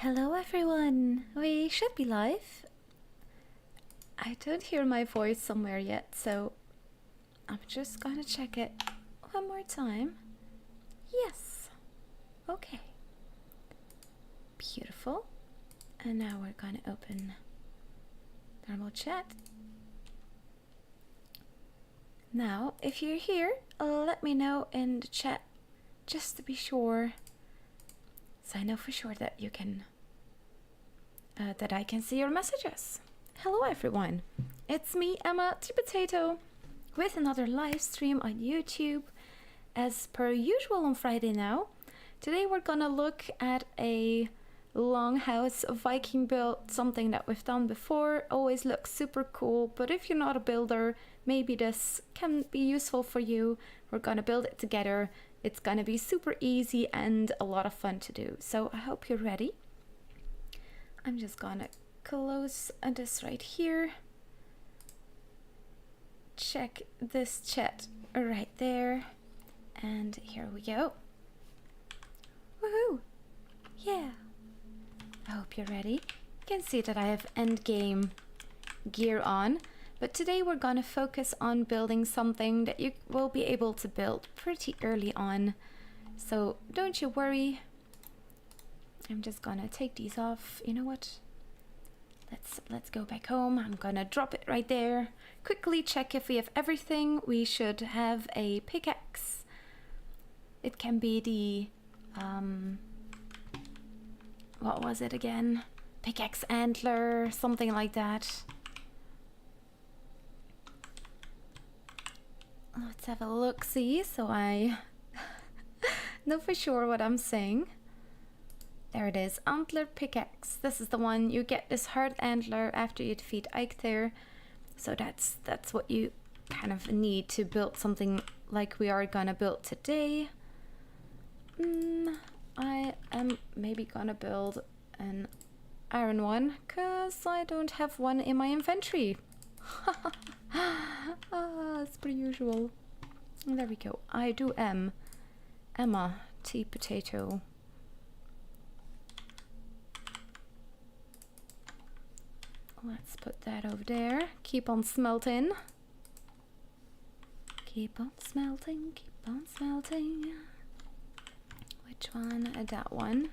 Hello everyone! We should be live. I don't hear my voice somewhere yet, so I'm just gonna check it one more time. Yes. Okay. Beautiful. And now we're gonna open normal chat. Now, if you're here, let me know in the chat just to be sure. So I know for sure that you can, that I can see your messages. Hello everyone, it's me, Emma T Potato, with another live stream on YouTube. As per usual on Friday now, today we're gonna look at a Longhouse Viking build, something that we've done before. Always looks super cool, but if you're not a builder, maybe this can be useful for you. We're gonna build it together. It's gonna be super easy and a lot of fun to do. So I hope you're ready. I'm just gonna close this right here. Check this chat right there. And here we go. Woohoo! Yeah. I hope you're ready. You can see that I have endgame gear on. But today we're gonna focus on building something that you will be able to build pretty early on. So don't you worry. I'm just gonna take these off. You know what? Let's go back home. I'm gonna drop it right there. Quickly check if we have everything. We should have a pickaxe. It can be the what was it again? Pickaxe antler, something like that. Let's have a look-see so I know for sure what I'm saying. There it is, antler pickaxe. This is the one. You get this hard antler after you defeat Ike there. So that's what you kind of need to build something like we are gonna build today. I am maybe gonna build an iron one because I don't have one in my inventory. As per usual. There we go. I do Emma T Potato. Let's put that over there. Keep on smelting. Keep on smelting. Keep on smelting. Which one? That one.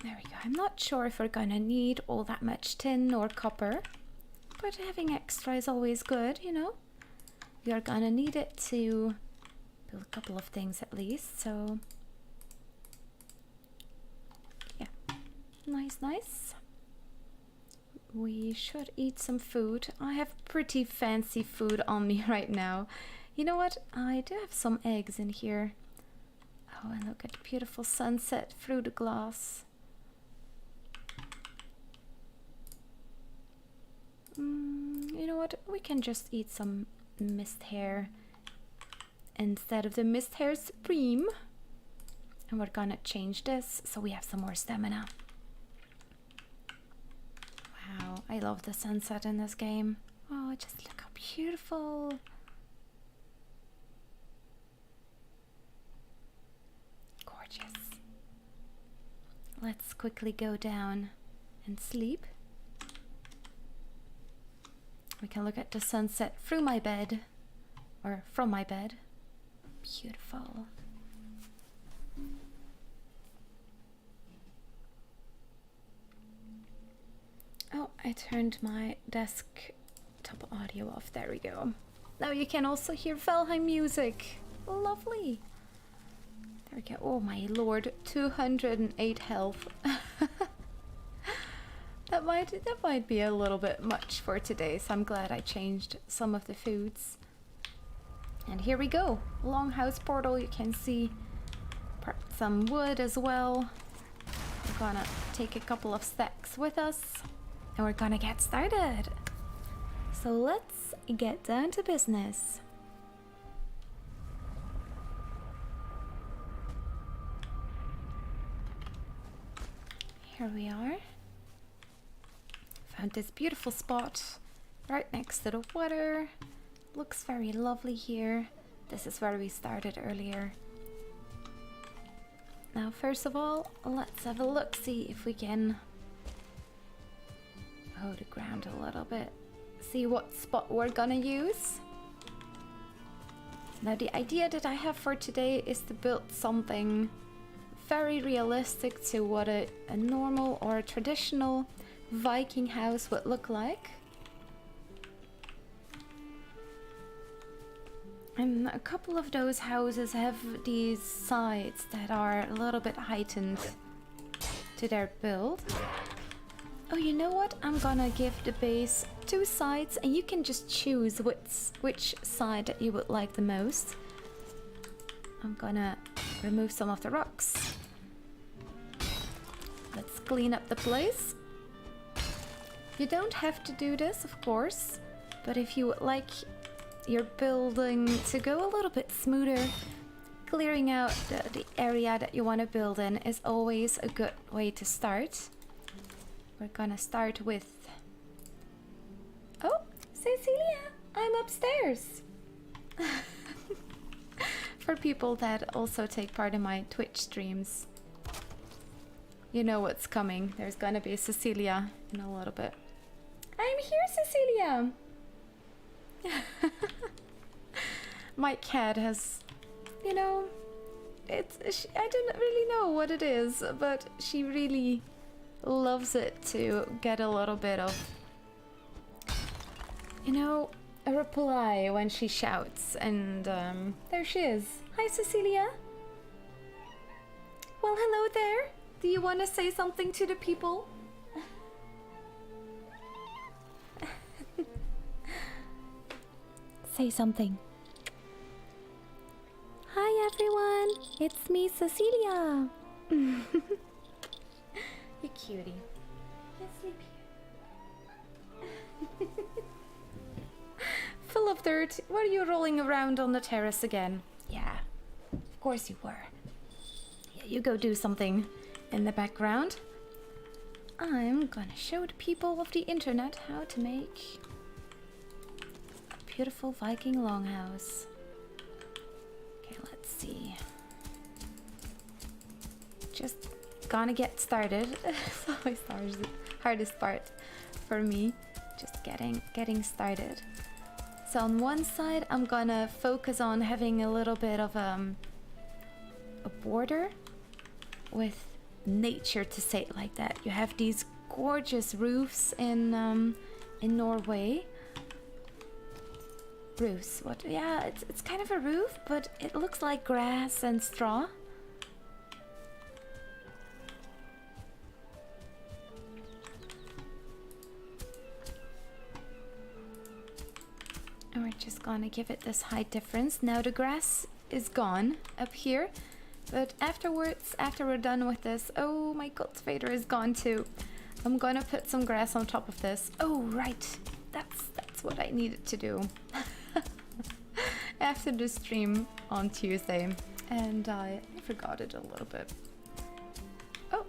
There we go. I'm not sure if we're gonna need all that much tin or copper, but having extra is always good, you know. We are gonna need it to build a couple of things at least, so yeah. Nice. We should eat some food. I have pretty fancy food on me right now. You know what? I do have some eggs in here. Oh, and look at the beautiful sunset through the glass. You know what? We can just eat some mist hair instead of the mist hair supreme. And we're gonna change this so we have some more stamina. Wow, I love the sunset in this game. Oh, just look how beautiful. Gorgeous. Let's quickly go down and sleep. We can look at the sunset through my bed, or from my bed. Beautiful. Oh, I turned my desktop audio off. There we go. Now you can also hear Valheim music. Lovely. There we go. Oh my lord, 208 health. That might be a little bit much for today, so I'm glad I changed some of the foods. And here we go. Longhouse portal. You can see some wood as well. We're gonna take a couple of stacks with us. And we're gonna get started. So let's get down to business. Here we are. Found this beautiful spot right next to the water. Looks very lovely here. This is where we started earlier. Now, first of all, let's have a look, see if we can hold the ground a little bit. See what spot we're gonna use. Now, the idea that I have for today is to build something very realistic to what a normal or a traditional Viking house would look like. And a couple of those houses have these sides that are a little bit heightened to their build. Oh, you know what? I'm gonna give the base 2 sides and you can just choose which side that you would like the most. I'm gonna remove some of the rocks. Let's clean up the place. You don't have to do this, of course, but if you would like your building to go a little bit smoother, clearing out the area that you want to build in is always a good way to start. We're gonna start with... Oh, Cecilia, I'm upstairs! For people that also take part in my Twitch streams, you know what's coming. There's gonna be Cecilia in a little bit. I'm here, Cecilia! My cat has, you know, I don't really know what it is, but she really loves it to get a little bit of, you know, a reply when she shouts, and there she is. Hi, Cecilia. Well, hello there. Do you want to say something to the people? Say something. Hi everyone, it's me, Cecilia. You cutie. Yes, sleep here. Full of dirt. Were you rolling around on the terrace again? Yeah, of course you were. Yeah, you go do something in the background. I'm gonna show the people of the internet how to make beautiful Viking longhouse. Okay, let's see. Just gonna get started. It's always the hardest part for me, just getting started. So on one side, I'm gonna focus on having a little bit of a border with nature, to say it like that. You have these gorgeous roofs in Norway. Roofs. What? Yeah, it's kind of a roof, but it looks like grass and straw. And we're just gonna give it this height difference. Now the grass is gone up here, but afterwards, after we're done with this, oh, my cultivator is gone too. I'm gonna put some grass on top of this. Oh, right. That's what I needed to do. After the stream on Tuesday, and I forgot it a little bit. Oh,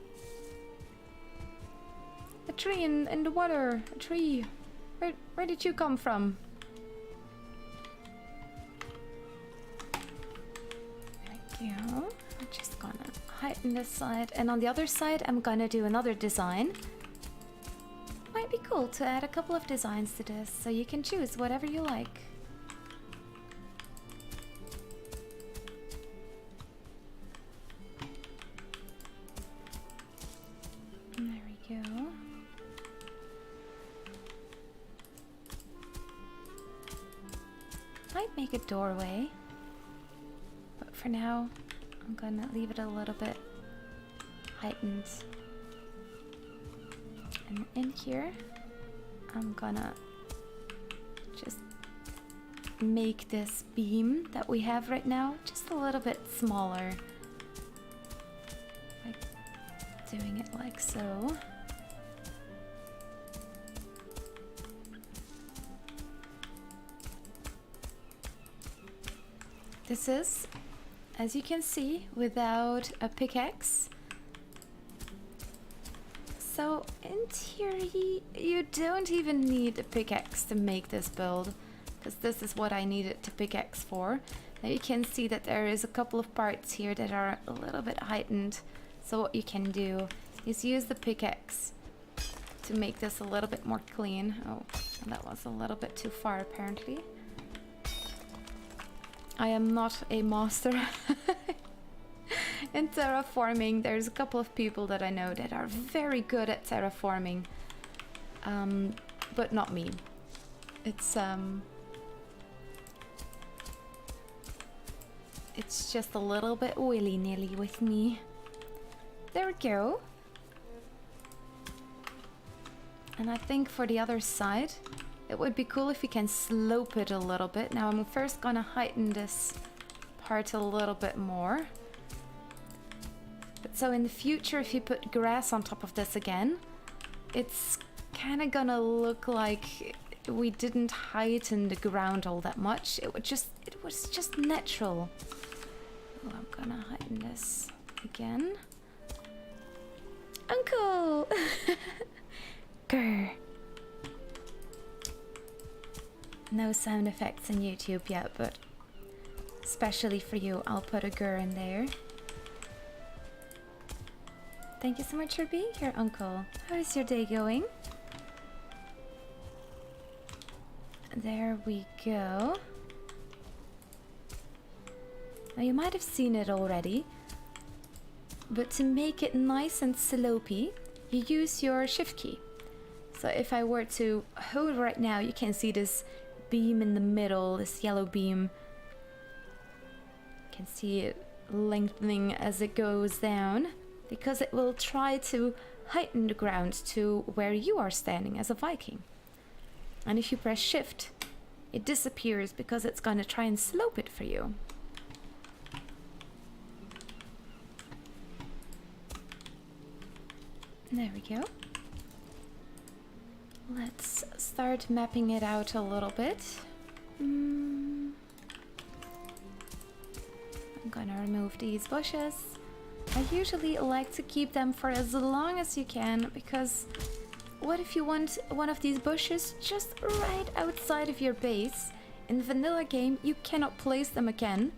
a tree in the water. A tree. Where did you come from? There we go. I'm just gonna heighten this side, and on the other side, I'm gonna do another design. Might be cool to add a couple of designs to this, so you can choose whatever you like. There we go. Might make a doorway, but for now, I'm gonna leave it a little bit heightened. And in here, I'm gonna just make this beam that we have right now just a little bit smaller. Like doing it like so. This is, as you can see, without a pickaxe. So in theory, you don't even need a pickaxe to make this build, because this is what I needed to pickaxe for. Now you can see that there is a couple of parts here that are a little bit heightened. So what you can do is use the pickaxe to make this a little bit more clean. Oh, that was a little bit too far apparently. I am not a master in terraforming. There's a couple of people that I know that are very good at terraforming, but not me. It's just a little bit willy-nilly with me. There we go. And I think for the other side, it would be cool if we can slope it a little bit. Now I'm first gonna heighten this part a little bit more. But so in the future, if you put grass on top of this again, it's kind of gonna look like we didn't heighten the ground all that much. It was just natural. Oh, I'm gonna heighten this again. Uncle! Grr. No sound effects in YouTube yet, but especially for you, I'll put a grr in there. Thank you so much for being here, Uncle. How is your day going? There we go. Now you might have seen it already, but to make it nice and slopey, you use your shift key. So if I were to hold right now, you can see this beam in the middle, this yellow beam. You can see it lengthening as it goes down, because it will try to heighten the ground to where you are standing as a Viking. And if you press shift, it disappears because it's going to try and slope it for you. There we go. Let's start mapping it out a little bit. I'm gonna remove these bushes. I usually like to keep them for as long as you can, because what if you want one of these bushes just right outside of your base? In the vanilla game, you cannot place them again.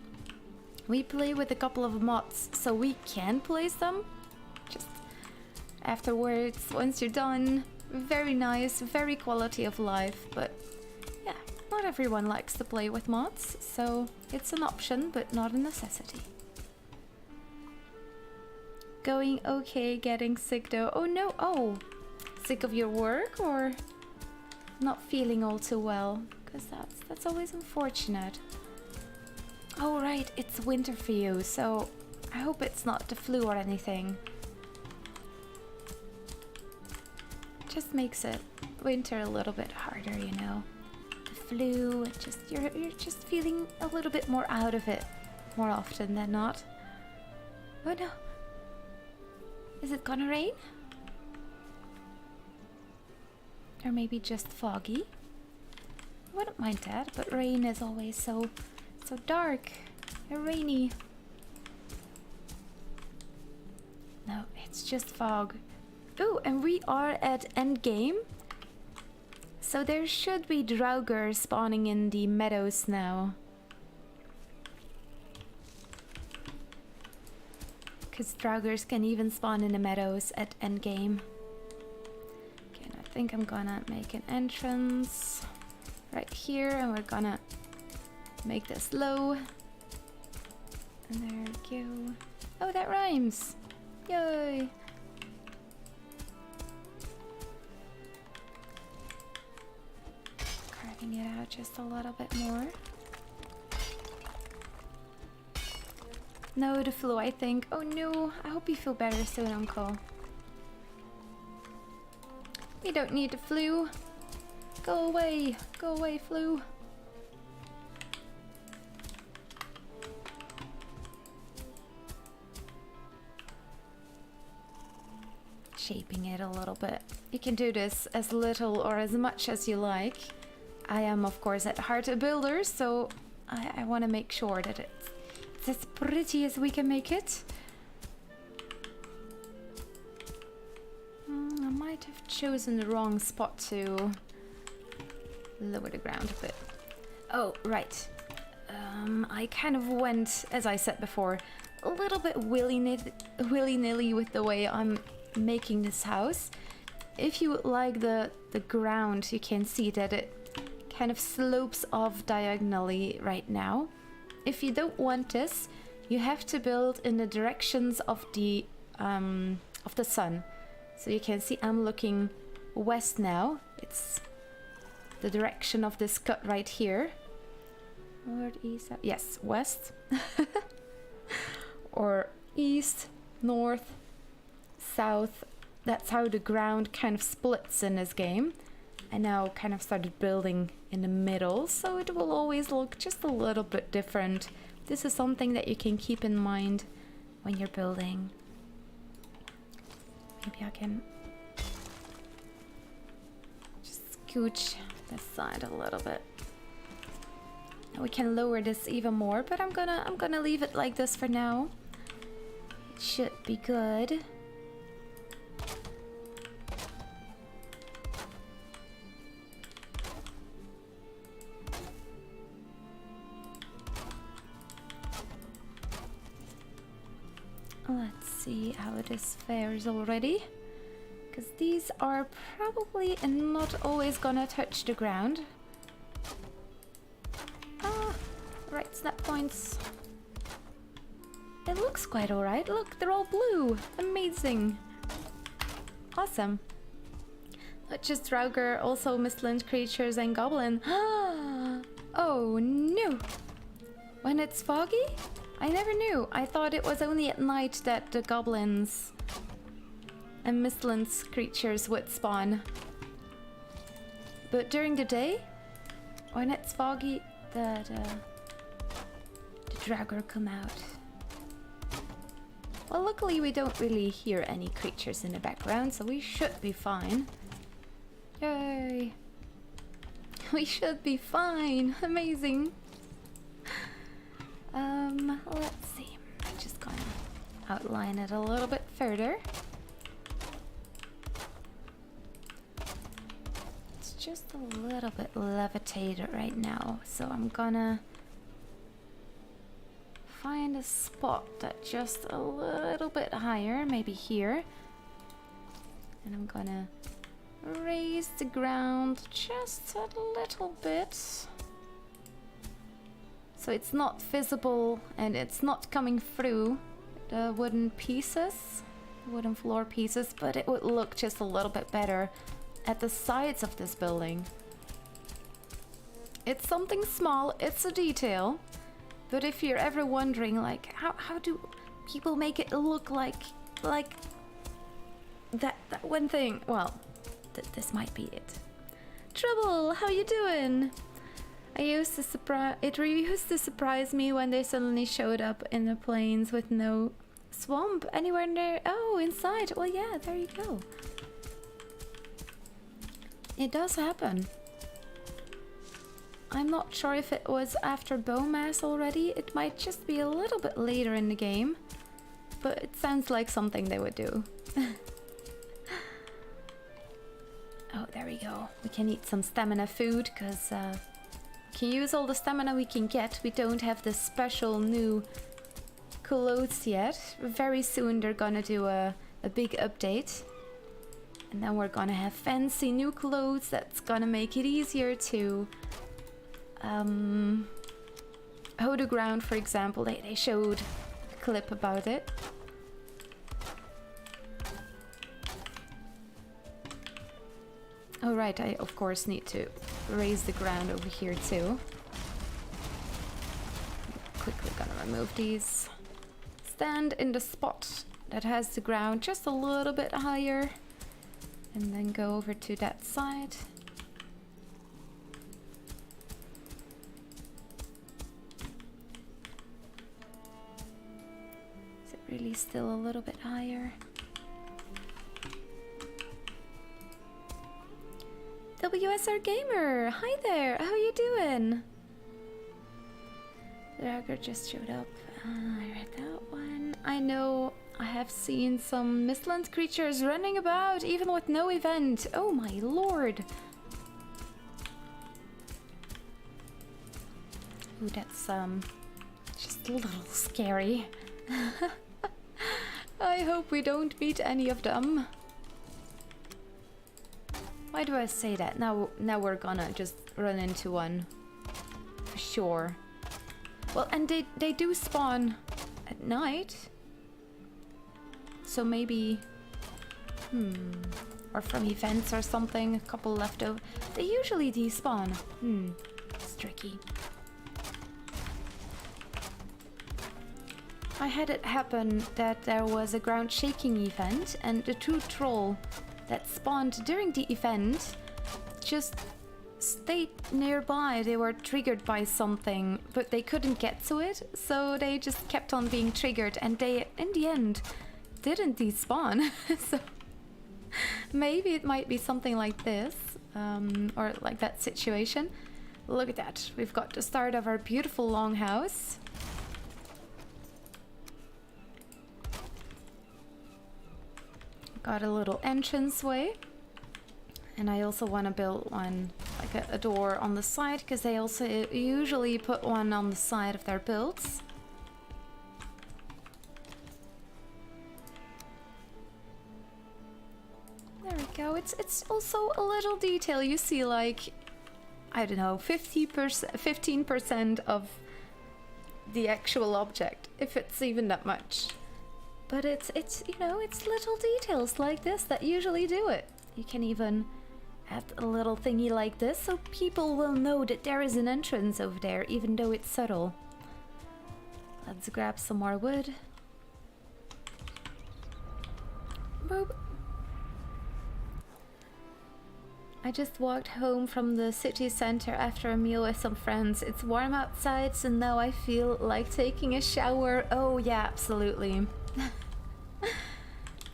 We play with a couple of mods, so we can place them. Just afterwards, once you're done. Very nice, very quality of life, but yeah, not everyone likes to play with mods, so it's an option, but not a necessity. Going okay, getting sick though. Oh no, oh! Sick of your work or not feeling all too well? Because that's always unfortunate. Oh right, it's winter for you, so I hope it's not the flu or anything. Just makes it winter a little bit harder, you know. The flu, you're just feeling a little bit more out of it more often than not. Oh no. Is it gonna rain? Or maybe just foggy? I wouldn't mind that, but rain is always so dark and rainy. No, it's just fog. Oh, and we are at endgame. So there should be draugr spawning in the meadows now. Because draugrs can even spawn in the meadows at endgame. Okay, and I think I'm gonna make an entrance right here, and we're gonna make this low. And there we go. Oh, that rhymes! Yay! Carving it out just a little bit more. No, the flu, I think. Oh no, I hope you feel better soon, Uncle. We don't need the flu. Go away, flu. Shaping it a little bit. You can do this as little or as much as you like. I am, of course, at heart a builder, so I want to make sure that it's as pretty as we can make it. I might have chosen the wrong spot to lower the ground a bit. Oh, right. I kind of went, as I said before, a little bit willy-nilly with the way I'm making this house. If you would like the ground, you can see that it kind of slopes off diagonally right now. If you don't want this, you have to build in the directions of the sun. So you can see I'm looking west now. It's the direction of this cut right here. North, east, south. Yes, west. Or east, north, south. That's how the ground kind of splits in this game. I now kind of started building in the middle, so it will always look just a little bit different. This is something that you can keep in mind when you're building. Maybe I can just scooch this side a little bit. And we can lower this even more, but I'm gonna leave it like this for now. It should be good. Let's see how this fares already, because these are probably not always gonna touch the ground. Ah, right, snap points. It looks quite alright. Look, they're all blue. Amazing. Awesome. Not just Draugr, also Mistland creatures and goblin. Oh no! When it's foggy? I never knew. I thought it was only at night that the goblins and Mistland's creatures would spawn. But during the day, when it's foggy, the Draugr come out. Well, luckily we don't really hear any creatures in the background, so we should be fine. Yay! We should be fine. Amazing. Let's see. I'm just gonna outline it a little bit further. It's just a little bit levitated right now, so I'm gonna find a spot that's just a little bit higher, maybe here. And I'm gonna raise the ground just a little bit. So it's not visible and it's not coming through the wooden pieces, the wooden floor pieces, but it would look just a little bit better at the sides of this building. It's something small, it's a detail, but if you're ever wondering, like, how do people make it look like that one thing? Well, this might be it. Trouble, how you doing? It used to surprise me when they suddenly showed up in the plains with no swamp anywhere near. Oh, inside. Well, yeah, there you go. It does happen. I'm not sure if it was after Bowmass already. It might just be a little bit later in the game, but it sounds like something they would do. Oh, there we go. We can eat some stamina food, because we can use all the stamina we can get. We don't have the special new clothes yet. Very soon they're gonna do a big update. And then we're gonna have fancy new clothes that's gonna make it easier to hoe the ground, for example. They showed a clip about it. Oh right, I of course need to raise the ground over here too. Quickly gonna remove these. Stand in the spot that has the ground just a little bit higher, and then go over to that side. Is it really still a little bit higher? WSR Gamer, hi there, how you doing? Draugr just showed up. I read that one. I know I have seen some Mistland creatures running about even with no event. Oh my lord. Ooh, that's just a little scary. I hope we don't meet any of them. Why do I say that? Now we're gonna just run into one. For sure. Well, and they do spawn at night. So maybe... Or from events or something, a couple left over. They usually despawn. It's tricky. I had it happen that there was a ground shaking event and the 2 troll that spawned during the event just stayed nearby. They were triggered by something, but they couldn't get to it, so they just kept on being triggered and they, in the end, didn't despawn. So maybe it might be something like this, or like that situation. Look at that. We've got the start of our beautiful longhouse. Got a little entranceway. And I also want to build one, like a door on the side, because they also usually put one on the side of their builds. There we go. It's also a little detail. You see, like, I don't know, 15% of the actual object, if it's even that much. But it's you know, it's little details like this that usually do it. You can even add a little thingy like this so people will know that there is an entrance over there, even though it's subtle. Let's grab some more wood. Boop. I just walked home from the city center after a meal with some friends. It's warm outside, so now I feel like taking a shower. Oh yeah, absolutely.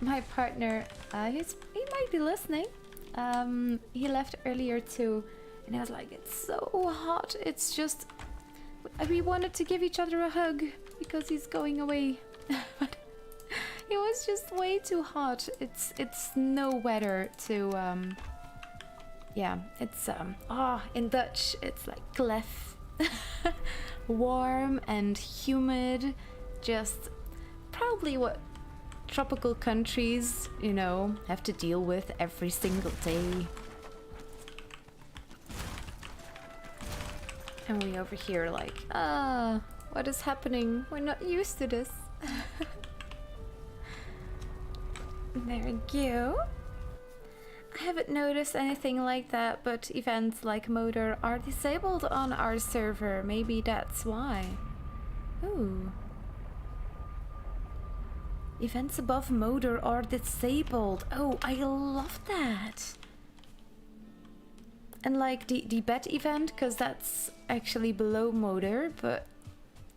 My partner, he might be listening. He left earlier too, and I was like, it's so hot. It's just, we wanted to give each other a hug because he's going away. But it was just way too hot. It's no weather to, yeah, it's, in Dutch, it's like klef. Warm and humid, just probably what tropical countries, you know, have to deal with every single day. And we over here like, what is happening? We're not used to this. There we go. I haven't noticed anything like that, but events like Motor are disabled on our server. Maybe that's why. Ooh. Events above Motor are disabled. Oh, I love that. And like the bed event, because that's actually below Motor, but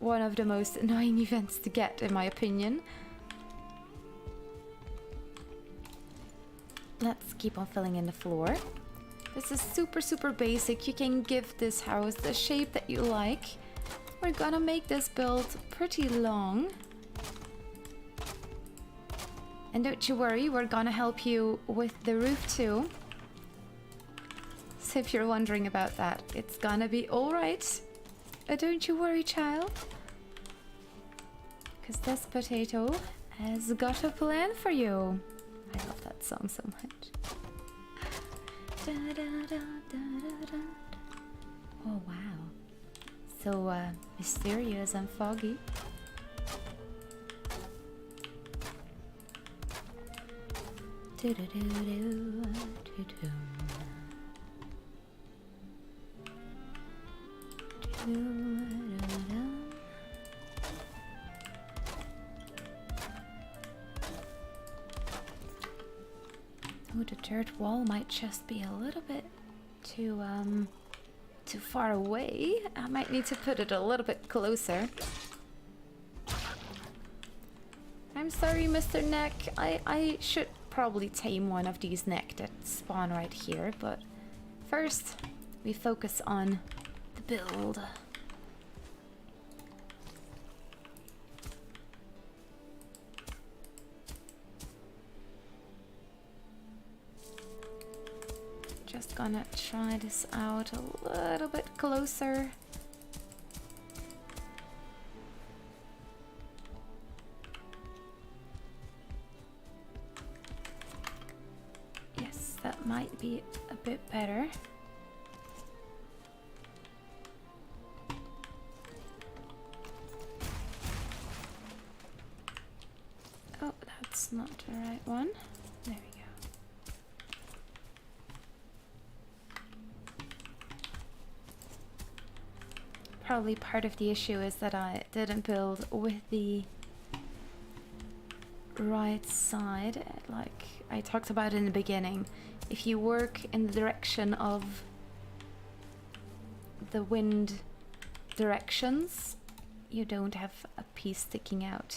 one of the most annoying events to get, in my opinion. Let's keep on filling in the floor. This is super, super basic. You can give this house the shape that you like. We're gonna make this build pretty long. And don't you worry, we're gonna help you with the roof too. So if you're wondering about that, it's gonna be alright. Don't you worry, child. Because this potato has got a plan for you. I love that song so much. Oh wow. So mysterious and foggy. Oh, the dirt wall might just be a little bit too far away. I might need to put it a little bit closer. I'm sorry, Mr. Neck. I should probably tame one of these neck that spawn right here, but first we focus on the build. Just gonna try this out a little bit closer. might be a bit better. Oh, that's not the right one. There we go. Probably part of the issue is that I didn't build with the right side, like I talked about in the beginning. If you work in the direction of the wind directions, you don't have a piece sticking out.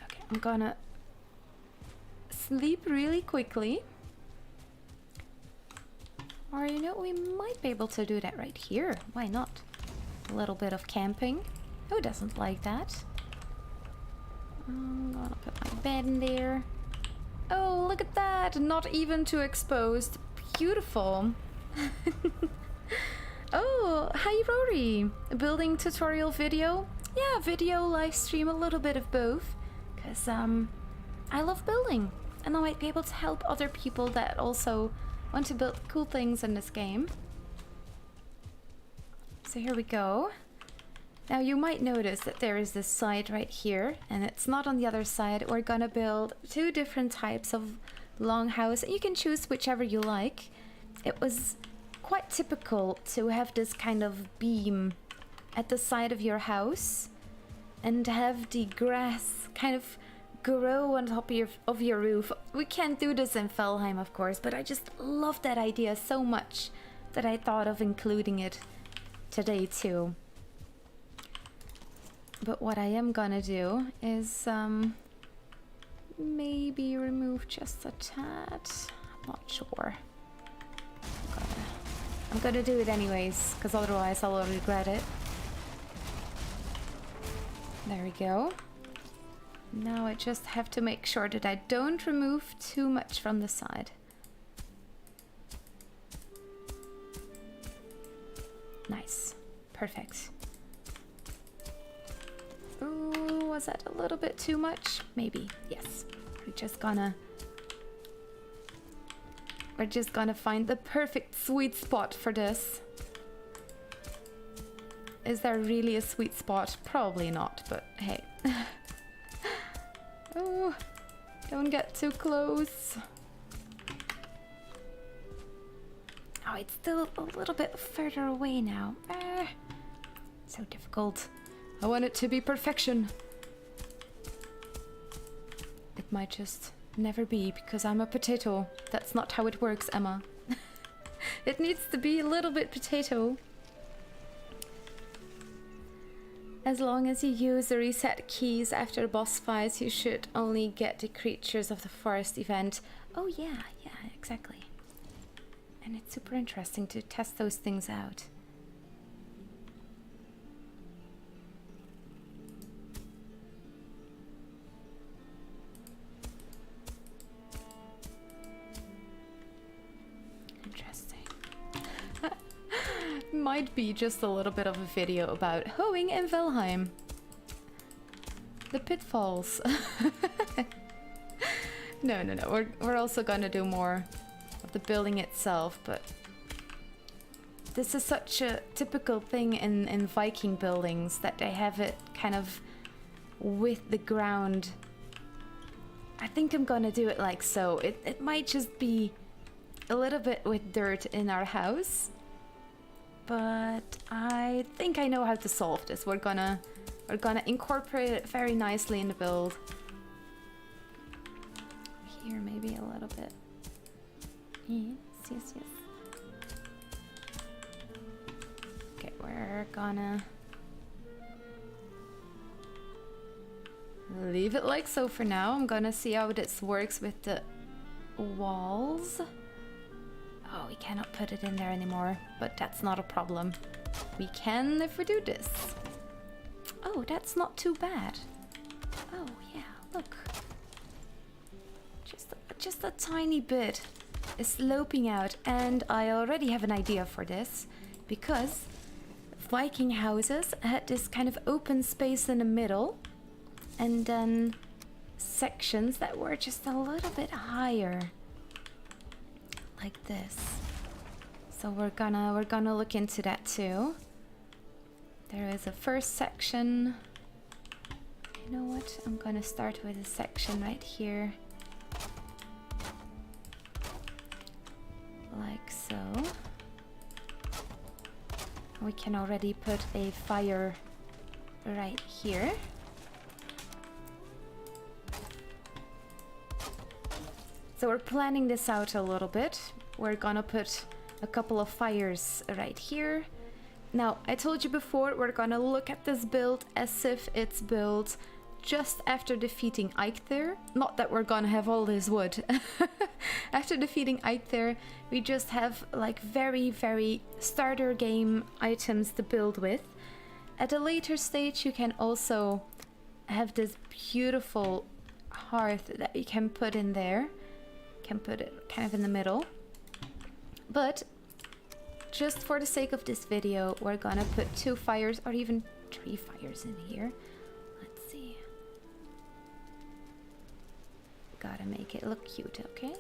Okay, I'm gonna sleep really quickly. Or, you know, we might be able to do that right here. Why not? A little bit of camping. Who doesn't like that? I'm gonna put my bed in there. Oh, look at that! Not even too exposed. Beautiful. Oh, hi Rory. A building tutorial video? Yeah, video, live stream, a little bit of both. Because, I love building. And I might be able to help other people that also want to build cool things in this game. So here we go. Now you might notice that there is this side right here, and it's not on the other side. We're gonna build two different types of longhouse. You can choose whichever you like. It was quite typical to have this kind of beam at the side of your house and have the grass kind of grow on top of your roof. We can't do this in Valheim, of course, but I just love that idea so much that I thought of including it today too. But what I am gonna do is maybe remove just a tad. I'm not sure. I'm gonna do it anyways, because otherwise I'll regret it. There we go. Now I just have to make sure that I don't remove too much from the side. Nice. Perfect. Ooh, was that a little bit too much? Maybe. Yes. We're just gonna find the perfect sweet spot for this. Is there really a sweet spot? Probably not, but hey. Oh, don't get too close. Oh, it's still a little bit further away now. So difficult. I want it to be perfection. It might just never be because I'm a potato. That's not how it works, Emma. It needs to be a little bit potato. As long as you use the reset keys after boss fights, you should only get the creatures of the forest event. Oh yeah, exactly. And it's super interesting to test those things out. Might be just a little bit of a video about hoeing in Valheim. The pitfalls. No. We're also gonna do more of the building itself, but this is such a typical thing in Viking buildings that they have it kind of with the ground. I think I'm gonna do it like so. It might just be a little bit with dirt in our house. But I think I know how to solve this. We're gonna incorporate it very nicely in the build. Here maybe a little bit. Yes. Okay, we're gonna leave it like so for now. I'm gonna see how this works with the walls. Oh, we cannot put it in there anymore, but that's not a problem. We can if we do this. Oh, that's not too bad. Oh, yeah, look. Just a tiny bit is sloping out, and I already have an idea for this, because Viking houses had this kind of open space in the middle, and then sections that were just a little bit higher, like this. So we're gonna look into that too. There is a first section. You know what? I'm gonna start with a section right here. Like so. We can already put a fire right here. So we're planning this out a little bit. We're gonna put a couple of fires right here. Now, I told you before, we're gonna look at this build as if it's built just after defeating Eikthyr. Not that we're gonna have all this wood. After defeating Eikthyr, we just have like very starter game items to build with. At a later stage, you can also have this beautiful hearth that you can put in there. You can put it kind of in the middle. But just for the sake of this video, we're gonna put 2 fires or even 3 fires in here. Let's see. Gotta make it look cute, okay?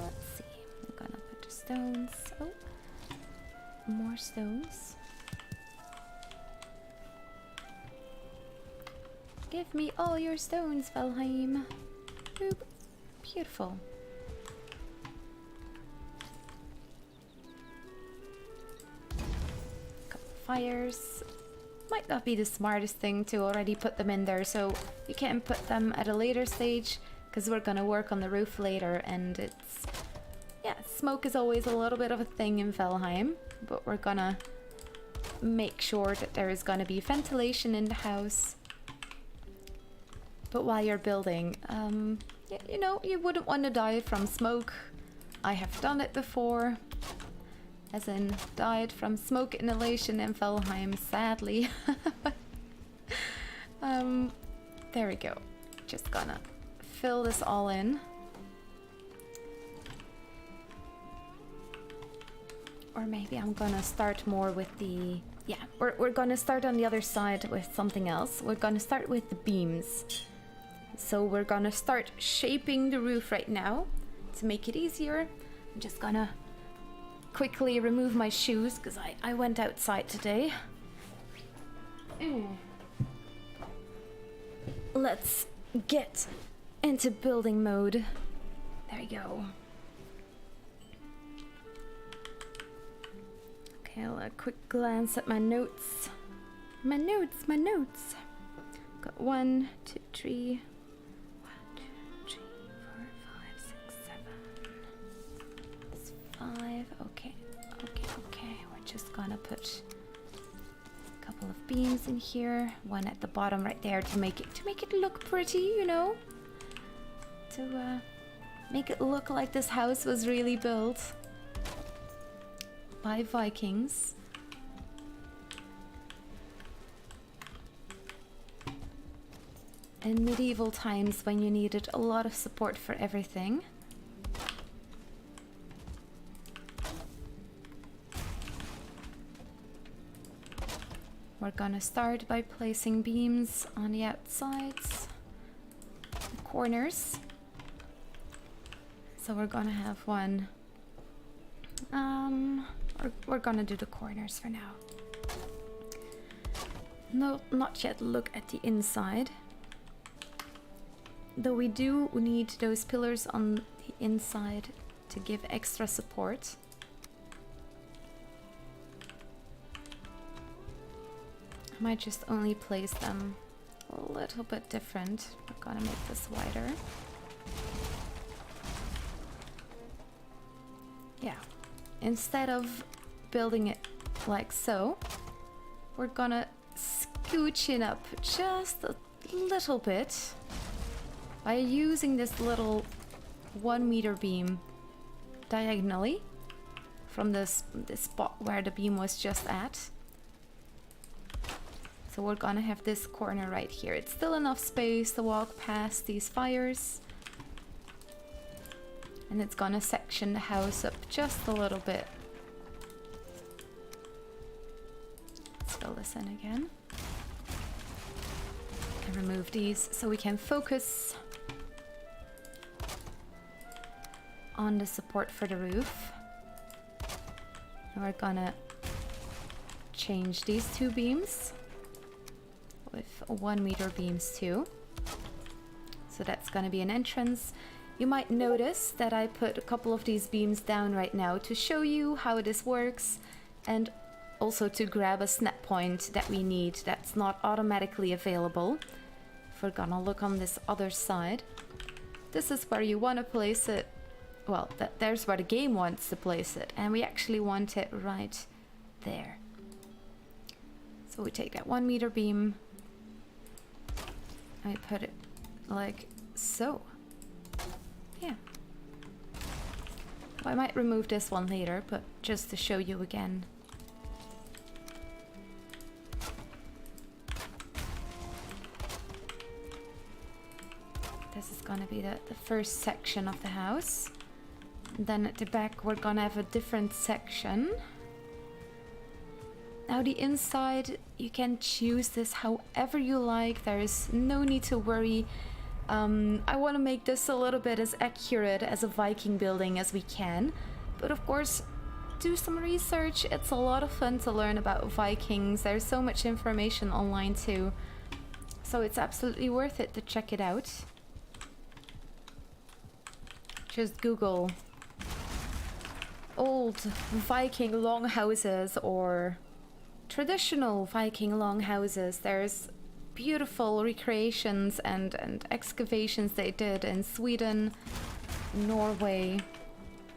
Let's see. I'm gonna put the stones. Oh, more stones. Give me all your stones, Valheim. Boop. Beautiful. Couple fires. Might not be the smartest thing to already put them in there, so you can put them at a later stage, because we're gonna work on the roof later, and it's... yeah, smoke is always a little bit of a thing in Valheim, but we're gonna make sure that there is gonna be ventilation in the house. But while you're building, you know, you wouldn't want to die from smoke. I have done it before. As in, died from smoke inhalation in Valheim, sadly. There we go. Just gonna fill this all in. Or maybe I'm gonna start more with the... yeah, we're gonna start on the other side with something else. We're gonna start with the beams. So we're gonna start shaping the roof right now to make it easier. I'm just gonna quickly remove my shoes because I went outside today. Let's get into building mode. There we go. Okay, a quick glance at my notes. My notes. Got 1, 2, 3. 1, 2, 3, 4, 5, 6, 7. That's 5. Okay. We're just gonna put a couple of beams in here. One at the bottom right there to make it look pretty, you know. To make it look like this house was really built by Vikings. In medieval times when you needed a lot of support for everything. We're gonna start by placing beams on the outsides, the corners. So we're gonna have one. We're gonna do the corners for now. No, not yet look at the inside. Though we do need those pillars on the inside to give extra support. I might just only place them a little bit different. We're gonna make this wider. Yeah. Instead of building it like so, we're gonna scooch it up just a little bit by using this little 1 meter beam diagonally from this spot where the beam was just at. So we're gonna have this corner right here. It's still enough space to walk past these fires. And it's gonna section the house up just a little bit. Let's fill this in again. And remove these so we can focus on the support for the roof. And we're gonna change these two beams with 1 meter beams too. So that's gonna be an entrance. You might notice that I put a couple of these beams down right now to show you how this works, and also to grab a snap point that we need that's not automatically available. If we're gonna look on this other side, this is where you want to place it. Well, there's where the game wants to place it, and we actually want it right there. So we take that 1 meter beam and we put it like so. Yeah. Well, I might remove this one later, but just to show you again. This is gonna be the first section of the house. And then at the back we're gonna have a different section. Now the inside, you can choose this however you like. There is no need to worry. I want to make this a little bit as accurate as a Viking building as we can. But of course, do some research. It's a lot of fun to learn about Vikings. There's so much information online too. So it's absolutely worth it to check it out. Just Google old Viking longhouses or traditional Viking longhouses. There's beautiful recreations and excavations they did in Sweden, Norway,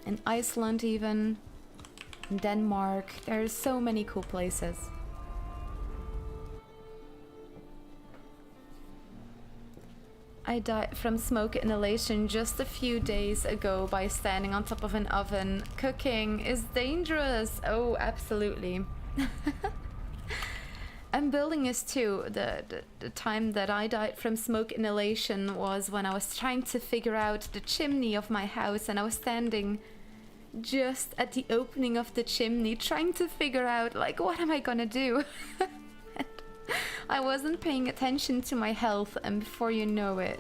in Iceland even, in Denmark. There's so many cool places. I died from smoke inhalation just a few days ago by standing on top of an oven. Cooking is dangerous. Oh, absolutely. And building is too. The time that I died from smoke inhalation was when I was trying to figure out the chimney of my house, and I was standing just at the opening of the chimney trying to figure out, like, what am I gonna do? I wasn't paying attention to my health, and before you know it,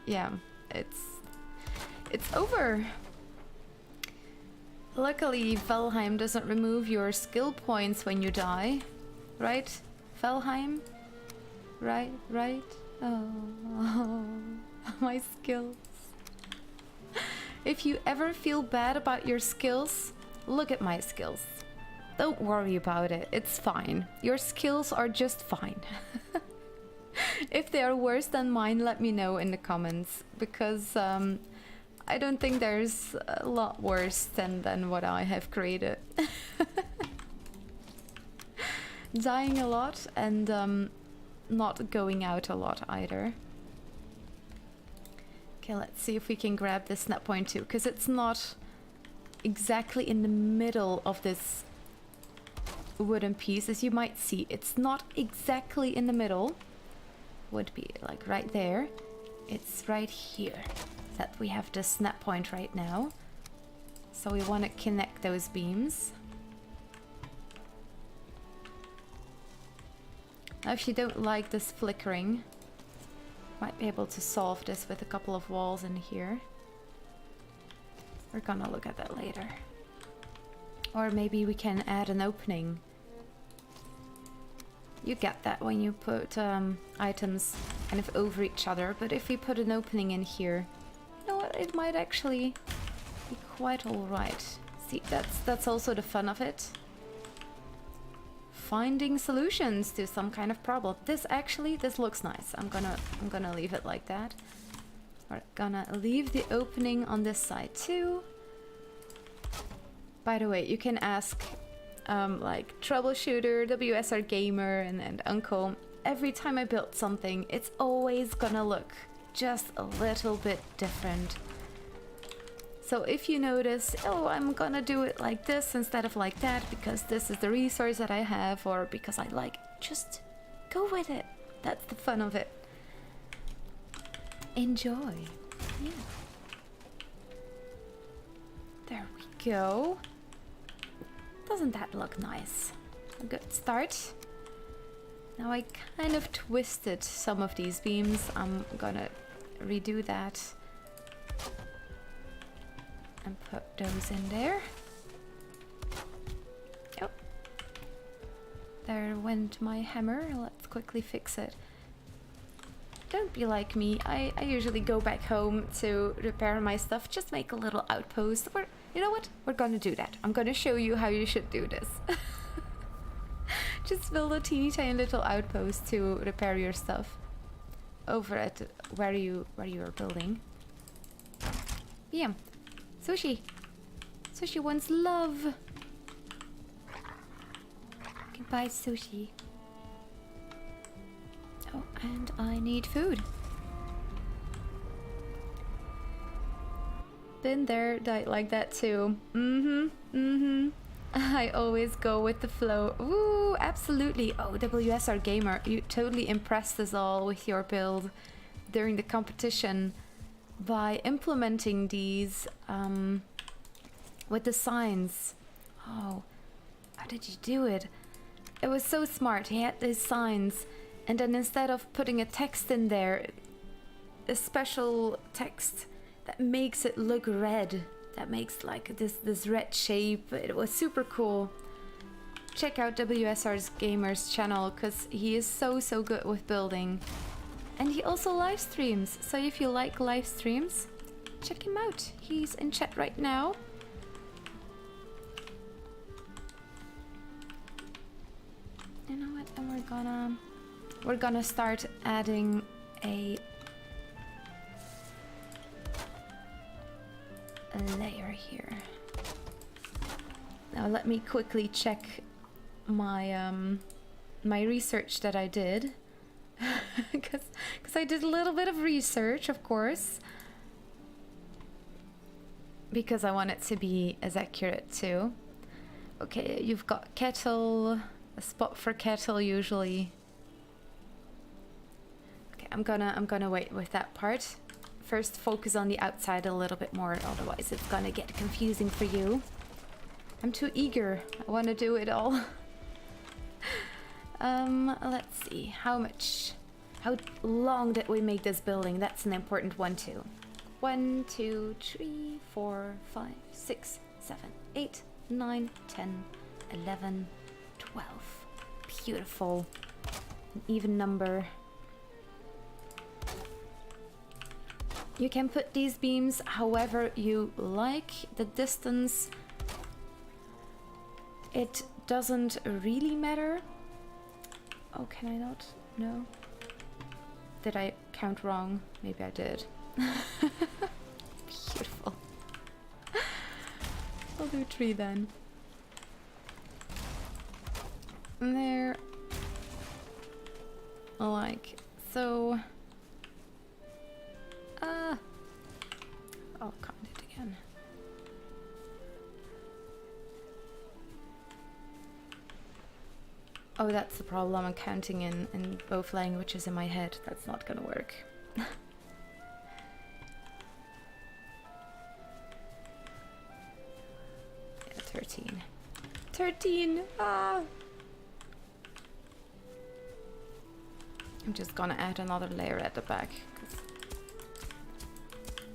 yeah, it's over. Luckily, Valheim doesn't remove your skill points when you die, right? Valheim? Right? Oh, my skills. If you ever feel bad about your skills, look at my skills. Don't worry about it, it's fine. Your skills are just fine. If they are worse than mine, let me know in the comments, because I don't think there's a lot worse than what I have created. Dying a lot and not going out a lot either. Okay, let's see if we can grab this snap point too, because it's not exactly in the middle of this wooden piece. As you might see, it's not exactly in the middle. Would be like right there. It's right here that we have the snap point right now. So we want to connect those beams. Now if you don't like this flickering, might be able to solve this with a couple of walls in here. We're gonna look at that later. Or maybe we can add an opening. You get that when you put items kind of over each other, but if we put an opening in here, you know what, it might actually be quite alright. See, that's also the fun of it. Finding solutions to some kind of problem. This looks nice. I'm gonna leave it like that. We're gonna leave the opening on this side too. By the way, you can ask like Troubleshooter, WSR Gamer, and Uncle. Every time I build something, it's always gonna look just a little bit different. So if you notice, oh, I'm gonna do it like this instead of like that because this is the resource that I have, or because I like, just go with it. That's the fun of it. Enjoy. Yeah. There we go. Doesn't that look nice? A good start. Now I kind of twisted some of these beams. I'm gonna redo that and put those in there. Oh, there went my hammer. Let's quickly fix it. Don't be like me. I usually go back home to repair my stuff. Just make a little outpost. You know what? We're gonna do that. I'm gonna show you how you should do this. Just build a teeny tiny little outpost to repair your stuff over at where you are building. Yeah, Sushi. Sushi wants love. Goodbye, Sushi. Oh, and I need food. Been there, died like that too. I always go with the flow. Ooh, absolutely. Oh, WSR Gamer, you totally impressed us all with your build during the competition by implementing these with the signs. Oh, how did you do it? It was so smart. He had these signs, and then instead of putting a text in there, a special text that makes it look red. That makes like this red shape. It was super cool. Check out WSR's Gamer's channel because he is so good with building. And he also live streams. So if you like live streams, check him out. He's in chat right now. You know what? And we're gonna start adding a layer here. Now let me quickly check my my research that I did because I did a little bit of research, of course, because I want it to be as accurate too. Okay, you've got kettle, a spot for kettle usually. Okay, I'm gonna wait with that part. First, focus on the outside a little bit more, otherwise it's gonna get confusing for you. I'm too eager. I want to do it all. Let's see. How long did we make this building? That's an important one too. 1, 2, 3, 4, 5, 6, 7, 8, 9, 10, 11, 12. Beautiful. An even number. You can put these beams however you like. The distance, it doesn't really matter. Oh, can I not? No. Did I count wrong? Maybe I did. Beautiful. I'll do 3 then. And there. Like so. I'll count it again. Oh, that's the problem. I'm counting in both languages in my head. That's not gonna work. Yeah, 13. 13! Ah! I'm just gonna add another layer at the back.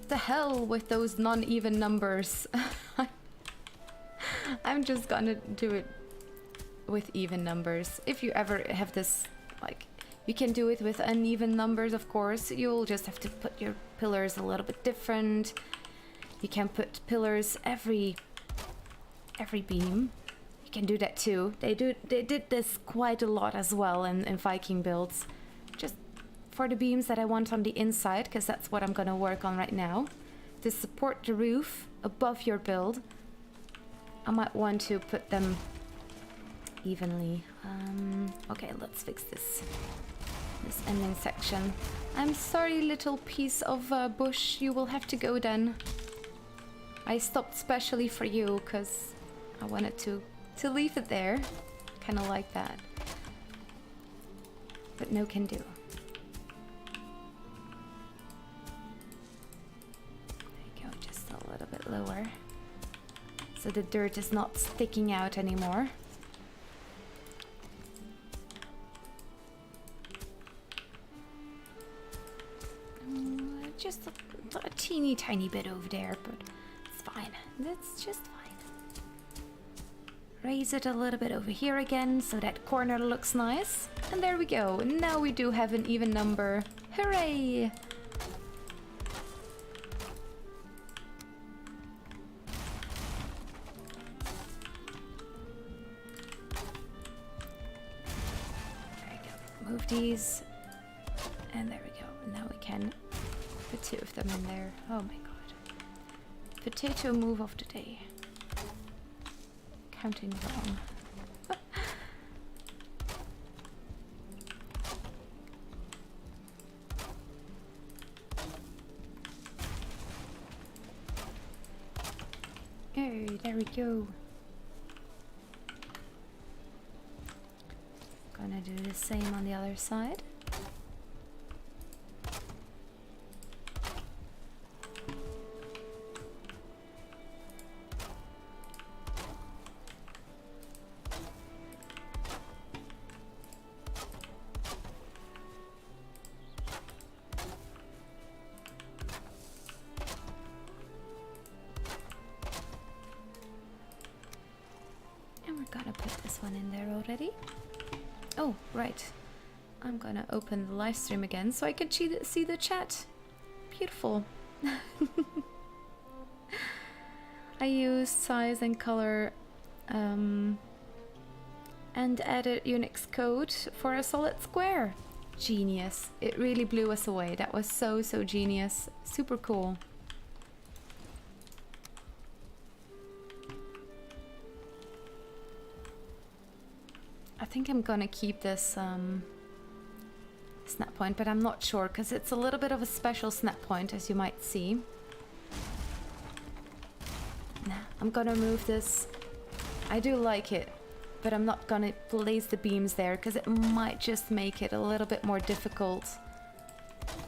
The hell with those non-even numbers. I'm just gonna do it with even numbers. If you ever have this, like, you can do it with uneven numbers, of course. You'll just have to put your pillars a little bit different. You can put pillars every beam. You can do that too. They did this quite a lot as well in Viking builds. Just for the beams that I want on the inside, because that's what I'm gonna work on right now, to support the roof above your build. I might want to put them evenly. Okay, let's fix this ending section. I'm sorry, little piece of bush, you will have to go then. I stopped specially for you because I wanted to leave it there. Kind of like that, but no can do. A little bit lower so the dirt is not sticking out anymore. just a teeny tiny bit over there, but it's fine. That's just fine. Raise it a little bit over here again so that corner looks nice. And there we go. Now we do have an even number. Hooray! There we go. Move these. And there we go. Now we can put 2 of them in there. Oh my god. Potato move of the day. Counting wrong. Oh, there we go. Gonna do the same on the other side. Gotta put this one in there already. Oh, right. I'm gonna open the live stream again so I can see the chat. Beautiful. I used size and color and added Unix code for a solid square. Genius. It really blew us away. That was so genius. Super cool. I think I'm gonna keep this snap point, but I'm not sure because it's a little bit of a special snap point, as you might see. Nah, I'm gonna move this. I do like it, but I'm not gonna place the beams there because it might just make it a little bit more difficult.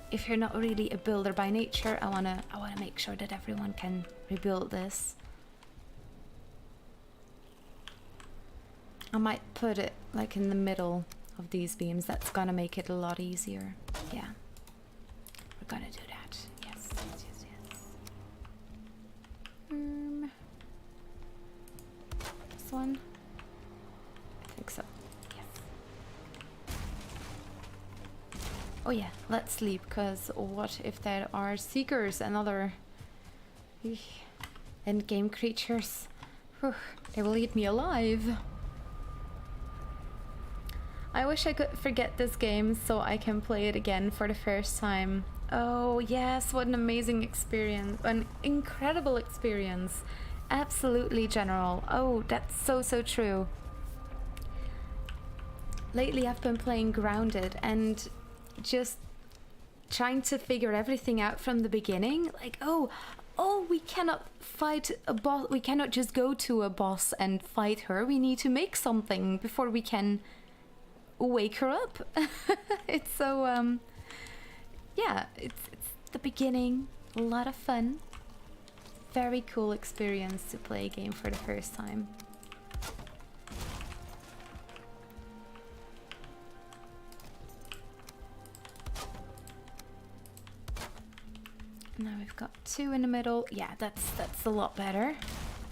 If you're not really a builder by nature, I wanna make sure that everyone can rebuild this. I might put it like in the middle of these beams. That's gonna make it a lot easier. Yeah, we're gonna do that. Yes. This one? I think so. Yes. Oh yeah, let's sleep, because what if there are seekers and other endgame creatures? Whew, they will eat me alive. I wish I could forget this game so I can play it again for the first time. Oh yes, what an amazing experience. An incredible experience. Absolutely, General. Oh, that's so true. Lately I've been playing Grounded and just trying to figure everything out from the beginning. Like, oh, we cannot fight a boss. We cannot just go to a boss and fight her. We need to make something before we can wake her up. It's so yeah, it's the beginning. A lot of fun. Very cool experience to play a game for the first time. Now we've got 2 in the middle. Yeah, that's a lot better.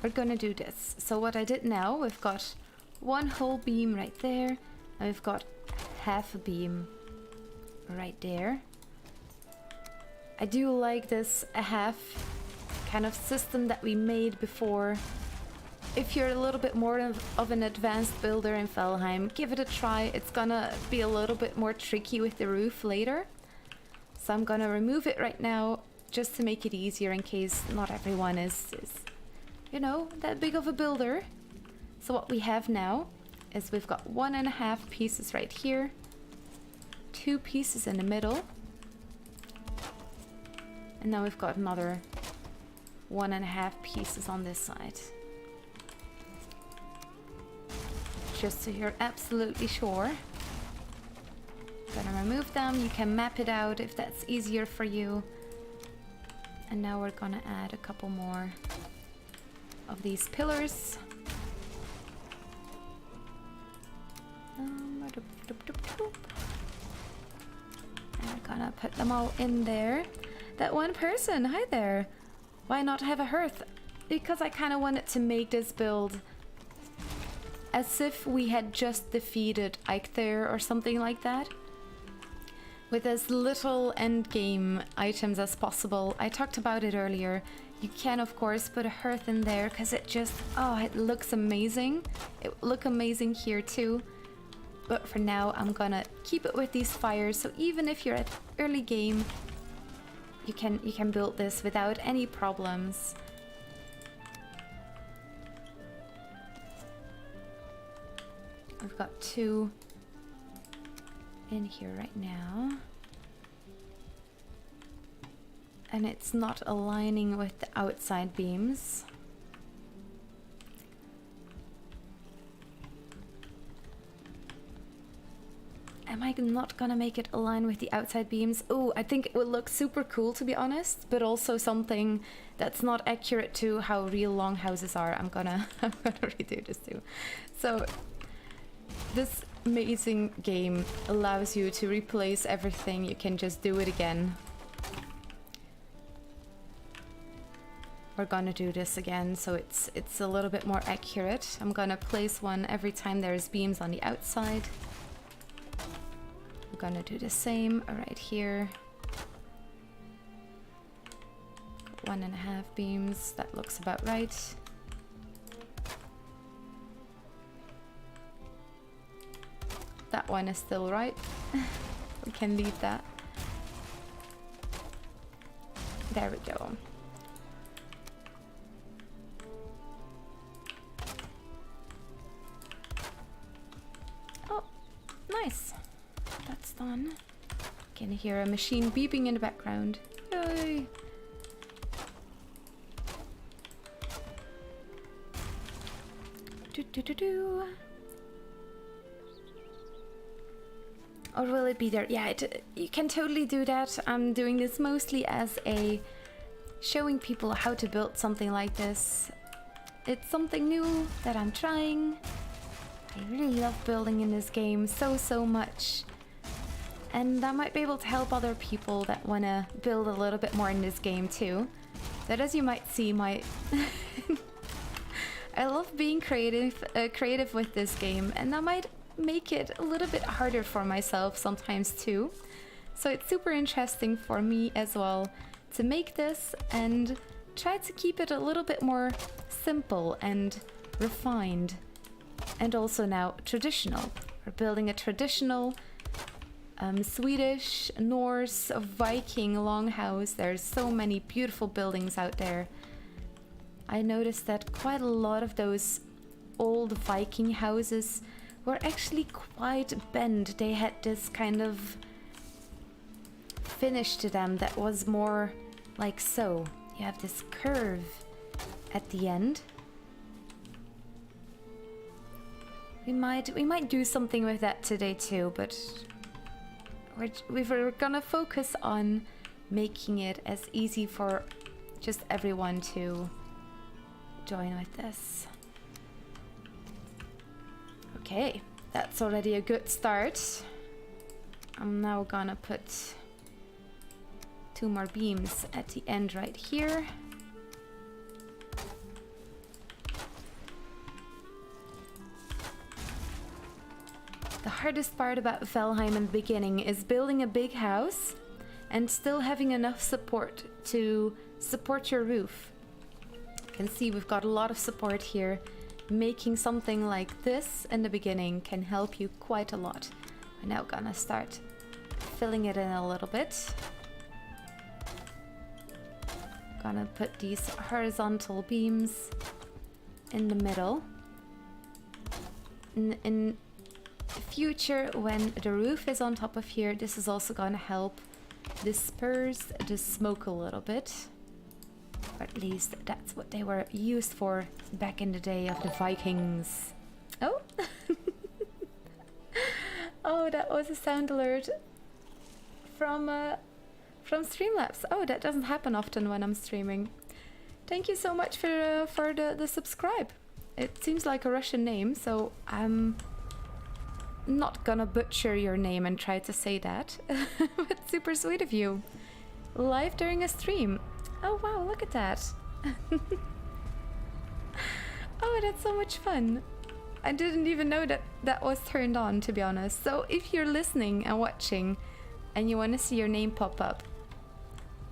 We're gonna do this. So what I did now, we've got 1 whole beam right there. And we've got half a beam right there. I do like this half kind of system that we made before. If you're a little bit more of an advanced builder in Valheim, give it a try. It's gonna be a little bit more tricky with the roof later. So I'm gonna remove it right now just to make it easier in case not everyone is you know, that big of a builder. So what we have now is we've got 1.5 pieces right here, 2 pieces in the middle, and now we've got another 1.5 pieces on this side. Just so you're absolutely sure. Gonna remove them. You can map it out if that's easier for you. And now we're gonna add a couple more of these pillars. And we're gonna put them all in there. that one person. Hi there. Why not have a hearth? Because I kind of wanted to make this build as if we had just defeated Eikthyr or something like that, with as little endgame items as possible. I talked about it earlier. You can of course put a hearth in there because it just, oh, it looks amazing. It would look amazing here too. But for now I'm gonna keep it with these fires, so even if you're at early game, you can build this without any problems. I've got 2 in here right now. And it's not aligning with the outside beams. Am I not gonna make it align with the outside beams? Oh, I think it would look super cool, to be honest, but also something that's not accurate to how real longhouses are. I'm gonna redo this too. So this amazing game allows you to replace everything. You can just do it again. We're gonna do this again, so it's a little bit more accurate. I'm gonna place one every time there's beams on the outside. I'm gonna do the same right here. 1.5 beams, that looks about right. That one is still right. We can leave that. There we go. Oh, nice. That's done. Can hear a machine beeping in the background. Yay! Do do do do. Or will it be there? Yeah, you can totally do that. I'm doing this mostly as a showing people how to build something like this. It's something new that I'm trying. I really love building in this game so much. And I might be able to help other people that want to build a little bit more in this game too. That, as you might see, my I love being creative with this game, and I might make it a little bit harder for myself sometimes too. So it's super interesting for me as well to make this and try to keep it a little bit more simple and refined, and also now traditional. We're building a traditional Swedish, Norse, Viking longhouse. There's so many beautiful buildings out there. I noticed that quite a lot of those old Viking houses were actually quite bent. They had this kind of finish to them that was more like so. You have this curve at the end. We might do something with that today too, but we're gonna focus on making it as easy for just everyone to join with this. Okay, that's already a good start. I'm now gonna put 2 more beams at the end right here. The hardest part about Valheim in the beginning is building a big house and still having enough support to support your roof. You can see we've got a lot of support here. Making something like this in the beginning can help you quite a lot. We're now gonna start filling it in a little bit. Gonna put these horizontal beams in the middle. In future, when the roof is on top of here, this is also gonna help disperse the smoke a little bit. Or at least that's what they were used for back in the day of the Vikings. Oh! Oh, that was a sound alert from Streamlabs. Oh, that doesn't happen often when I'm streaming. Thank you so much for the subscribe. It seems like a Russian name, so I'm not gonna butcher your name and try to say that. But super sweet of you. live during a stream. Oh wow, look at that. Oh, that's so much fun. I didn't even know that that was turned on, to be honest. So if you're listening and watching and you want to see your name pop up,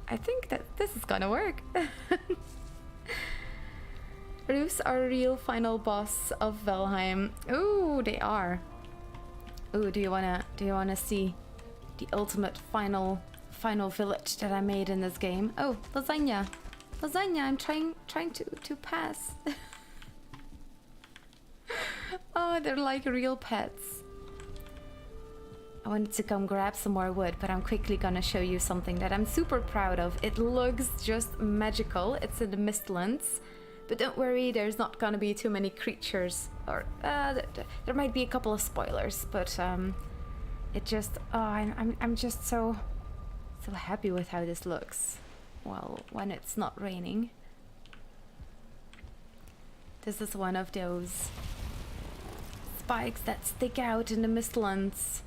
I think that this is gonna work. Roofs are a real final boss of Valheim. Ooh, they are. Ooh, do you wanna see the ultimate final village that I made in this game? Oh, lasagna. Lasagna, I'm trying to pass. Oh, they're like real pets. I wanted to come grab some more wood, but I'm quickly gonna show you something that I'm super proud of. It looks just magical. It's in the Mistlands. But don't worry, there's not gonna be too many creatures. Or, there might be a couple of spoilers, but it just... Oh, I'm just so happy with how this looks. Well, when it's not raining. This is one of those spikes that stick out in the Mistlands.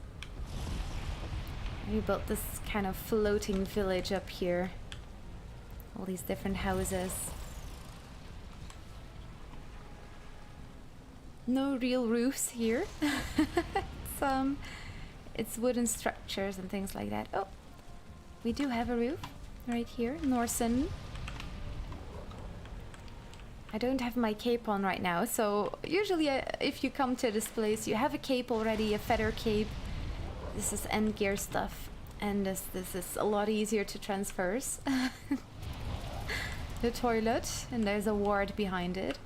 We built this kind of floating village up here. All these different houses. No real roofs here. It's wooden structures and things like that. Oh, we do have a roof right here, Norsen. I don't have my cape on right now, so usually if you come to this place, you have a cape already, a feather cape. This is end gear stuff, and this is a lot easier to transverse. The toilet, and there's a ward behind it.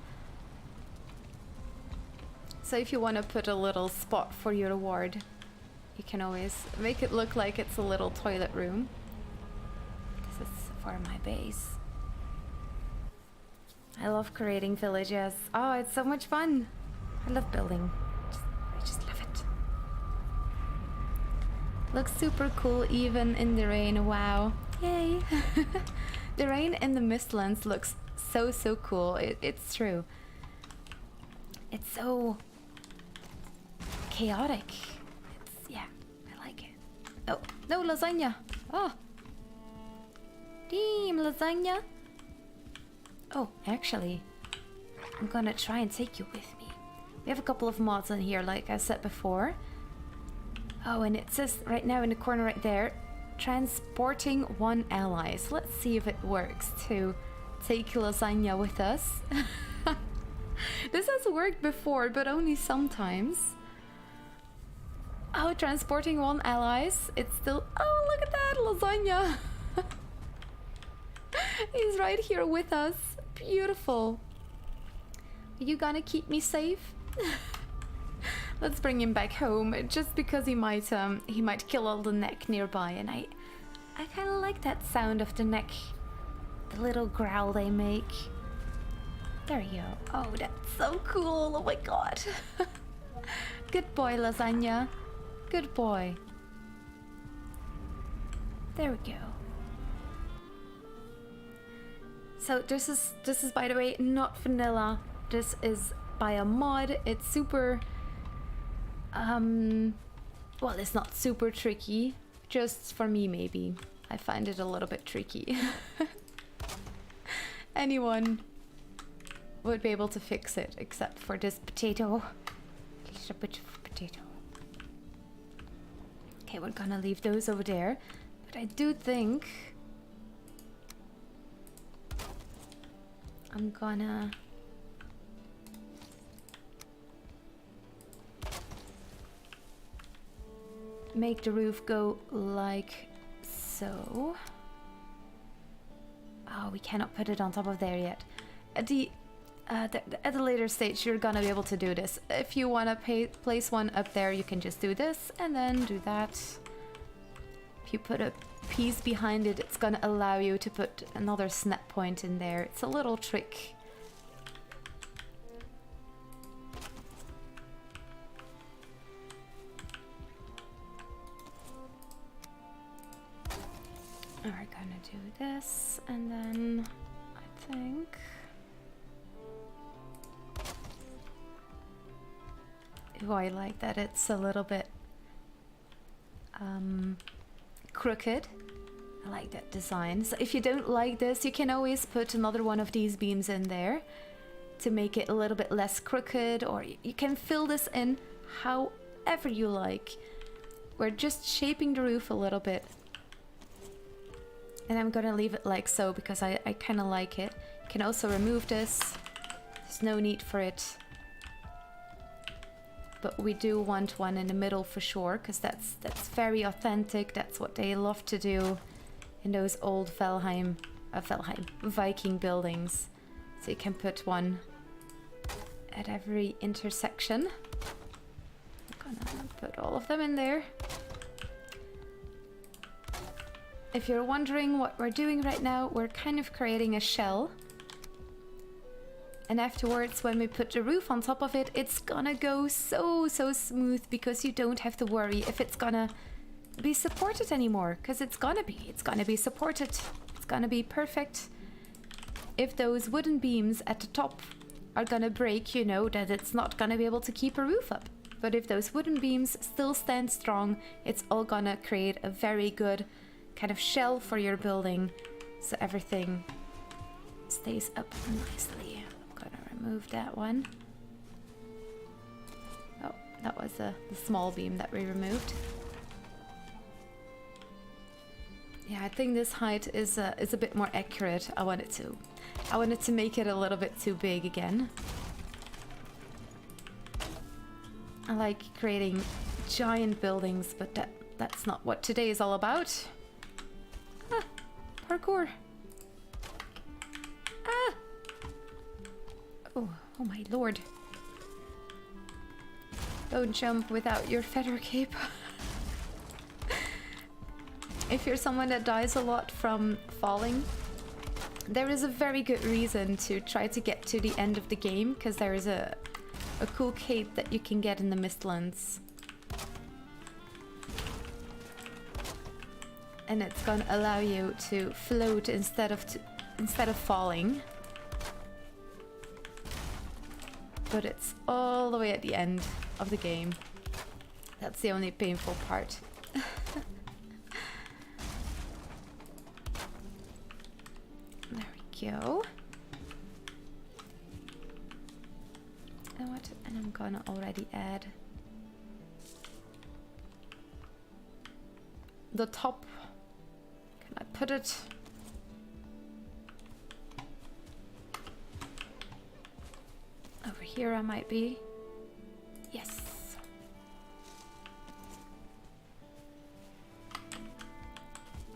So if you want to put a little spot for your ward, you can always make it look like it's a little toilet room. This is for my base. I love creating villages. Oh, it's so much fun. I love building. I just love it. Looks super cool even in the rain. Wow. Yay. The rain in the Mistlands looks so cool. It's true. It's so chaotic. Yeah, I like it. Oh, no, lasagna. Oh. Damn, lasagna. Oh, actually, I'm gonna try and take you with me. We have a couple of mods in here, like I said before. Oh, and it says right now in the corner right there, transporting 1 ally. So let's see if it works to take lasagna with us. This has worked before, but only sometimes. Oh, transporting 1 allies. It's still... Oh, look at that, lasagna. He's right here with us. Beautiful. Are you gonna keep me safe? Let's bring him back home, just because he might kill all the neck nearby, and I kind of like that sound of the neck, the little growl they make. There you go. Oh, that's so cool. Oh my god. Good boy, lasagna. Good boy. There we go. So this is by the way not vanilla. This is by a mod. It's super well, it's not super tricky, just for me maybe. I find it a little bit tricky. Anyone would be able to fix it except for this potato. Just a bit of potato. Okay, we're gonna leave those over there, but I do think I'm gonna make the roof go like so. Oh, we cannot put it on top of there yet. At the later stage, you're gonna be able to do this. If you wanna place one up there, you can just do this and then do that. If you put a piece behind it, it's gonna allow you to put another snap point in there. It's a little trick. We're gonna do this, and then I think oh, I like that it's a little bit crooked. I like that design. So if you don't like this, you can always put another one of these beams in there to make it a little bit less crooked, or you can fill this in however you like. We're just shaping the roof a little bit. And I'm gonna leave it like so because I kind of like it. You can also remove this. There's no need for it. But we do want one in the middle for sure, because that's very authentic. That's what they love to do in those old Viking buildings. So you can put one at every intersection. I'm gonna put all of them in there. If you're wondering what we're doing right now, we're kind of creating a shell. And afterwards, when we put the roof on top of it, it's gonna go so smooth, because you don't have to worry if it's gonna be supported anymore, because it's gonna be supported. It's gonna be perfect. If those wooden beams at the top are gonna break, you know that it's not gonna be able to keep a roof up. But if those wooden beams still stand strong, it's all gonna create a very good kind of shell for your building, so everything stays up nicely. I'm gonna remove that one. Oh, that was the small beam that we removed. Yeah, I think this height is a bit more accurate. I wanted to make it a little bit too big again. I like creating giant buildings, but that's not what today is all about. Ah, parkour. Ah! Oh my lord. Don't jump without your feather cape. If you're someone that dies a lot from falling, there is a very good reason to try to get to the end of the game, because there is a cool cape that you can get in the Mistlands. And it's gonna allow you to float instead of falling. But it's all the way at the end of the game. That's the only painful part. There we go. And I'm gonna already add the top. Can I put it? Over here I might be. Yes.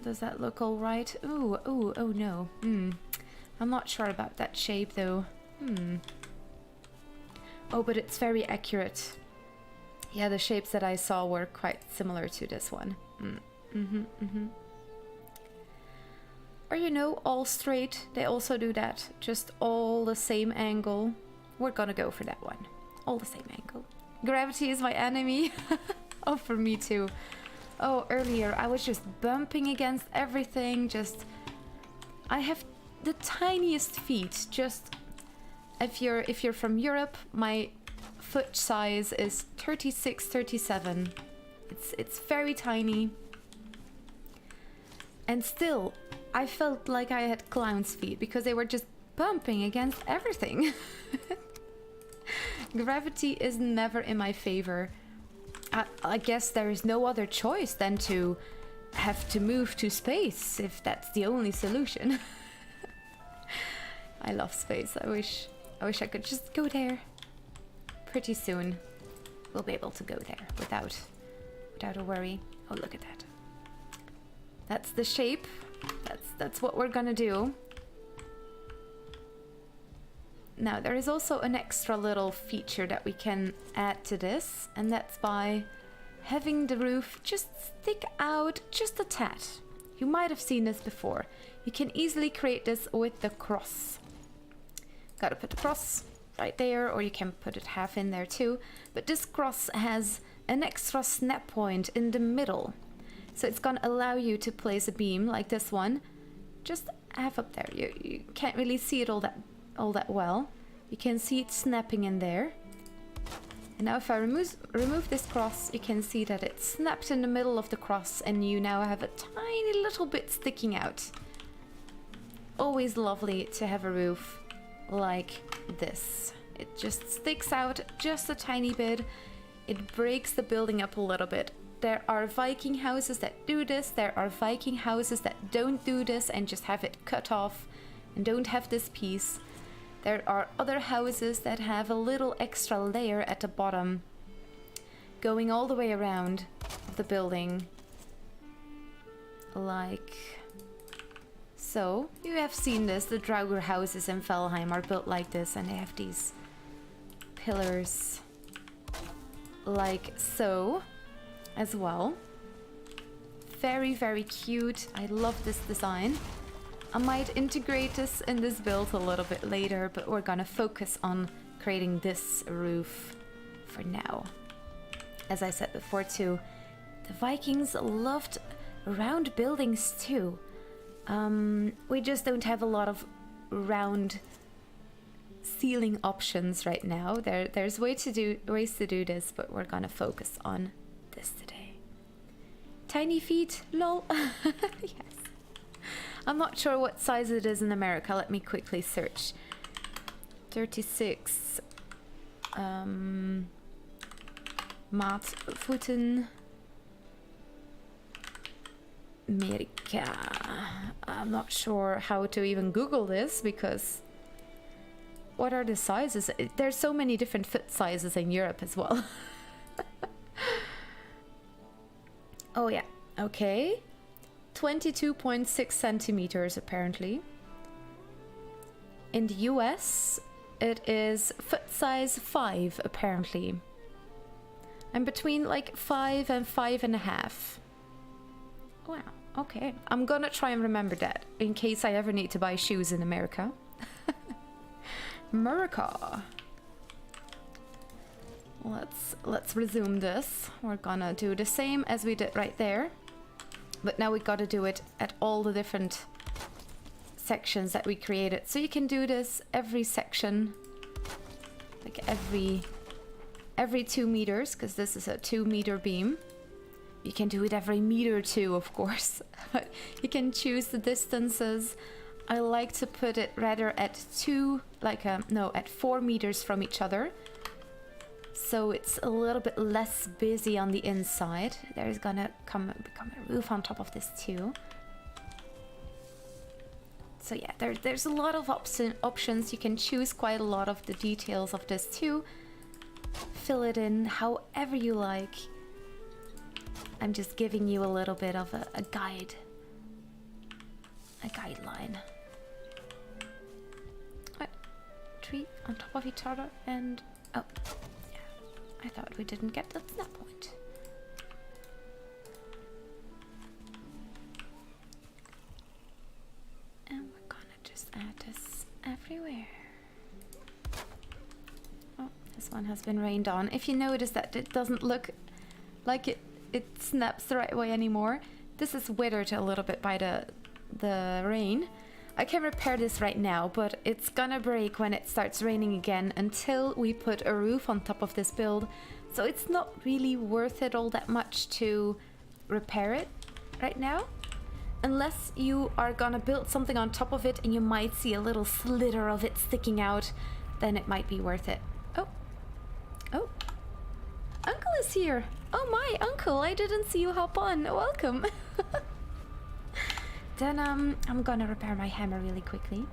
Does that look all right? Ooh, oh no. I'm not sure about that shape though. Oh, but it's very accurate. Yeah, the shapes that I saw were quite similar to this one. Or you know, all straight, they also do that. Just all the same angle. We're gonna go for that one. All the same angle. Gravity is my enemy. Oh, for me too. Oh, earlier I was just bumping against everything. I have the tiniest feet. Just if you're from Europe, my foot size is 36, 37. It's very tiny. And still, I felt like I had clown's feet because they were just bumping against everything. Gravity is never in my favor. I guess there is no other choice than to have to move to space, if that's the only solution. I love space. I wish I could just go there. Pretty soon we'll be able to go there without a worry. Oh, look at that. That's the shape. That's what we're gonna do. Now, there is also an extra little feature that we can add to this, and that's by having the roof just stick out just a tad. You might have seen this before. You can easily create this with the cross. Gotta put the cross right there, or you can put it half in there too. But this cross has an extra snap point in the middle. So it's gonna allow you to place a beam like this one, just half up there. You can't really see it all that well. You can see it snapping in there. And now if I remove this cross, you can see that it's snapped in the middle of the cross and you now have a tiny little bit sticking out. Always lovely to have a roof like this. It just sticks out just a tiny bit. It breaks the building up a little bit. There are Viking houses that do this. There are Viking houses that don't do this and just have it cut off and don't have this piece. There are other houses that have a little extra layer at the bottom going all the way around the building. Like so. You have seen this. The Draugr houses in Valheim are built like this and they have these pillars like so as well. Very, very cute. I love this design. I might integrate this in this build a little bit later, but we're gonna focus on creating this roof for now. As I said before too, the Vikings loved round buildings too. We just don't have a lot of round ceiling options right now. There's ways to do this, but we're gonna focus on this today. Tiny feet, lol. Yes. I'm not sure what size it is in America. Let me quickly search. 36 Maatvoeten America. I'm not sure how to even Google this because what are the sizes? There's so many different foot sizes in Europe as well. Oh yeah, okay. 22.6 centimeters apparently. In the US, it is foot size 5 apparently. I'm between like 5 and 5.5. Wow, okay. I'm gonna try and remember that in case I ever need to buy shoes in America. America. Let's resume this. We're gonna do the same as we did right there. But now we gotta do it at all the different sections that we created. So you can do this every section, like every 2 meters, because this is a 2-meter beam. You can do it every meter too, of course. But you can choose the distances. I like to put it rather at 4 meters from each other. So it's a little bit less busy on the inside. There's gonna become a roof on top of this too. So yeah, there's a lot of options. You can choose quite a lot of the details of this too. Fill it in however you like. I'm just giving you a little bit of a guide. A guideline. What? 3 on top of each other and... oh. I thought we didn't get to that point. And we're gonna just add this everywhere. Oh, this one has been rained on. If you notice that it doesn't look like it snaps the right way anymore, this is withered a little bit by the rain. I can repair this right now, but it's gonna break when it starts raining again until we put a roof on top of this build. So it's not really worth it all that much to repair it right now. Unless you are gonna build something on top of it and you might see a little slither of it sticking out, then it might be worth it. Oh. Oh. Uncle is here. Oh my, Uncle, I didn't see you hop on. Welcome. Then I'm gonna repair my hammer really quickly.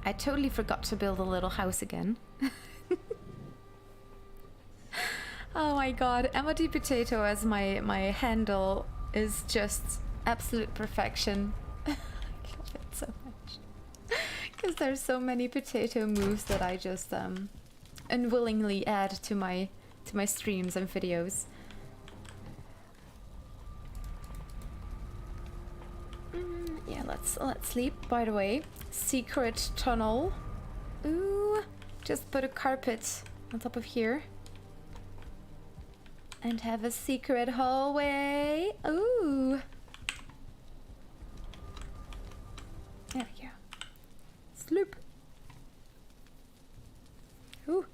I totally forgot to build a little house again. Oh my god, Amity Potato as my handle is just absolute perfection. I love it so much. Because there's so many potato moves that I just unwillingly add to my streams and videos. Yeah, let's sleep. By the way, secret tunnel. Ooh, just put a carpet on top of here. And have a secret hallway. Ooh. There we go. Sloop. Ooh.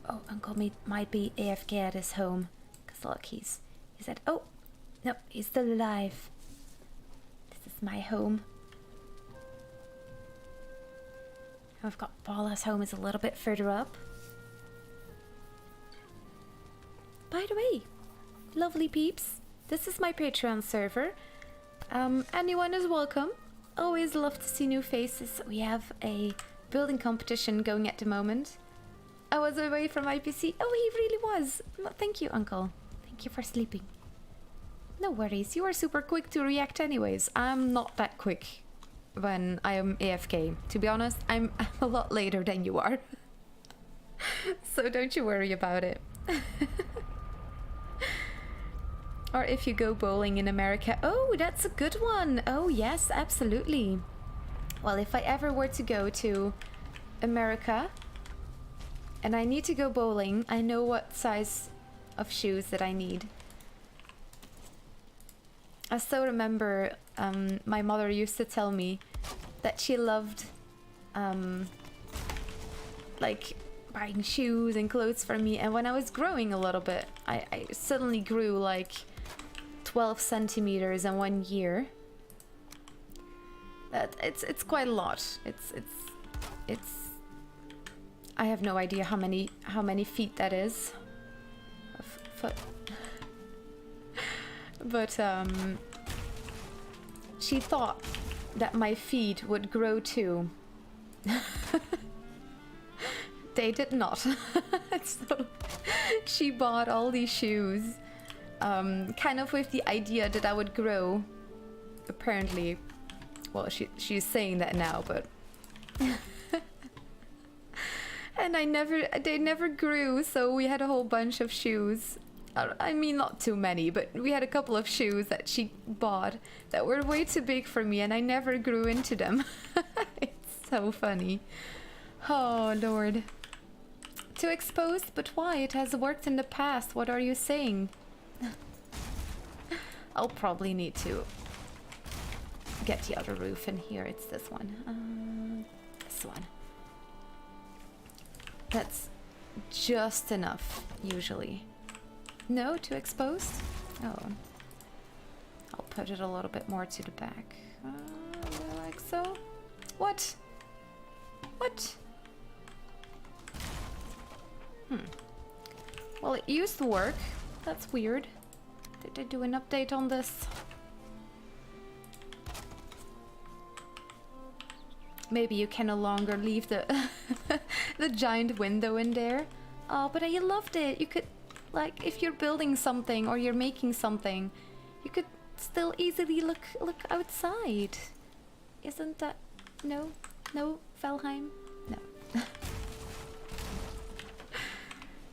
Oh, Uncle might be AFK at his home. Cause look, he said, oh, no, he's still alive. This is my home. I've got Paula's home is a little bit further up. By the way, lovely peeps, this is my Patreon server. Anyone is welcome. Always love to see new faces. We have a building competition going at the moment. I was away from my PC. Oh, he really was. No, thank you, Uncle. Thank you for sleeping. No worries. You are super quick to react anyways. I'm not that quick when I am AFK. To be honest, I'm a lot later than you are. So don't you worry about it. Or if you go bowling in America. Oh, that's a good one. Oh, yes, absolutely. Well, if I ever were to go to America and I need to go bowling, I know what size of shoes that I need. I still remember my mother used to tell me that she loved like buying shoes and clothes for me, and when I was growing a little bit, I suddenly grew like 12 centimeters in 1 year. It's quite a lot. It's I have no idea how many feet that is. Foot. But she thought that my feet would grow too. They did not. So she bought all these shoes, kind of with the idea that I would grow. Apparently, well, she's saying that now, but and they never grew. So we had a whole bunch of shoes. I mean, not too many, but we had a couple of shoes that she bought that were way too big for me, and I never grew into them. It's so funny. Oh, Lord. Too exposed? But why? It has worked in the past. What are you saying? I'll probably need to get the other roof in here. It's this one. This one. That's just enough, usually. No, too exposed? Oh. I'll put it a little bit more to the back. Like so. What? What? Well, it used to work. That's weird. Did they do an update on this? Maybe you can no longer leave the the giant window in there. Oh, but I loved it. You could, like, if you're building something or you're making something, you could still easily look outside. Isn't that... No? No, Valheim? No.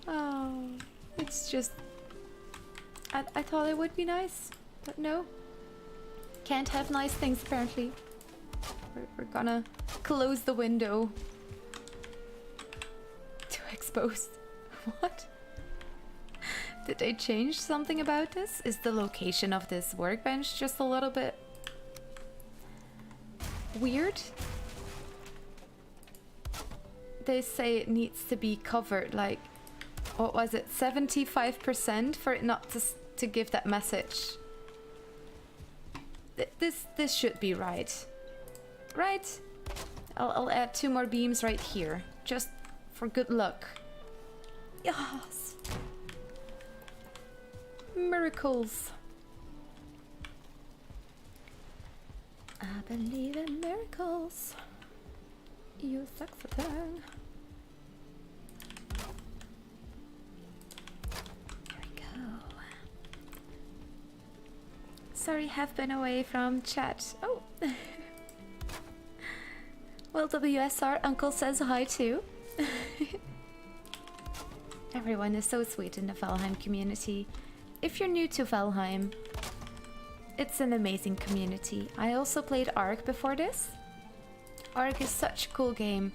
Oh, it's just... I thought it would be nice, but no. Can't have nice things, apparently. We're gonna close the window. Too exposed. What? Did they change something about this? Is the location of this workbench just a little bit weird? They say it needs to be covered, like, what was it, 75% for it not to give that message. This should be right. Right? I'll add 2 more beams right here, just for good luck. Yes! Miracles! I believe in miracles. You saxophone. There we go. Sorry, have been away from chat. Oh! Well, WSR, Uncle says hi too. Everyone is so sweet in the Valheim community. If you're new to Valheim, it's an amazing community. I also played Ark before this. Ark is such a cool game.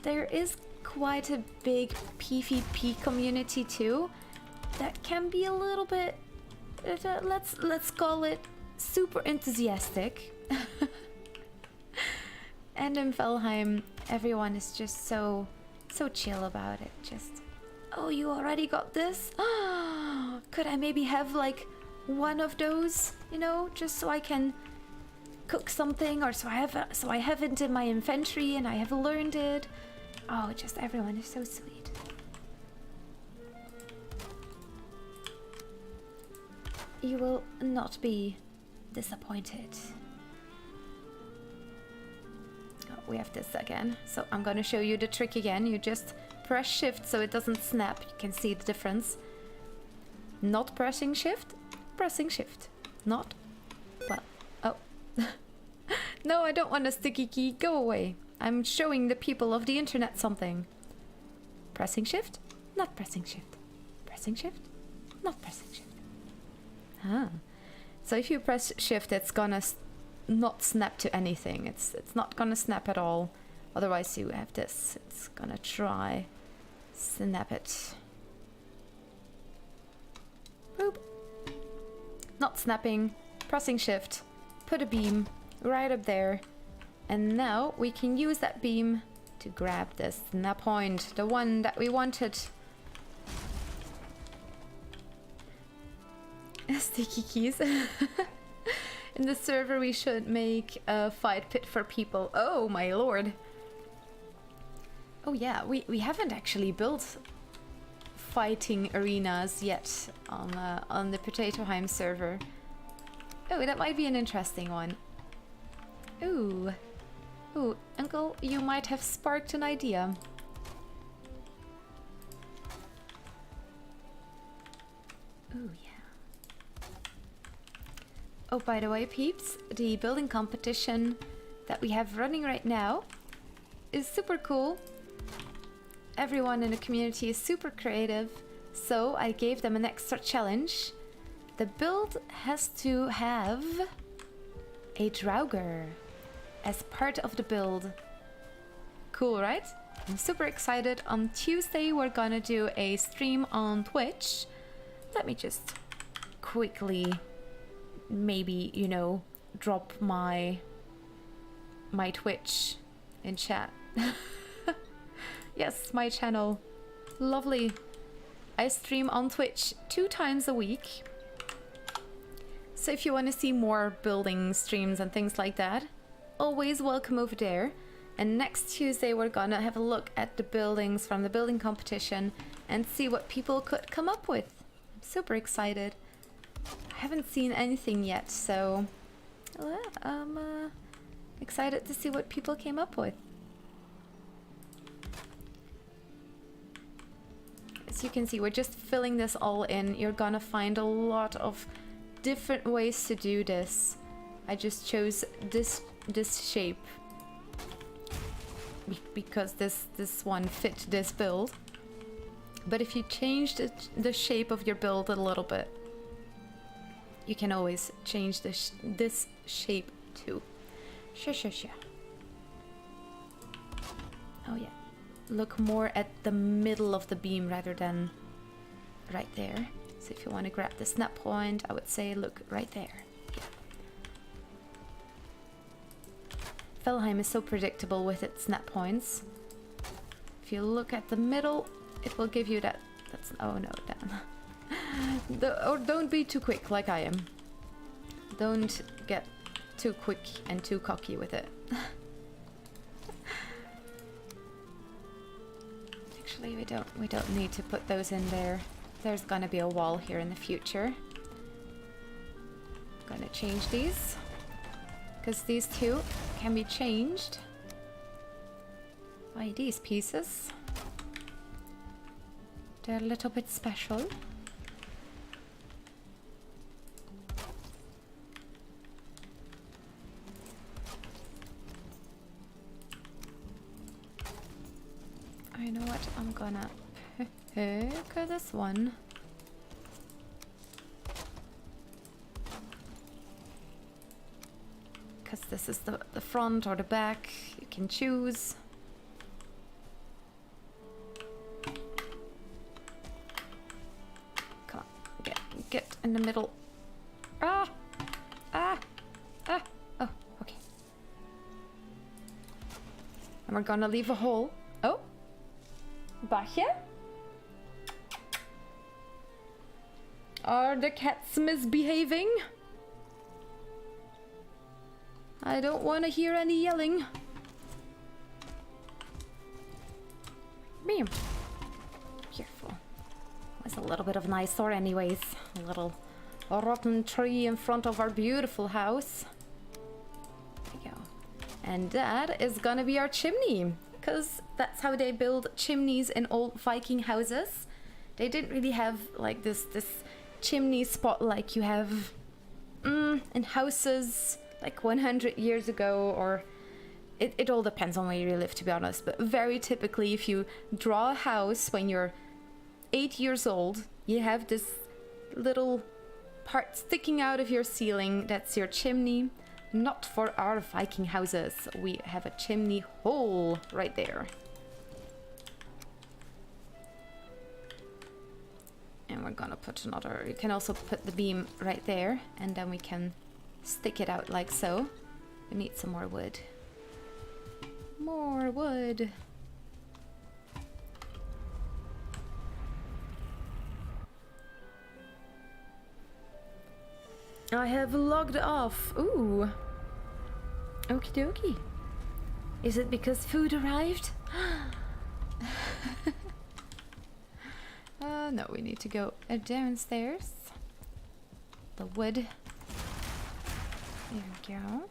There is quite a big PvP community too. That can be a little bit, let's call it super enthusiastic. And in Valheim, everyone is just so so chill about it. Just, oh, you already got this? Could I maybe have like one of those, you know, just so I can cook something, or so I have it in my inventory and I have learned it. Oh, just everyone is so sweet. You will not be disappointed. Oh, we have this again. So I'm gonna show you the trick again. You just press shift so it doesn't snap. You can see the difference. Not pressing shift, pressing shift. Not, well, oh. No, I don't want a sticky key. Go away. I'm showing the people of the internet something. Pressing shift, not pressing shift. Pressing shift, not pressing shift. Ah. So if you press shift, it's gonna not snap to anything. It's not gonna snap at all. Otherwise you have this. It's gonna try snap it. Boop. Not snapping. Pressing shift. Put a beam right up there. And now we can use that beam to grab this snap point, the one that we wanted. Sticky keys. In the server we should make a fight pit for people. Oh my lord. Oh yeah, we haven't actually built fighting arenas yet on the Potatoheim server. Oh, that might be an interesting one. Ooh. Ooh, Uncle, you might have sparked an idea. Ooh, yeah. Oh, by the way, peeps, the building competition that we have running right now is super cool. Everyone in the community is super creative, so I gave them an extra challenge. The build has to have a Draugr as part of the build. Cool, right? I'm super excited. On Tuesday we're gonna do a stream on Twitch. Let me just quickly maybe, you know, drop my Twitch in chat. Yes, my channel. Lovely. I stream on Twitch 2 times a week. So if you want to see more building streams and things like that, always welcome over there. And next Tuesday we're gonna have a look at the buildings from the building competition and see what people could come up with. I'm super excited. I haven't seen anything yet, so I'm excited to see what people came up with. As you can see, we're just filling this all in. You're gonna find a lot of different ways to do this. I just chose this shape because this one fit this build. But if you change the shape of your build a little bit, you can always change this shape too. Sure. Oh yeah. Look more at the middle of the beam rather than right there. So if you want to grab the snap point, I would say look right there. Yeah. Valheim is so predictable with its snap points. If you look at the middle, it will give you that. That's, oh no, damn. Or don't be too quick like I am. Don't get too quick and too cocky with it. Actually, we don't need to put those in there. There's gonna be a wall here in the future. I'm gonna change these because these two can be changed by these pieces. They're a little bit special. You know what? I'm gonna pick this one. Because this is the front or the back. You can choose. Come on, get in the middle. Ah! Oh, okay. And we're gonna leave a hole. Oh! Bache? Are the cats misbehaving? I don't want to hear any yelling. Bam. Careful. There's a little bit of an eyesore anyways. A little rotten tree in front of our beautiful house. There we go. And that is gonna be our chimney. Because that's how they build chimneys in old Viking houses. They didn't really have like this chimney spot like you have in houses like 100 years ago, or it all depends on where you live, to be honest. But very typically, if you draw a house when you're 8 years old, you have this little part sticking out of your ceiling. That's your chimney. Not for our Viking houses. We have a chimney hole right there. And we're gonna put another, you can also put the beam right there, and then we can stick it out like so. We need some more wood. More wood. I have logged off. Ooh. Okie dokie. Is it because food arrived? No, we need to go downstairs. The wood. There we go.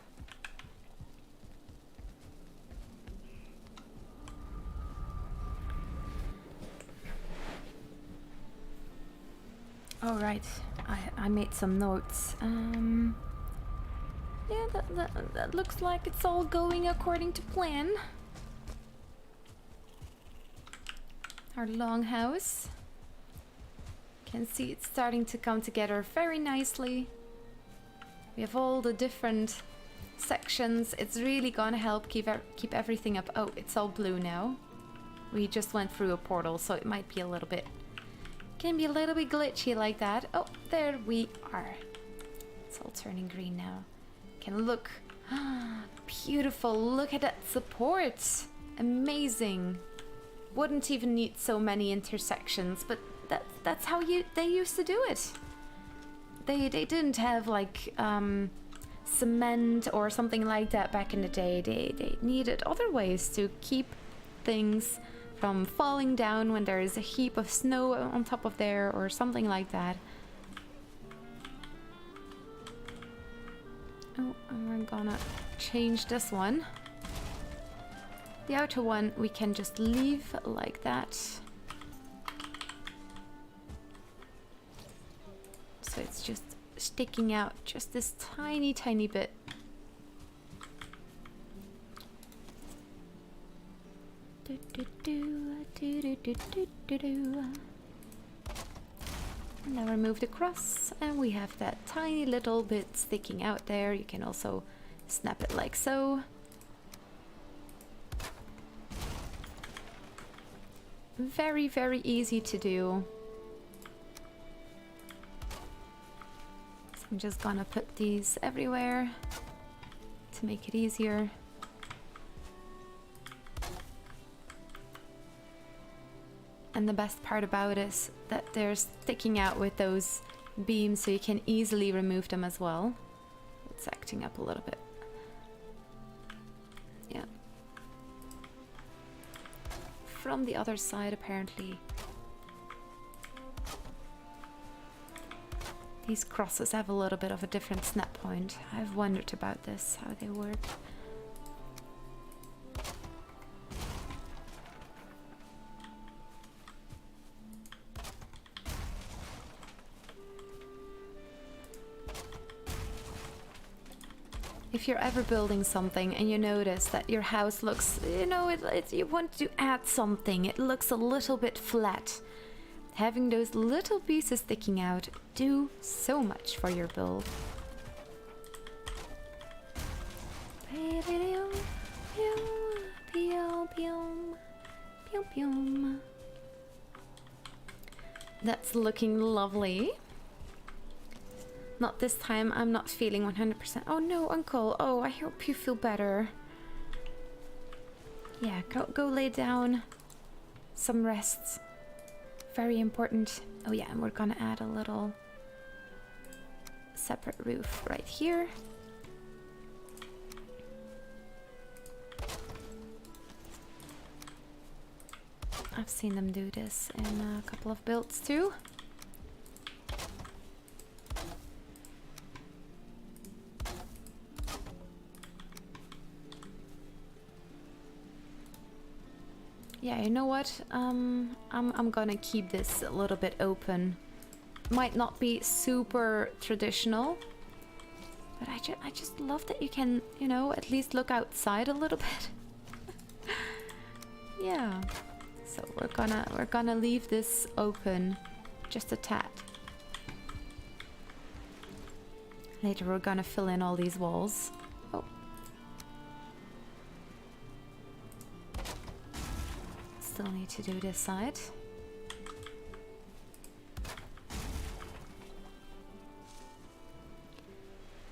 All right, I made some notes. Yeah, that looks like it's all going according to plan. Our longhouse. Can see it's starting to come together very nicely. We have all the different sections. It's really gonna help keep everything up. Oh, it's all blue now. We just went through a portal, so it might be a little bit, can be a little bit glitchy like that. Oh, there we are. It's all turning green now. Can look beautiful. Look at that support. Amazing. Wouldn't even need so many intersections, but that's how they used to do it. They didn't have like cement or something like that back in the day. They needed other ways to keep things from falling down when there is a heap of snow on top of there or something like that. Oh, and we're gonna change this one. The outer one we can just leave like that. So it's just sticking out just this tiny bit. And now remove the cross, and we have that tiny little bit sticking out there. You can also snap it like so. Very, very easy to do. So I'm just gonna put these everywhere to make it easier. And the best part about it is that they're sticking out with those beams, so you can easily remove them as well. It's acting up a little bit. Yeah. From the other side, apparently. These crosses have a little bit of a different snap point. I've wondered about this, how they work. If you're ever building something and you notice that your house looks, you know, you want to add something, it looks a little bit flat. Having those little pieces sticking out do so much for your build. That's looking lovely. Not this time, I'm not feeling 100%. Oh no, Uncle. Oh, I hope you feel better. Yeah, go lay down. some rest. Very important. Oh yeah, and we're gonna add a little separate roof right here. I've seen them do this in a couple of builds too. Yeah, you know what? I'm gonna keep this a little bit open. Might not be super traditional, but I just love that you can, you know, at least look outside a little bit. Yeah. So we're gonna leave this open just a tad. Later we're gonna fill in all these walls. Oh. Still need to do this side.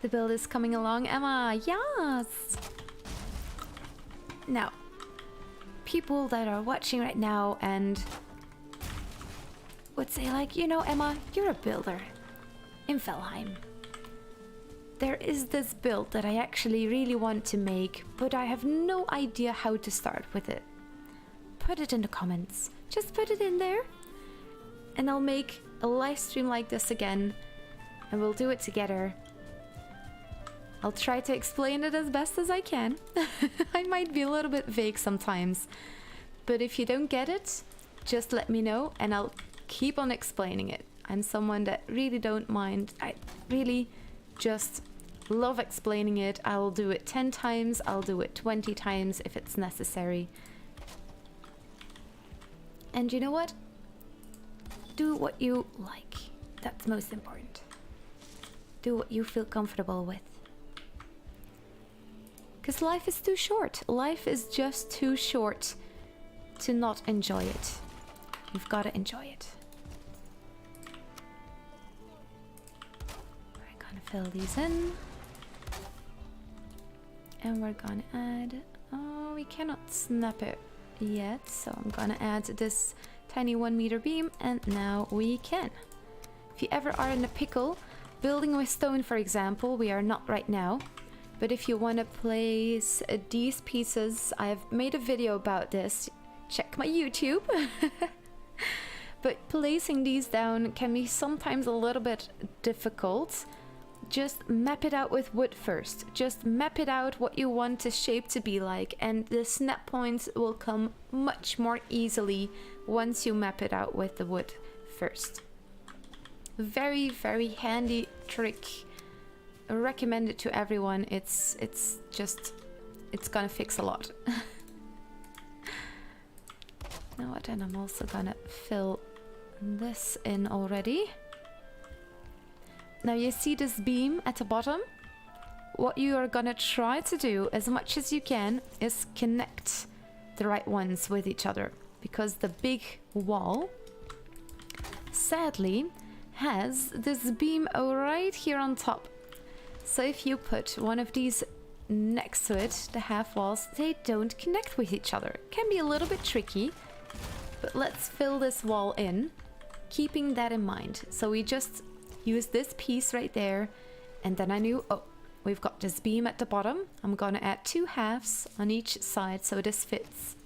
The build is coming along, Emma. Yes. Now, people that are watching right now and would say like, you know, Emma, you're a builder in Valheim. There is this build that I actually really want to make, but I have no idea how to start with it. Put it in the comments. Just put it in there and I'll make a live stream like this again and we'll do it together. I'll try to explain it as best as I can. I might be a little bit vague sometimes, but if you don't get it, just let me know and I'll keep on explaining it. I'm someone that really don't mind. I really just love explaining it. I'll do it 10 times, I'll do it 20 times if it's necessary. And you know what? Do what you like. That's most important. Do what you feel comfortable with. Because life is too short. Life is just too short to not enjoy it. You've got to enjoy it. We're gonna fill these in. And we're gonna add... Oh, we cannot snap it yet. So I'm gonna add this tiny 1 meter beam. And now we can. If you ever are in a pickle, building with stone, for example, we are not right now. But if you want to place these pieces, I've made a video about this. Check my YouTube. But placing these down can be sometimes a little bit difficult. Just map it out with wood first. Just map it out what you want the shape to be like. And the snap points will come much more easily once you map it out with the wood first. Very, very handy trick. I recommend it to everyone. It's gonna fix a lot. Now what? And I'm also gonna fill this in already. Now you see this beam at the bottom? What you are gonna try to do as much as you can is connect the right ones with each other, because the big wall sadly has this beam right here on top. So if you put one of these next to it, the half walls, they don't connect with each other. Can be a little bit tricky, but let's fill this wall in, keeping that in mind. So we just use this piece right there, and then I knew, oh, we've got this beam at the bottom. I'm gonna add 2 halves on each side so this fits.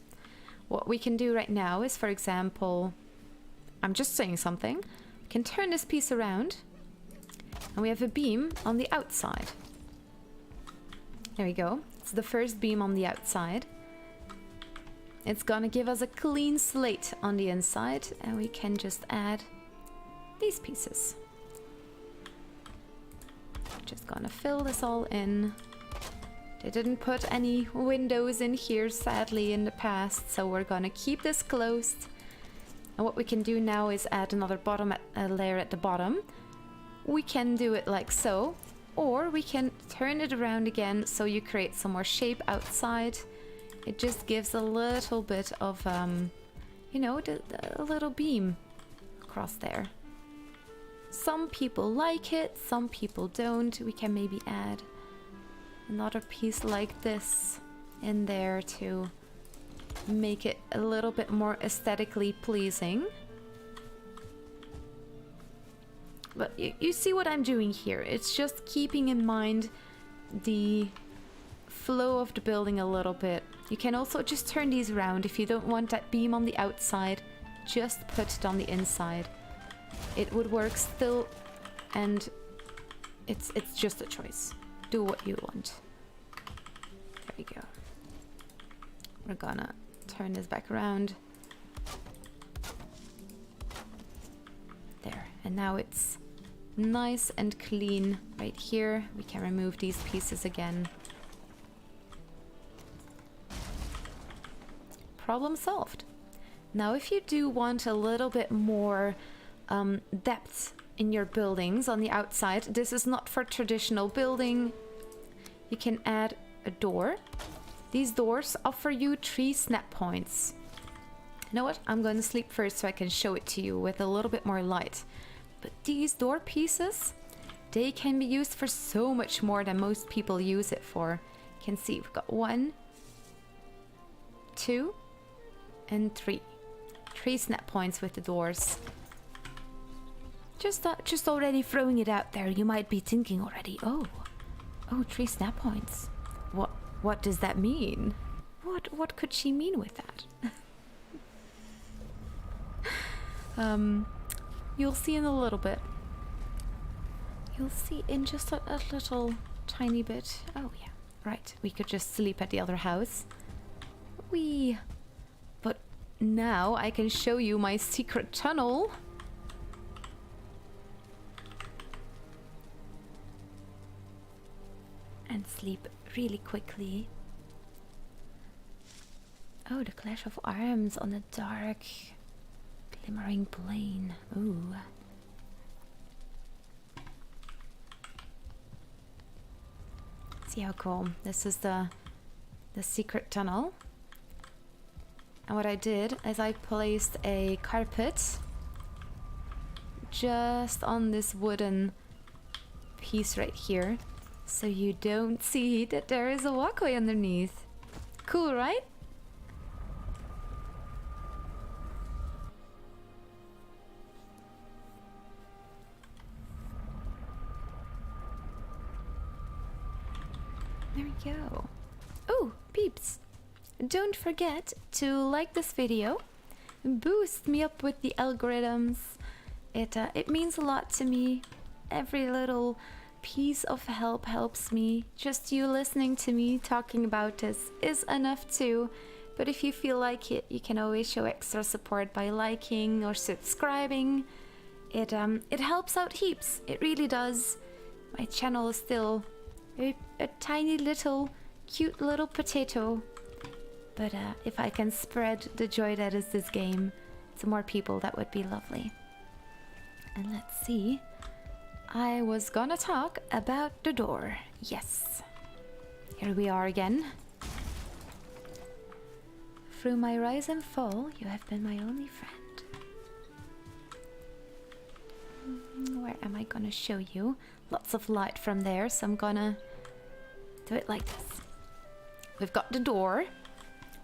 What we can do right now is, for example, I'm just saying something, we can turn this piece around, and we have a beam on the outside. There we go. It's the first beam on the outside. It's gonna give us a clean slate on the inside, and we can just add these pieces. Just gonna fill this all in. They didn't put any windows in here, sadly, in the past, so we're gonna keep this closed. And what we can do now is add another layer at the bottom. We can do it like so, or we can turn it around again so you create some more shape outside. It just gives a little bit of, you know, a little beam across there. Some people like it, some people don't. We can maybe add another piece like this in there to make it a little bit more aesthetically pleasing. But you see what I'm doing here. It's just keeping in mind the flow of the building a little bit. You can also just turn these around if you don't want that beam on the outside. Just put it on the inside. It would work still, and it's just a choice. Do what you want. There we go. We're gonna turn this back around. There, and now it's nice and clean right here. We can remove these pieces again. Problem solved. Now if you do want a little bit more depth in your buildings on the outside, this is not for traditional building. You can add a door. These doors offer you 3 snap points. You know what? I'm going to sleep first so I can show it to you with a little bit more light. But these door pieces, they can be used for so much more than most people use it for. You can see we've got 1, 2, and 3. 3 snap points with the doors. Just already throwing it out there, you might be thinking already, oh, 3 snap points. What does that mean? What could she mean with that? You'll see in a little bit. You'll see in just a little tiny bit. Oh yeah, right. We could just sleep at the other house. But now I can show you my secret tunnel. And sleep really quickly. Oh, the clash of arms on the dark, glimmering plain. Ooh. See how cool. This is the secret tunnel. And what I did is I placed a carpet just on this wooden piece right here, so you don't see that there is a walkway underneath. Cool, right? There we go. Oh, peeps! Don't forget to like this video, boost me up with the algorithms. It means a lot to me. Every little piece of help helps me. Just you listening to me talking about this is enough too. But if you feel like it, you can always show extra support by liking or subscribing. It helps out heaps. It really does. My channel is still a tiny little cute little potato. But if I can spread the joy that is this game to more people, that would be lovely. And let's see. I was gonna talk about the door. Yes. Here we are again. Through my rise and fall, you have been my only friend. Where am I gonna show you? Lots of light from there, so I'm gonna do it like this. We've got the door.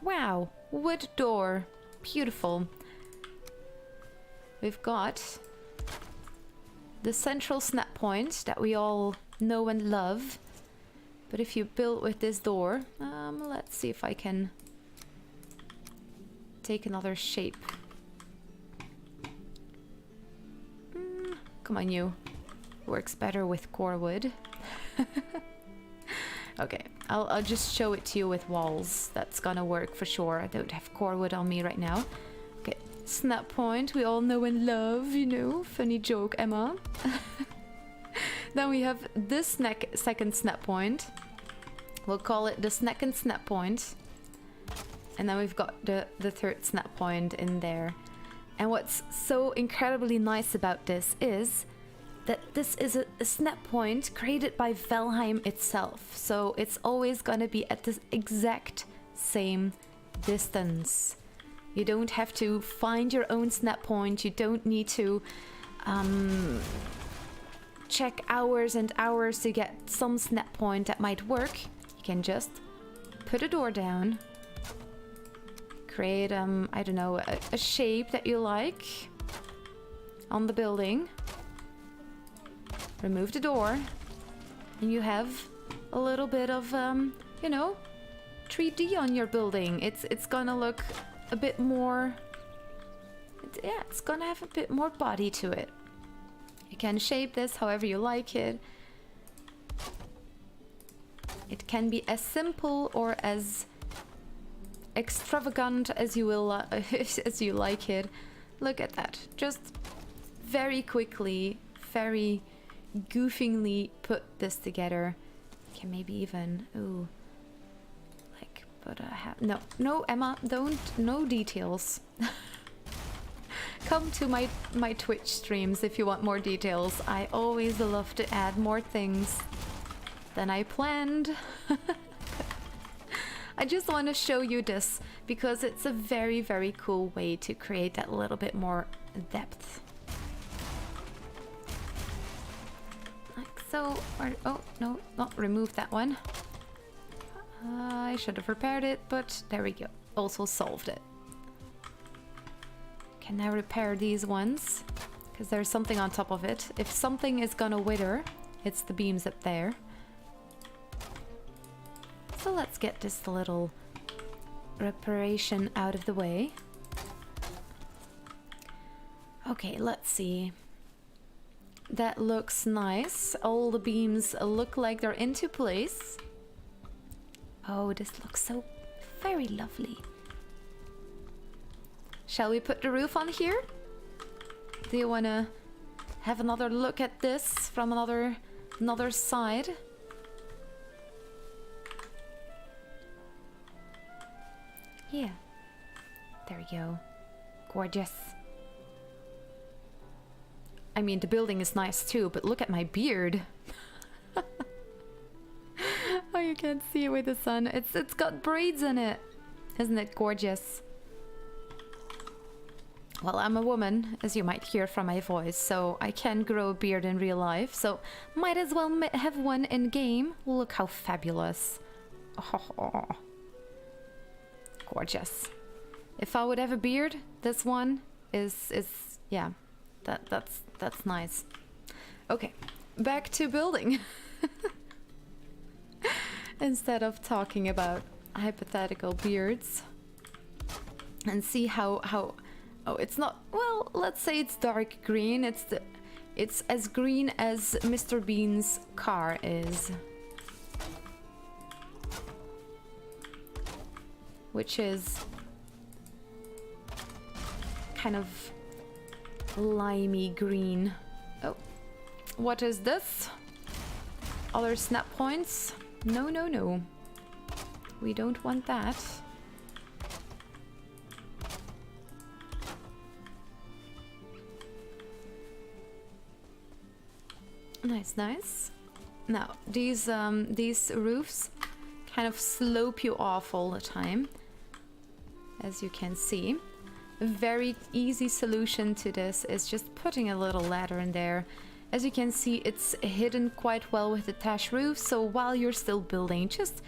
Wow, wood door. Beautiful. We've got the central snap point that we all know and love. But if you build with this door, let's see if I can take another shape. Come on, you. Works better with core wood. Okay, I'll just show it to you with walls. That's gonna work for sure. I don't have core wood on me right now. Okay, snap point, we all know and love, you know. Funny joke, Emma. Then we have this second snap point. We'll call it the second snap point. And then we've got the third snap point in there. And what's so incredibly nice about this is that this is a snap point created by Valheim itself. So it's always gonna be at this exact same distance. You don't have to find your own snap point. You don't need to check hours and hours to get some snap point that might work. You can just put a door down, create, I don't know, a shape that you like on the building. Remove the door, and you have a little bit of, you know, 3D on your building. It's gonna look a bit more, yeah, it's gonna have a bit more body to it. You can shape this however you like it. It can be as simple or as extravagant as you will, as you like it. Look at that. Just very quickly, very goofingly put this together. Can maybe even, ooh, like, but I have, no, Emma, don't, no details. Come to my Twitch streams if you want more details. I always love to add more things than I planned. I just want to show you this because it's a very, very cool way to create that little bit more depth. Like so, or, oh, no, not remove that one. I should have repaired it, but there we go. Also solved it. Can I repair these ones? Because there's something on top of it. If something is gonna wither, it's the beams up there. So let's get this little reparation out of the way. Okay, let's see. That looks nice. All the beams look like they're into place. Oh, this looks so very lovely. Shall we put the roof on here? Do you want to have another look at this from another side? Yeah. There we go. Gorgeous. I mean, the building is nice too, but look at my beard. Oh, you can't see it with the sun. It's got braids in it. Isn't it gorgeous? Well, I'm a woman, as you might hear from my voice, so I can grow a beard in real life, so might as well have one in game. Look how fabulous. Oh, gorgeous. If I would have a beard, this one is yeah, that's nice. Okay, back to building. Instead of talking about hypothetical beards, and see how oh, it's not, well, let's say it's dark green. It's as green as Mr. Bean's car is. Which is kind of limey green. Oh, what is this? Other snap points? No, no, no. We don't want that. Nice, nice. Now, these roofs kind of slope you off all the time, as you can see. A very easy solution to this is just putting a little ladder in there. As you can see, it's hidden quite well with the thatch roof, so while you're still building, just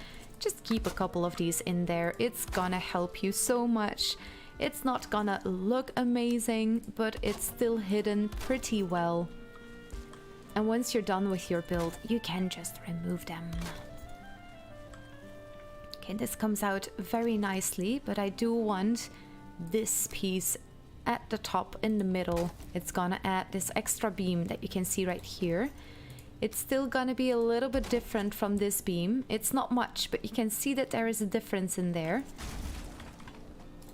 keep a couple of these in there. It's gonna help you so much. It's not gonna look amazing, but it's still hidden pretty well. And once you're done with your build, you can just remove them. Okay, this comes out very nicely, but I do want this piece at the top in the middle. It's gonna add this extra beam that you can see right here. It's still gonna be a little bit different from this beam. It's not much, but you can see that there is a difference in there.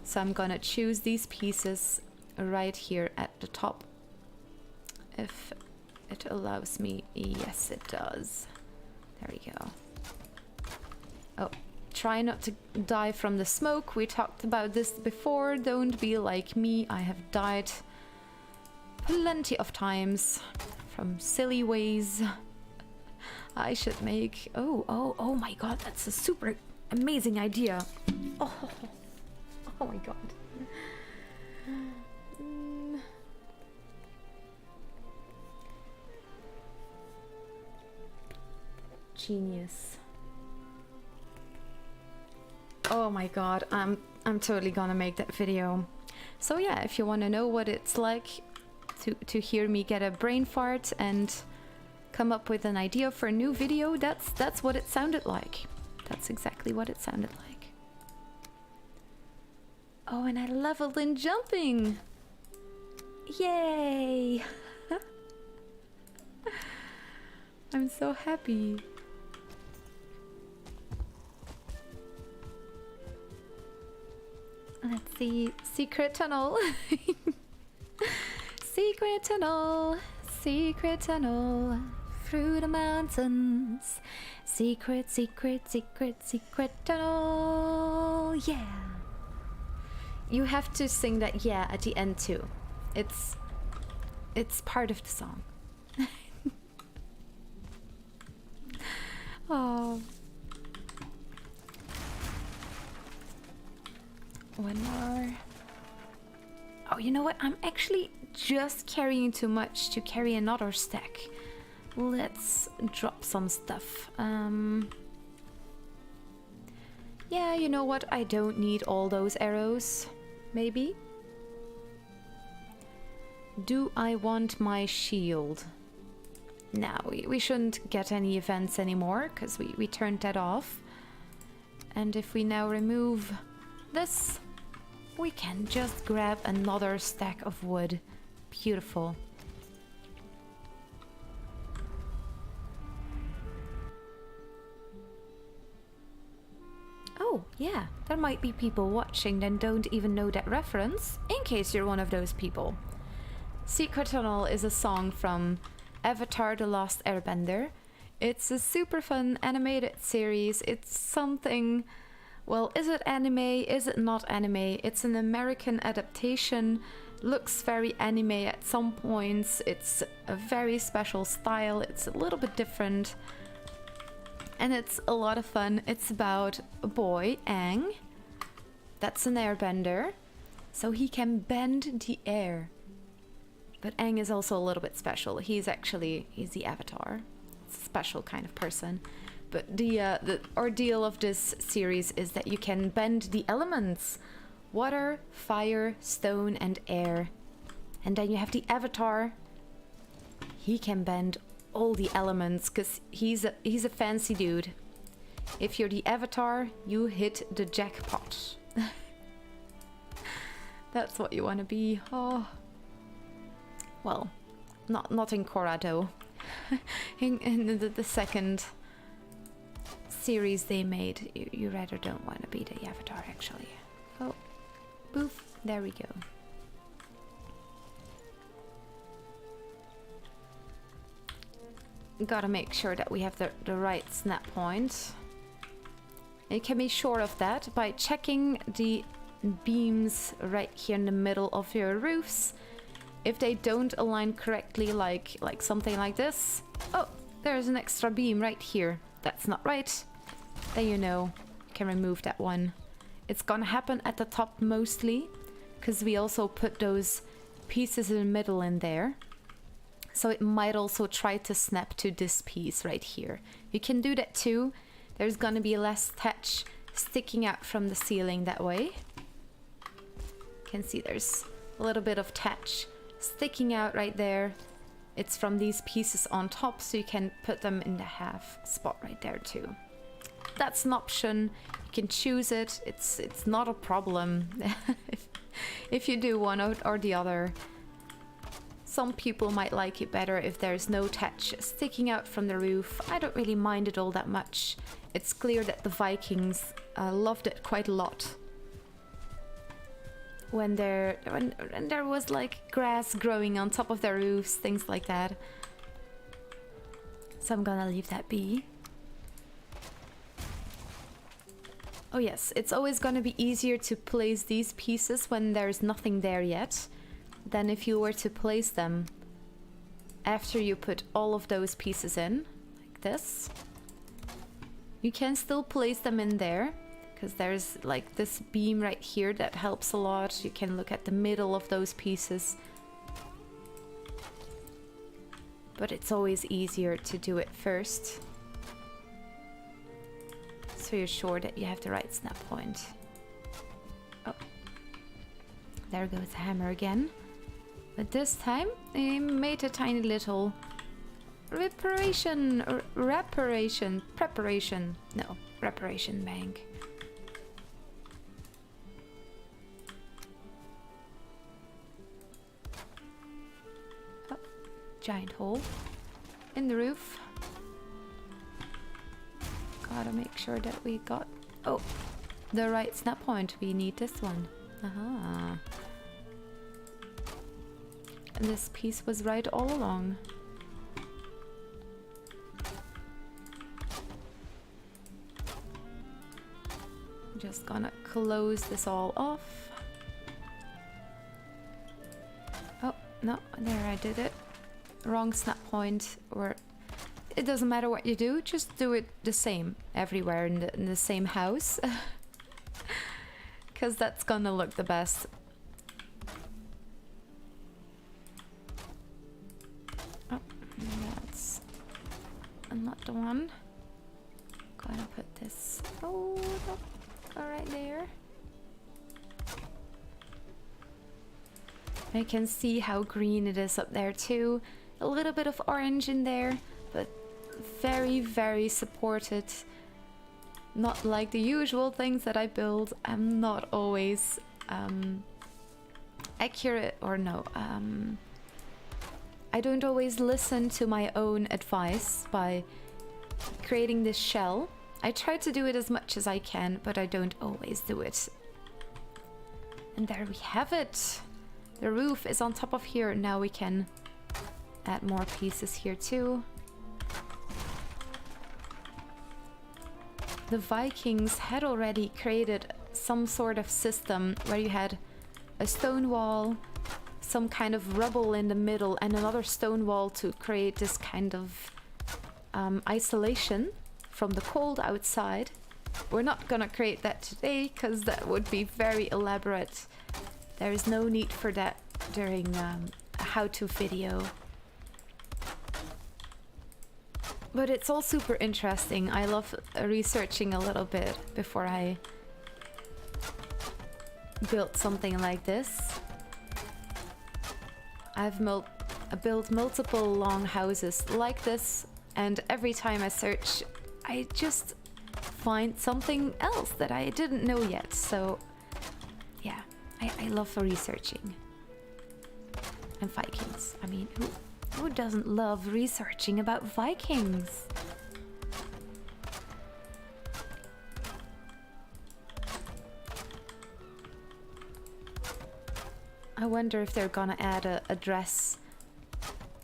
So I'm gonna choose these pieces right here at the top. If it allows me. Yes, it does. There we go. Oh, try not to die from the smoke. We talked about this before. Don't be like me. I have died plenty of times from silly ways. I should make... Oh my god, that's a super amazing idea. Oh my god. Genius. Oh my god, I'm totally gonna make that video. So yeah, if you want to know what it's like to hear me get a brain fart and come up with an idea for a new video, that's what it sounded like. That's exactly what it sounded like. Oh, and I leveled in jumping. Yay! I'm so happy. Let's see. Secret tunnel. Secret tunnel. Secret tunnel. Through the mountains. Secret, secret, secret, secret tunnel. Yeah. You have to sing that yeah at the end too. It's part of the song. Oh. One more. Oh, you know what? I'm actually just carrying too much to carry another stack. Let's drop some stuff. Yeah, you know what? I don't need all those arrows. Maybe. Do I want my shield? No, we shouldn't get any events anymore, because we turned that off. And if we now remove this, we can just grab another stack of wood. Beautiful. Oh, yeah, there might be people watching that don't even know that reference, in case you're one of those people. Secret Tunnel is a song from Avatar: The Last Airbender. It's a super fun animated series. It's something... Well, is it anime? Is it not anime? It's an American adaptation. Looks very anime at some points. It's a very special style. It's a little bit different. And it's a lot of fun. It's about a boy, Aang. That's an airbender. So he can bend the air. But Aang is also a little bit special. He's the Avatar. It's a special kind of person. But the ordeal of this series is that you can bend the elements. Water, fire, stone, and air. And then you have the Avatar. He can bend all the elements, because he's a fancy dude. If you're the Avatar, you hit the jackpot. That's what you want to be. Oh. Well, not in Korra though. in the second series they made, you rather don't want to be the Avatar actually. Oh, poof, there we go. Gotta make sure that we have the right snap point. And you can be sure of that by checking the beams right here in the middle of your roofs. If they don't align correctly, like something like this. Oh, there's an extra beam right here. That's not right. Then you know you can remove that one. It's gonna happen at the top mostly, because we also put those pieces in the middle in there. So it might also try to snap to this piece right here. You can do that too. There's gonna be less thatch sticking out from the ceiling that way. You can see there's a little bit of thatch sticking out right there. It's from these pieces on top, so you can put them in the half spot right there too. That's an option. You can choose it. It's not a problem if you do one or the other. Some people might like it better if there's no thatch sticking out from the roof. I don't really mind it all that much. It's clear that the Vikings loved it quite a lot. When there was like grass growing on top of their roofs, things like that. So I'm gonna leave that be. Oh yes, it's always gonna be easier to place these pieces when there's nothing there yet than if you were to place them after you put all of those pieces in, like this. You can still place them in there, because there's like this beam right here that helps a lot. You can look at the middle of those pieces. But it's always easier to do it first, so you're sure that you have the right snap point. there goes the hammer again. But this time, I made a tiny little reparation bank. Oh, giant hole in the roof. Gotta make sure that we got, oh, the right snap point. We need this one. Aha. And this piece was right all along. Just gonna close this all off. Oh, no, there I did it. Wrong snap point, or it doesn't matter what you do, just do it the same everywhere in the same house. Because that's gonna look the best. Oh, that's not the one. Gonna put this, oh, no. Go right there. I can see how green it is up there too. A little bit of orange in there, but very, very supported. Not like the usual things that I build. I'm not always accurate, or no. I don't always listen to my own advice by creating this shell. I try to do it as much as I can, but I don't always do it. And there we have it. The roof is on top of here. Now we can add more pieces here too. The Vikings had already created some sort of system where you had a stone wall, some kind of rubble in the middle, and another stone wall to create this kind of isolation from the cold outside. We're not gonna create that today because that would be very elaborate. There is no need for that during a how-to video. But it's all super interesting. I love researching a little bit before I build something like this. I've built multiple long houses like this, and every time I search, I just find something else that I didn't know yet. So yeah, I love researching. And Vikings. I mean, who doesn't love researching about Vikings? I wonder if they're gonna add a dress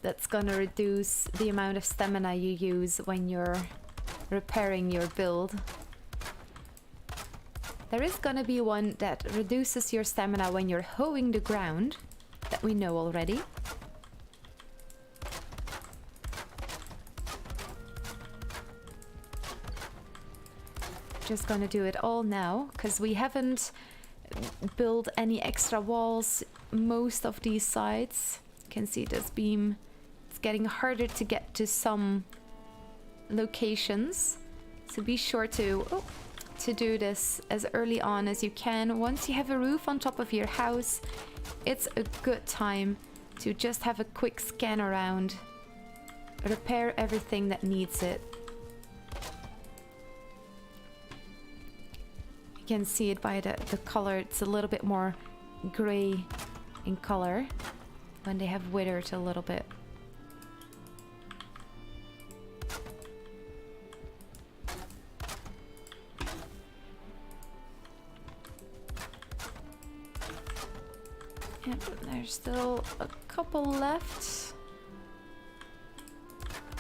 that's gonna reduce the amount of stamina you use when you're repairing your build. There is gonna be one that reduces your stamina when you're hoeing the ground, that we know already. Just gonna do it all now, because we haven't built any extra walls most of these sides. You can see this beam. It's getting harder to get to some locations, so be sure to do this as early on as you can. Once you have a roof on top of your house, it's a good time to just have a quick scan around, repair everything that needs it. You can see it by the color. It's a little bit more gray in color when they have withered a little bit. Yep, there's still a couple left,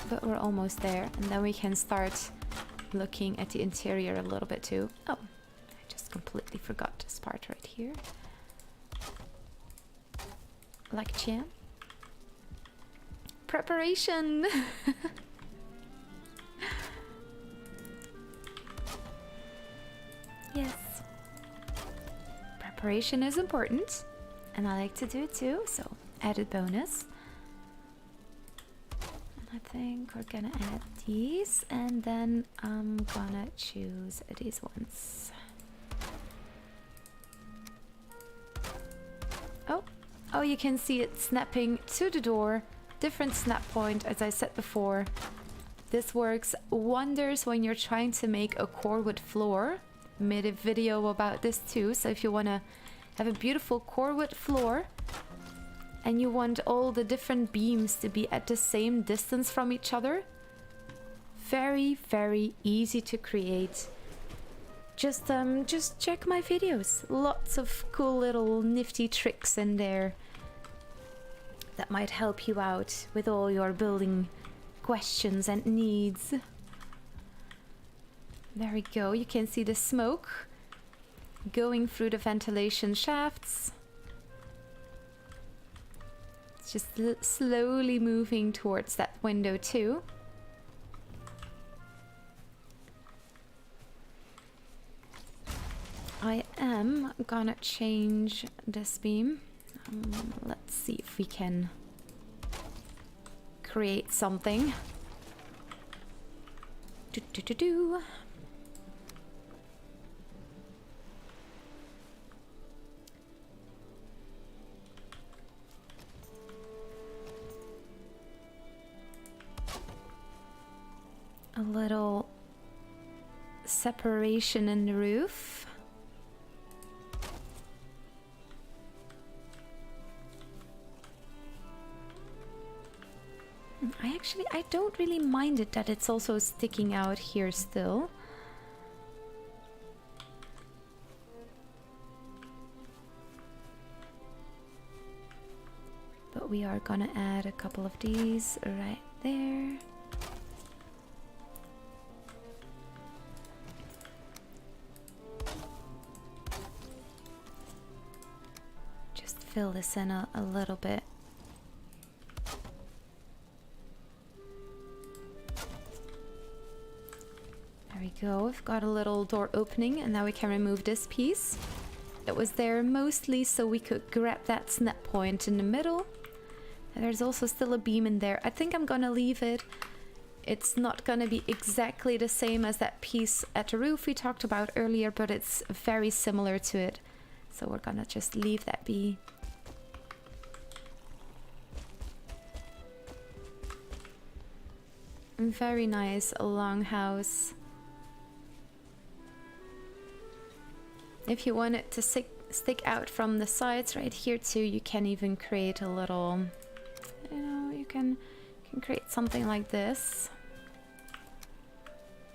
but we're almost there, and then we can start looking at the interior a little bit too. Oh, I just completely forgot this part right here. Like Chan. Preparation! Yes. Preparation is important. And I like to do it too, so added bonus. And I think we're gonna add these, and then I'm gonna choose these ones. you can see it snapping to the door. Different snap point, as I said before. This works wonders when you're trying to make a core wood floor. Made a video about this too, so if you want to have a beautiful core wood floor and you want all the different beams to be at the same distance from each other, very, very easy to create. Just check my videos. Lots of cool little nifty tricks in there that might help you out with all your building questions and needs. There we go. You can see the smoke going through the ventilation shafts. It's just slowly moving towards that window too. I am gonna change this beam. Let's see if we can create something. Do. A little separation in the roof. I don't really mind it that it's also sticking out here still. But we are gonna add a couple of these right there. Just fill this in a little bit. There we go, we've got a little door opening and now we can remove this piece. It was there mostly so we could grab that snap point in the middle. And there's also still a beam in there. I think I'm gonna leave it. It's not gonna be exactly the same as that piece at the roof we talked about earlier, but it's very similar to it. So we're gonna just leave that be. Very nice Longhouse. If you want it to stick out from the sides right here too, you can even create a little, you know, you can create something like this.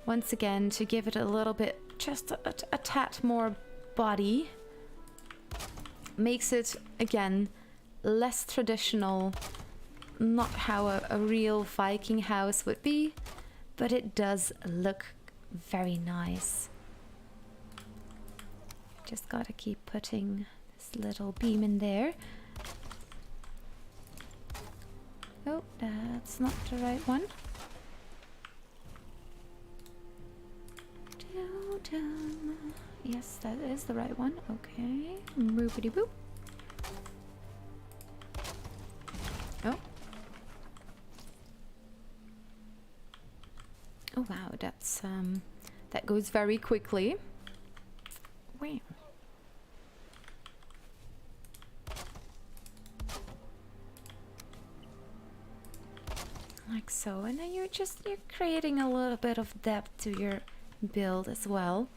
Once again, to give it a little bit, just a tad more body. Makes it, again, less traditional. Not how a real Viking house would be, but it does look very nice. Just gotta keep putting this little beam in there. Oh, that's not the right one. Yes, that is the right one. Okay. Boopity boop. Oh. Oh wow, that's that goes very quickly. Wow. Like so, and then you're creating a little bit of depth to your build as well.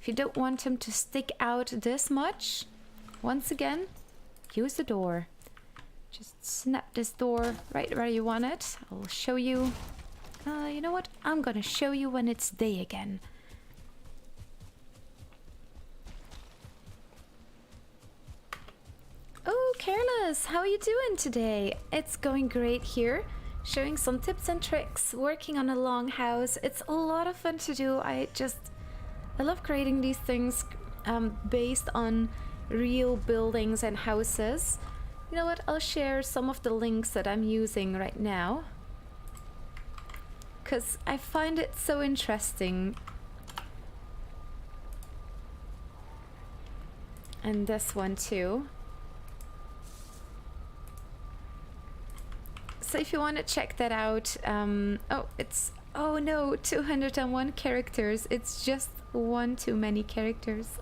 If you don't want them to stick out this much, once again, use the door. Just snap this door right where you want it. I'll show you. You know what? I'm gonna show you when it's day again. Oh, Careless, how are you doing today? It's going great here. Showing some tips and tricks, working on a Longhouse. It's a lot of fun to do. I love creating these things based on real buildings and houses. You know what? I'll share some of the links that I'm using right now, because I find it so interesting. And this one too. So if you want to check that out, oh no, 201 characters. It's just one too many characters.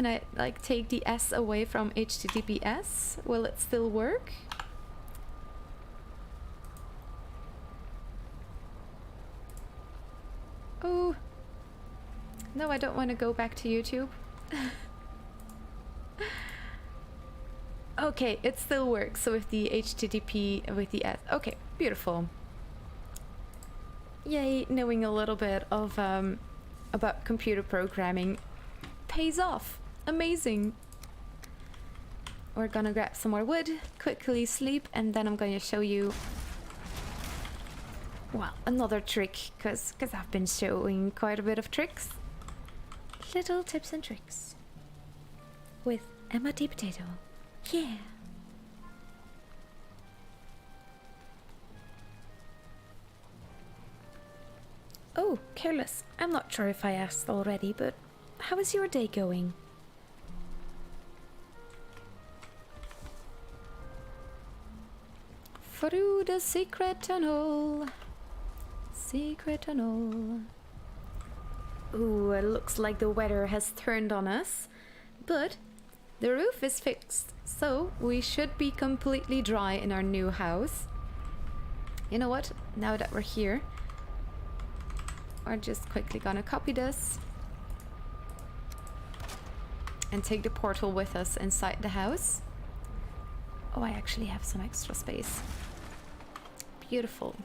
Can I like take the S away from HTTPS? Will it still work? Oh. No, I don't want to go back to YouTube. Okay, it still works. So with the HTTP, with the S. Okay, beautiful. Yay, knowing a little bit of about computer programming pays off. Amazing. We're gonna grab some more wood, quickly sleep, and then I'm gonna show you, well, another trick, because I've been showing quite a bit of tricks. Little tips and tricks with Emma D. Potato. Yeah. Oh, Careless. I'm not sure if I asked already, but how is your day going? Through the secret tunnel. Secret tunnel. Ooh, it looks like the weather has turned on us, but the roof is fixed, so we should be completely dry in our new house. You know what? Now that we're here, we're just quickly gonna copy this and take the portal with us inside the house. Oh, I actually have some extra space. Beautiful.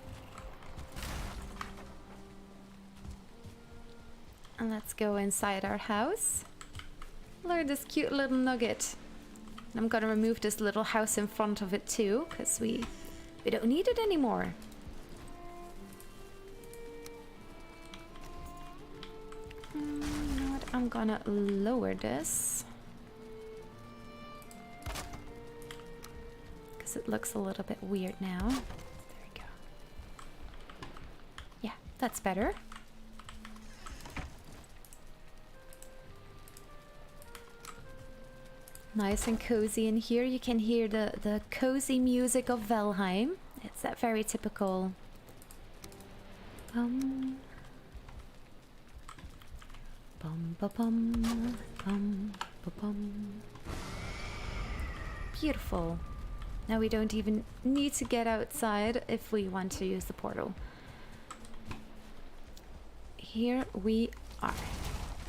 And let's go inside our house. Look at this cute little nugget. I'm gonna remove this little house in front of it too, because we don't need it anymore. You know what? I'm gonna lower this, because it looks a little bit weird now. There we go. Yeah, that's better. Nice and cozy in here. You can hear the cozy music of Valheim. It's that very typical bum bum ba bum bum ba bum. Beautiful. Now we don't even need to get outside if we want to use the portal. Here we are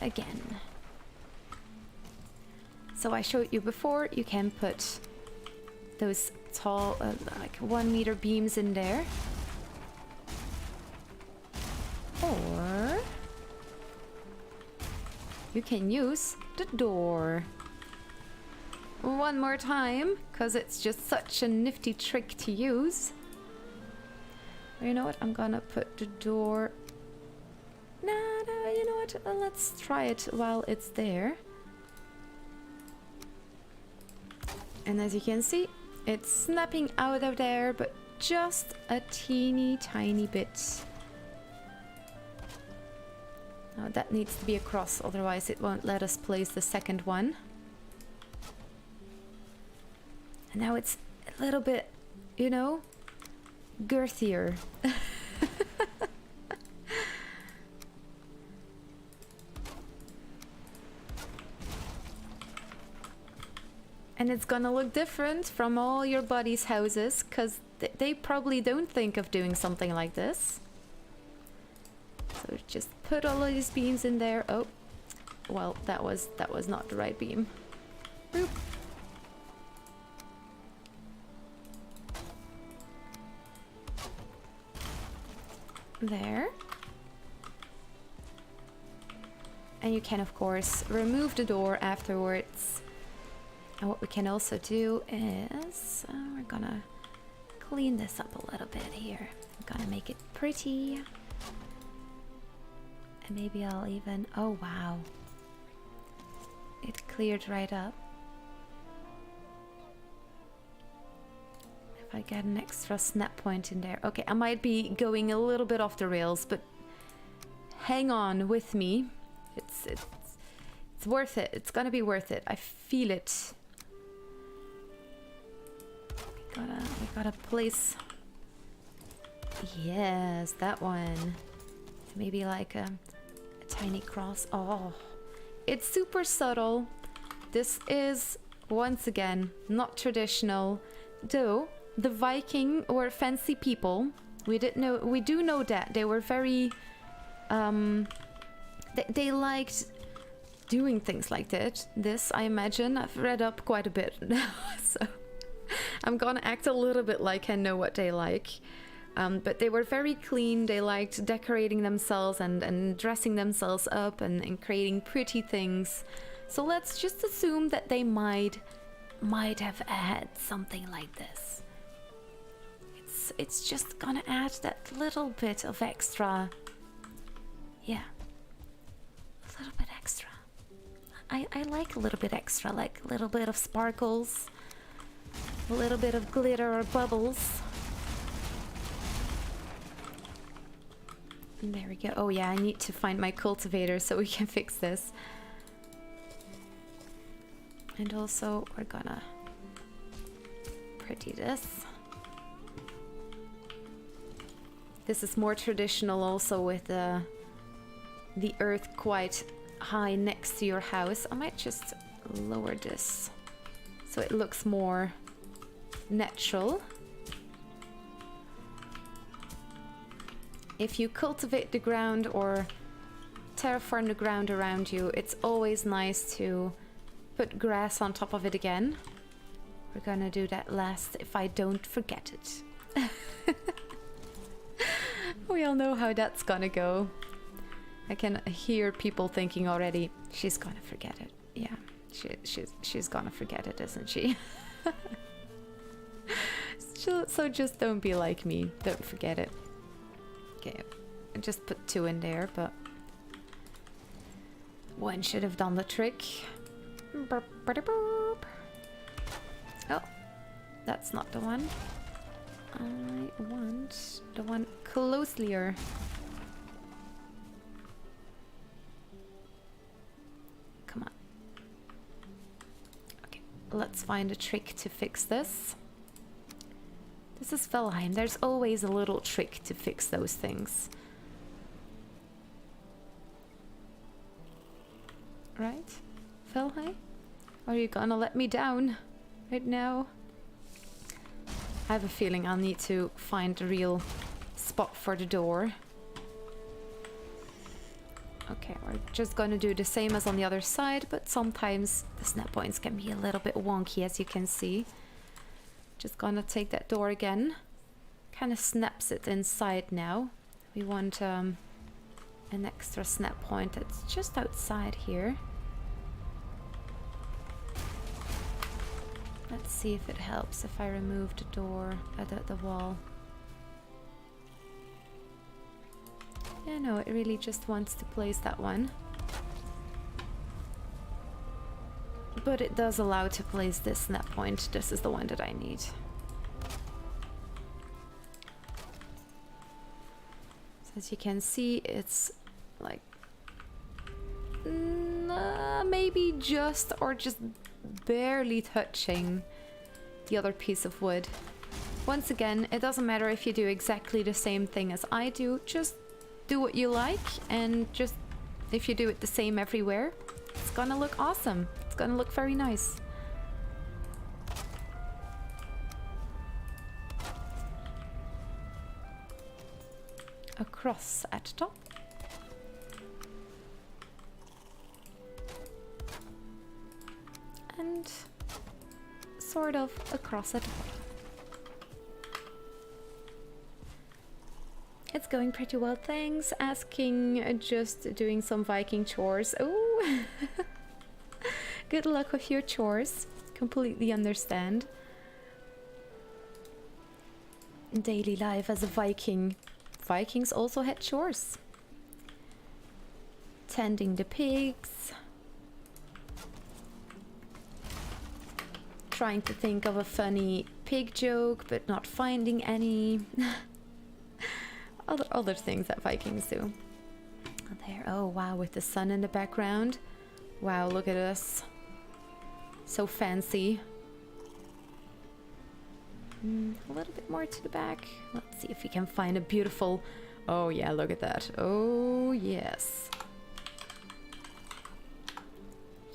again. So I showed you before, you can put those tall, like 1 meter beams in there. Or you can use the door. One more time, because it's just such a nifty trick to use. You know what? I'm gonna put the door... No, you know what? Let's try it while it's there. And as you can see, it's snapping out of there, but just a teeny tiny bit. Now that needs to be across, otherwise it won't let us place the second one. And now it's a little bit, you know, girthier. And it's gonna look different from all your buddies' houses, because they probably don't think of doing something like this. So just put all of these beams in there. Oh, well, that was not the right beam. Boop. There. And you can, of course, remove the door afterwards. And what we can also do is, we're gonna clean this up a little bit here. I'm gonna make it pretty. And maybe I'll even, oh wow. It cleared right up. If I get an extra snap point in there. Okay, I might be going a little bit off the rails, but hang on with me. It's worth it. It's gonna be worth it. I feel it. We gotta place, yes, that one. Maybe like a tiny cross. Oh, it's super subtle. This is, once again, not traditional. Though, the Viking were fancy people. We do know that. They were very... They liked doing things like that. This, I imagine. I've read up quite a bit now, so... I'm gonna act a little bit like I know what they like. But they were very clean. They liked decorating themselves and dressing themselves up and creating pretty things. So let's just assume that they might have had something like this. It's just gonna add that little bit of extra. Yeah. A little bit extra. I like a little bit extra, like a little bit of sparkles. A little bit of glitter or bubbles. And there we go. Oh yeah, I need to find my cultivator so we can fix this. And also, we're gonna pretty this. This is more traditional also with the earth quite high next to your house. I might just lower this so it looks more natural. If you cultivate the ground or terraform the ground around you, it's always nice to put grass on top of it again. We're gonna do that last if I don't forget it. We all know how that's gonna go. I can hear people thinking already, she's gonna forget it. Yeah, she's gonna forget it, isn't she? So just don't be like me. Don't forget it. Okay, I just put 2 in there, but one should have done the trick. Oh, that's not the one. I want the one closelier. Come on. Okay, let's find a trick to fix this. This is Valheim. There's always a little trick to fix those things. Right? Valheim? Are you gonna let me down right now? I have a feeling I'll need to find the real spot for the door. Okay, we're just gonna do the same as on the other side, but sometimes the snap points can be a little bit wonky, as you can see. Just gonna take that door again. Kind of snaps it inside now. We want an extra snap point that's just outside here. Let's see if it helps if I remove the door, the wall. Yeah, no, it really just wants to place that one. But it does allow to place this snap point. This is the one that I need. So as you can see, it's like maybe just or just barely touching the other piece of wood. Once again, it doesn't matter if you do exactly the same thing as I do. Just do what you like, and just if you do it the same everywhere, it's gonna look awesome. It's gonna look very nice. Across at top. And sort of across at bottom. It's going pretty well, thanks. Asking, just doing some Viking chores. Oh, good luck with your chores. Completely understand. Daily life as a Viking. Vikings also had chores. Tending the pigs. Trying to think of a funny pig joke, but not finding any. Other things that Vikings do. There, oh wow, with the sun in the background. Wow, look at us. So fancy. A little bit more to the back. Let's see if we can find a beautiful... Oh yeah, look at that. Oh yes.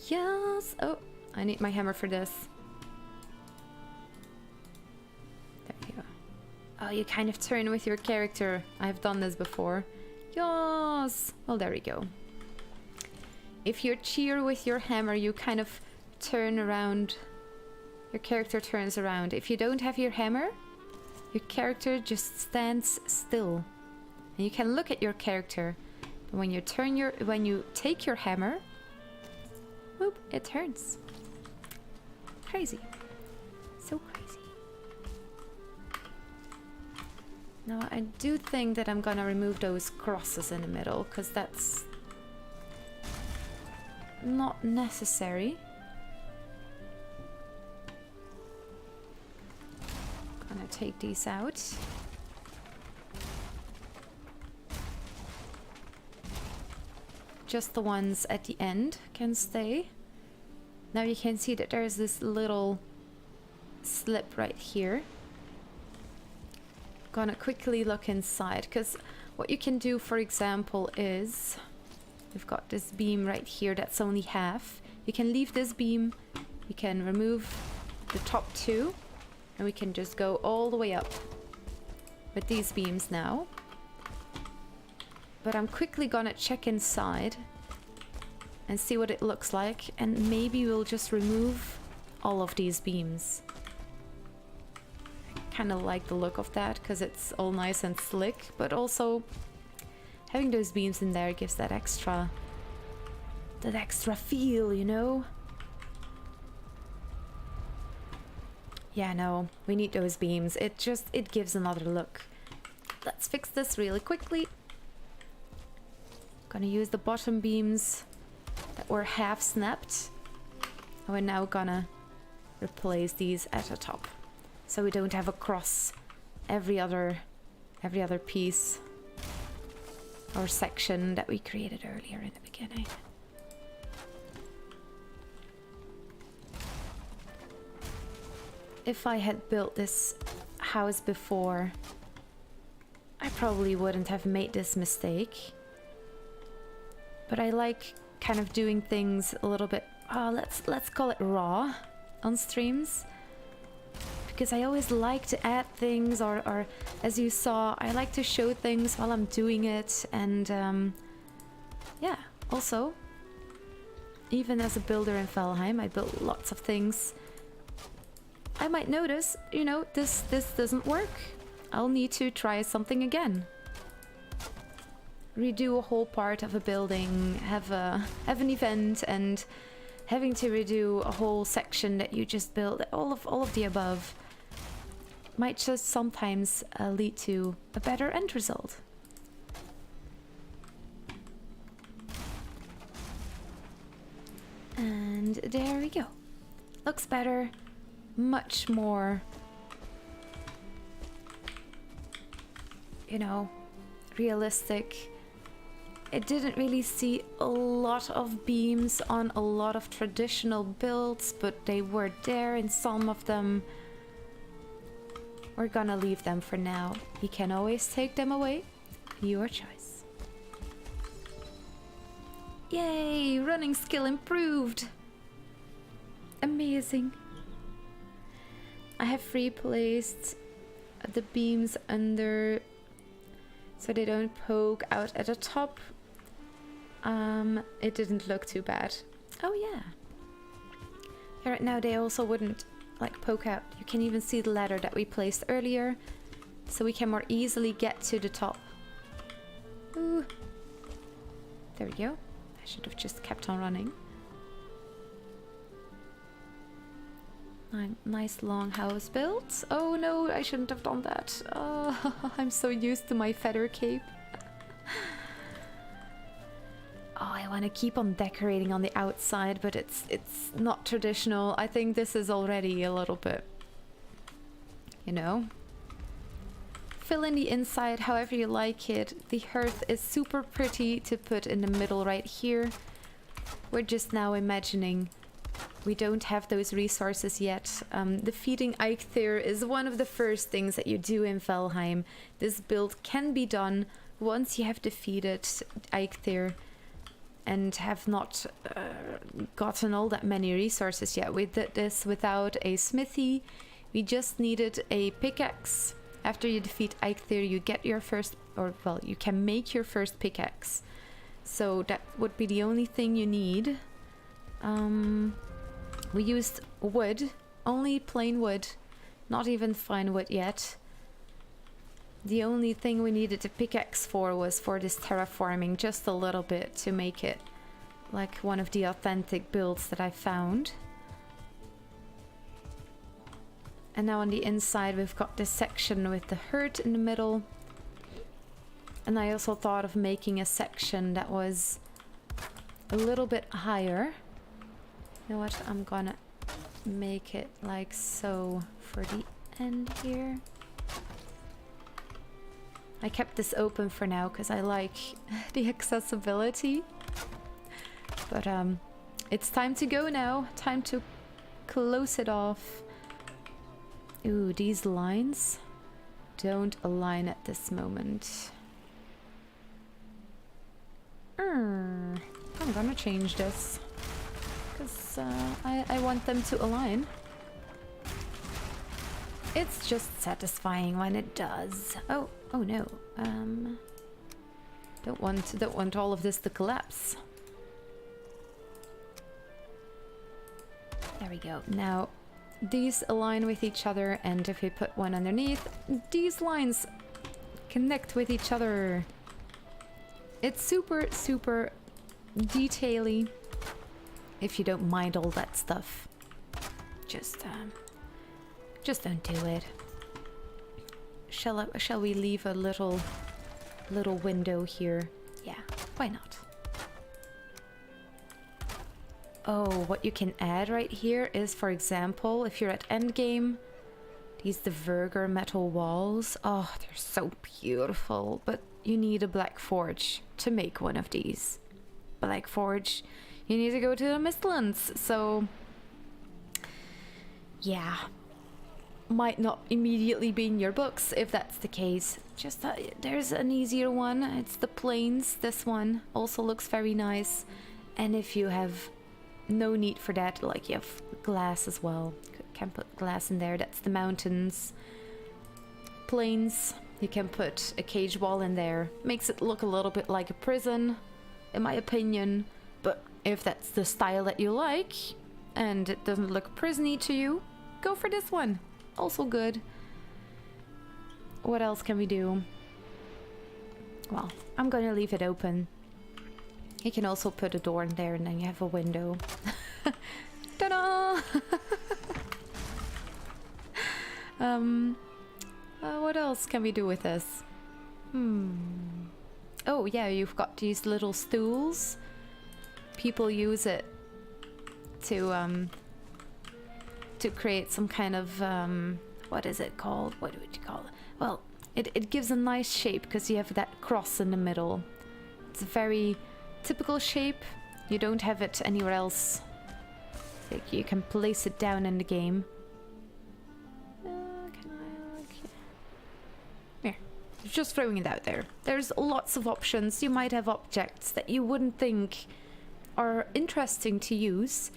Yes. Oh, I need my hammer for this. There you go. Oh, you kind of turn with your character. I've done this before. Yes! Well, there we go. If you cheer with your hammer, you kind of turn around. Your character turns around. If you don't have your hammer, your character just stands still. And you can look at your character. And when you take your hammer, whoop, it turns. Crazy. So crazy. Now I do think that I'm gonna remove those crosses in the middle, because that's not necessary. Gonna take these out. Just the ones at the end can stay. Now you can see that there's this little slip right here. Gonna quickly look inside, because what you can do, for example, is we've got this beam right here that's only half. You can leave this beam, you can remove the top two, and we can just go all the way up with these beams now. But I'm quickly gonna check inside and see what it looks like, and maybe we'll just remove all of these beams. I kind of like the look of that because it's all nice and slick, but also having those beams in there gives that extra feel, you know? Yeah, no, we need those beams. It gives another look. Let's fix this really quickly. Gonna use the bottom beams that were half snapped. And we're now gonna replace these at the top, so we don't have a cross every other piece or section that we created earlier in the beginning. If I had built this house before, I probably wouldn't have made this mistake. But I like kind of doing things a little bit, let's call it raw on streams. Because I always like to add things, or as you saw, I like to show things while I'm doing it. And yeah, also, even as a builder in Valheim, I built lots of things. I might notice, you know, this doesn't work. I'll need to try something again. Redo a whole part of a building, have an event, and having to redo a whole section that you just built. All of the above might just sometimes lead to a better end result. And there we go. Looks better. Much more, you know, realistic. It didn't really see a lot of beams on a lot of traditional builds, but they were there in some of them. We're gonna leave them for now. You can always take them away. Your choice. Yay! Running skill improved! Amazing. I have replaced the beams under so they don't poke out at the top. It didn't look too bad. Oh yeah. Yeah, right now they also wouldn't like poke out. You can even see the ladder that we placed earlier, so we can more easily get to the top. Ooh. There we go. I should have just kept on running. Nice longhouse built. Oh no, I shouldn't have done that. Oh, I'm so used to my feather cape. Oh, I want to keep on decorating on the outside, but it's not traditional. I think this is already a little bit, you know. Fill in the inside however you like it. The hearth is super pretty to put in the middle right here. We're just now imagining we don't have those resources yet. The feeding Eikthyr is one of the first things that you do in Valheim. This build can be done once you have defeated Eikthyr. and have not gotten all that many resources yet. We did this without a smithy. We just needed a pickaxe. After you defeat Eikthyr, you get your first, or well, you can make your first pickaxe. So that would be the only thing you need. We used wood, only plain wood, not even fine wood yet. The only thing we needed a pickaxe for was for this terraforming, just a little bit to make it like one of the authentic builds that I found. And now on the inside we've got this section with the herd in the middle. And I also thought of making a section that was a little bit higher. You know what, I'm gonna make it like so for the end here. I kept this open for now because I like the accessibility. But it's time to go now. Time to close it off. Ooh, these lines don't align at this moment. I'm gonna change this because I want them to align. It's just satisfying when it does. Oh no. Don't want all of this to collapse. There we go. Now these align with each other, and if we put one underneath, these lines connect with each other. It's super detaily. If you don't mind all that stuff, just don't do it. Shall we leave a little window here? Yeah, why not? Oh, what you can add right here is, for example, if you're at endgame, these the Verger metal walls. Oh, they're so beautiful, but you need a black forge to make one of these. Black forge, you need to go to the Mistlands, so yeah. Might not immediately be in your books if that's the case. Just there's an easier one. It's the plains. This one also looks very nice. And if you have no need for that, like you have glass as well, can put glass in there. That's the mountains. Plains, you can put a cage wall in there. Makes it look a little bit like a prison, in my opinion. But if that's the style that you like and it doesn't look prisony to you, go for this one. Also good. What else can we do? Well, I'm gonna leave it open. You can also put a door in there and then you have a window. Ta-da! What else can we do with this? Oh yeah, you've got these little stools. People use it to create some kind of what is it called? What would you call it? Well, it gives a nice shape because you have that cross in the middle. It's a very typical shape. You don't have it anywhere else. Like you can place it down in the game. Can I like here? Just throwing it out there. There's lots of options. You might have objects that you wouldn't think are interesting to use,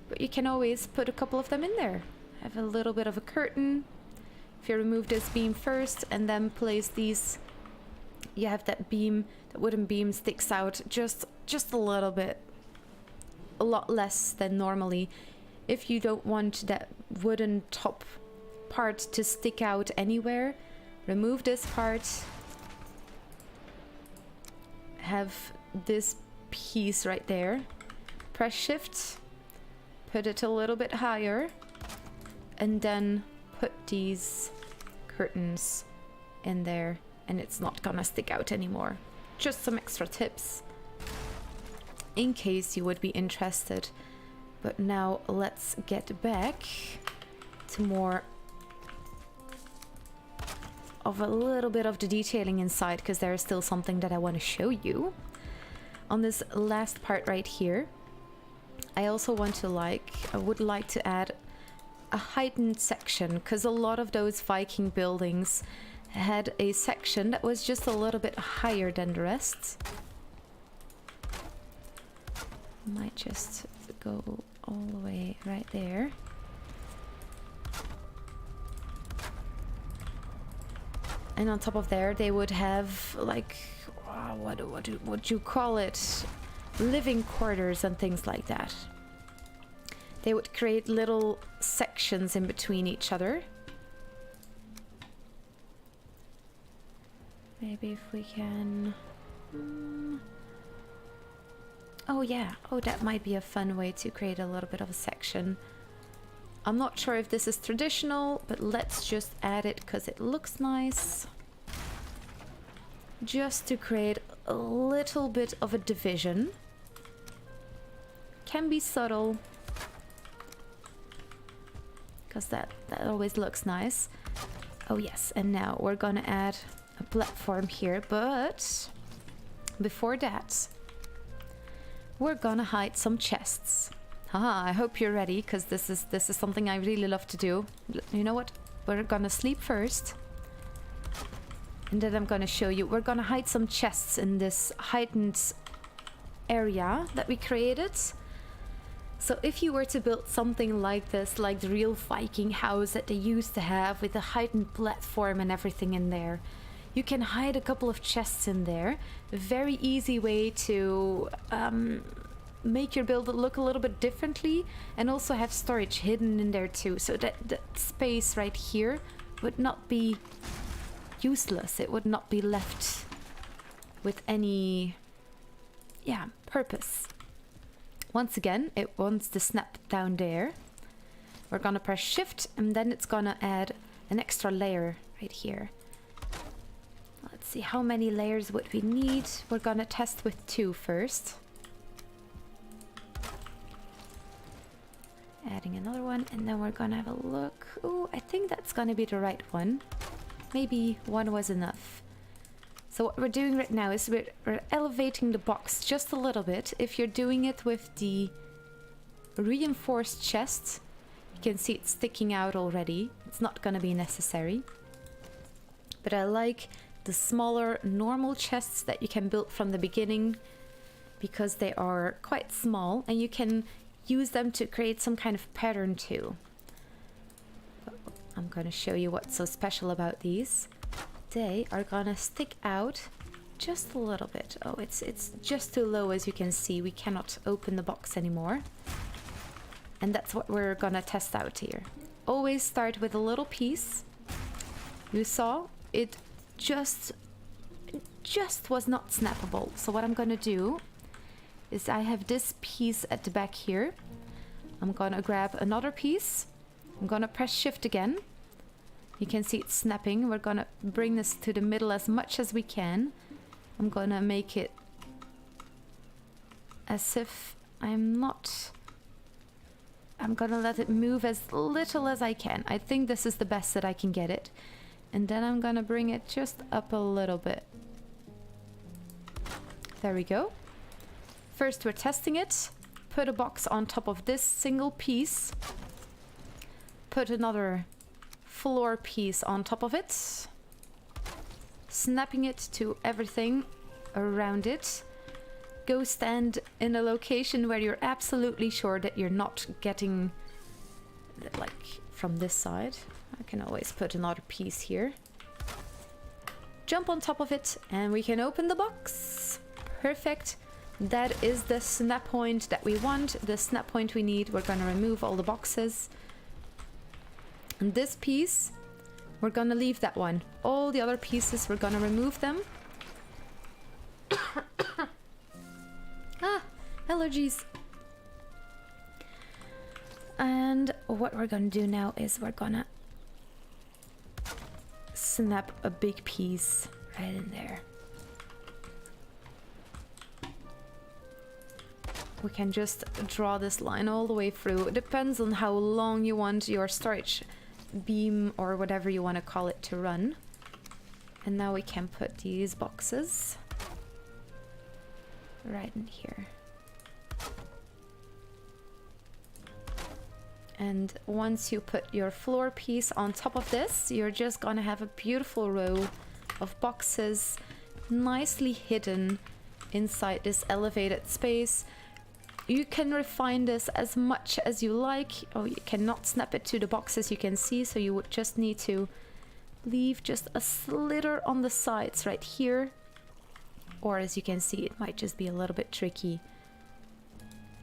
but you can always put a couple of them in there. Have a little bit of a curtain. If you remove this beam first and then place these, you have that beam, that wooden beam sticks out just a little bit, a lot less than normally. If you don't want that wooden top part to stick out anywhere, remove this part, have this piece right there, press shift, put it a little bit higher, and then put these curtains in there and it's not gonna stick out anymore. Just some extra tips in case you would be interested. But now let's get back to more of a little bit of the detailing inside, because there is still something that I want to show you. On this last part right here, I also want to I would like to add a heightened section, because a lot of those Viking buildings had a section that was just a little bit higher than the rest. Might just go all the way right there. And on top of there, they would have like, what would you call it? Living quarters and things like that. They would create little sections in between each other. Maybe if we can... Oh yeah, oh that might be a fun way to create a little bit of a section. I'm not sure if this is traditional, but let's just add it because it looks nice. Just to create a little bit of a division. Can be subtle. Because that always looks nice. Oh yes, and now we're gonna add a platform here, but before that, we're gonna hide some chests. Haha, I hope you're ready, because this is something I really love to do. You know what? We're gonna sleep first. And then I'm gonna show you. We're gonna hide some chests in this heightened area that we created. So if you were to build something like this, like the real Viking house that they used to have with a heightened platform and everything in there, you can hide a couple of chests in there. A very easy way to make your build look a little bit differently, and also have storage hidden in there too, so that the space right here would not be useless. It would not be left with any purpose. Once again, it wants to snap down there. We're gonna press shift and then it's gonna add an extra layer right here. Let's see, how many layers would we need? We're gonna test with 2 first. Adding another one, and then we're gonna have a look. Oh, I think that's gonna be the right one. Maybe 1 was enough. So what we're doing right now is we're elevating the box just a little bit. If you're doing it with the reinforced chest, you can see it's sticking out already. It's not gonna be necessary. But I like the smaller normal chests that you can build from the beginning, because they are quite small and you can use them to create some kind of pattern too. I'm gonna show you what's so special about these. They are gonna stick out just a little bit. Oh, it's just too low, as you can see. We cannot open the box anymore. And that's what we're gonna test out here. Always start with a little piece. You saw it just was not snappable. So what I'm gonna do is I have this piece at the back here. I'm gonna grab another piece. I'm gonna press shift again. You can see it's snapping. We're gonna bring this to the middle as much as we can. I'm gonna make it as if I'm gonna let it move as little as I can. I think this is the best that I can get it. And then I'm gonna bring it just up a little bit. There we go. First we're testing it. Put a box on top of this single piece. Put another floor piece on top of it. Snapping it to everything around it. Go stand in a location where you're absolutely sure that you're not getting, like, from this side. I can always put another piece here. Jump on top of it and we can open the box. Perfect. That is the snap point that we want, the snap point we need. We're gonna remove all the boxes. And this piece, we're gonna leave that one. All the other pieces, we're gonna remove them. Allergies. And what we're gonna do now is we're gonna snap a big piece right in there. We can just draw this line all the way through. It depends on how long you want your storage beam or whatever you want to call it to run. And now we can put these boxes right in here. And once you put your floor piece on top of this, you're just gonna have a beautiful row of boxes nicely hidden inside this elevated space. You can refine this as much as you like. Oh, you cannot snap it to the boxes, you can see, so you would just need to leave just a slitter on the sides right here. Or as you can see, it might just be a little bit tricky.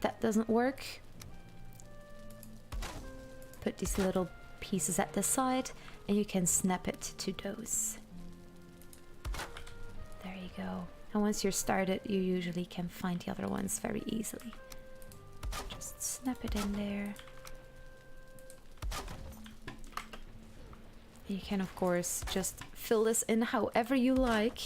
That doesn't work. Put these little pieces at the side and you can snap it to those. There you go. And once you're started, you usually can find the other ones very easily. Just snap it in there. You can of course just fill this in however you like.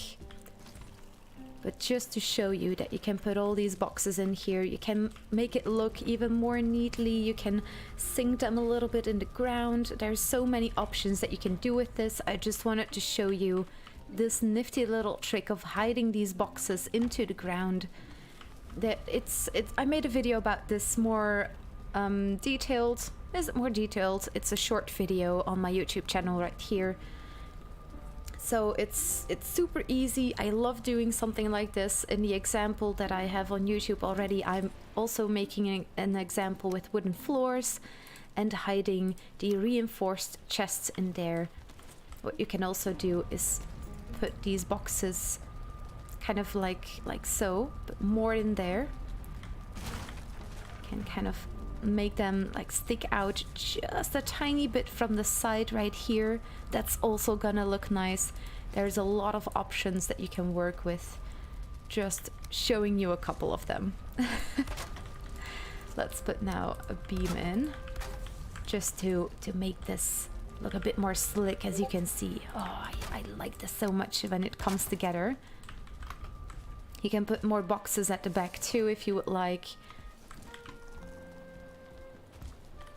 But just to show you that you can put all these boxes in here, you can make it look even more neatly, you can sink them a little bit in the ground. There's so many options that you can do with this. I just wanted to show you this nifty little trick of hiding these boxes into the ground. That I made a video about this more detailed. Is it more detailed? It's a short video on my YouTube channel right here. So it's super easy. I love doing something like this. In the example that I have on YouTube already, I'm also making an example with wooden floors and hiding the reinforced chests in there. What you can also do is put these boxes kind of like so, but more in there. Can kind of make them like stick out just a tiny bit from the side right here. That's also gonna look nice. There's a lot of options that you can work with. Just showing you a couple of them. Let's put now a beam in just to make this look a bit more slick, as you can see. Oh, I like this so much when it comes together. You can put more boxes at the back too if you would like.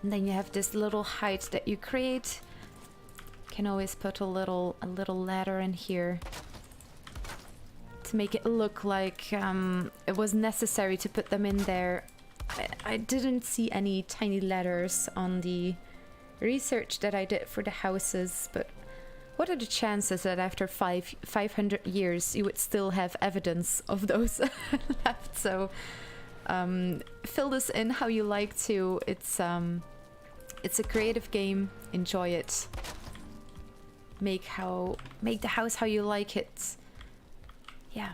And then you have this little height that you create. You can always put a little ladder in here to make it look like it was necessary to put them in there. I didn't see any tiny ladders on the research that I did for the houses, but what are the chances that after 500 years you would still have evidence of those left? So fill this in how you like to. It's a creative game. Enjoy it. Make the house how you like it. Yeah.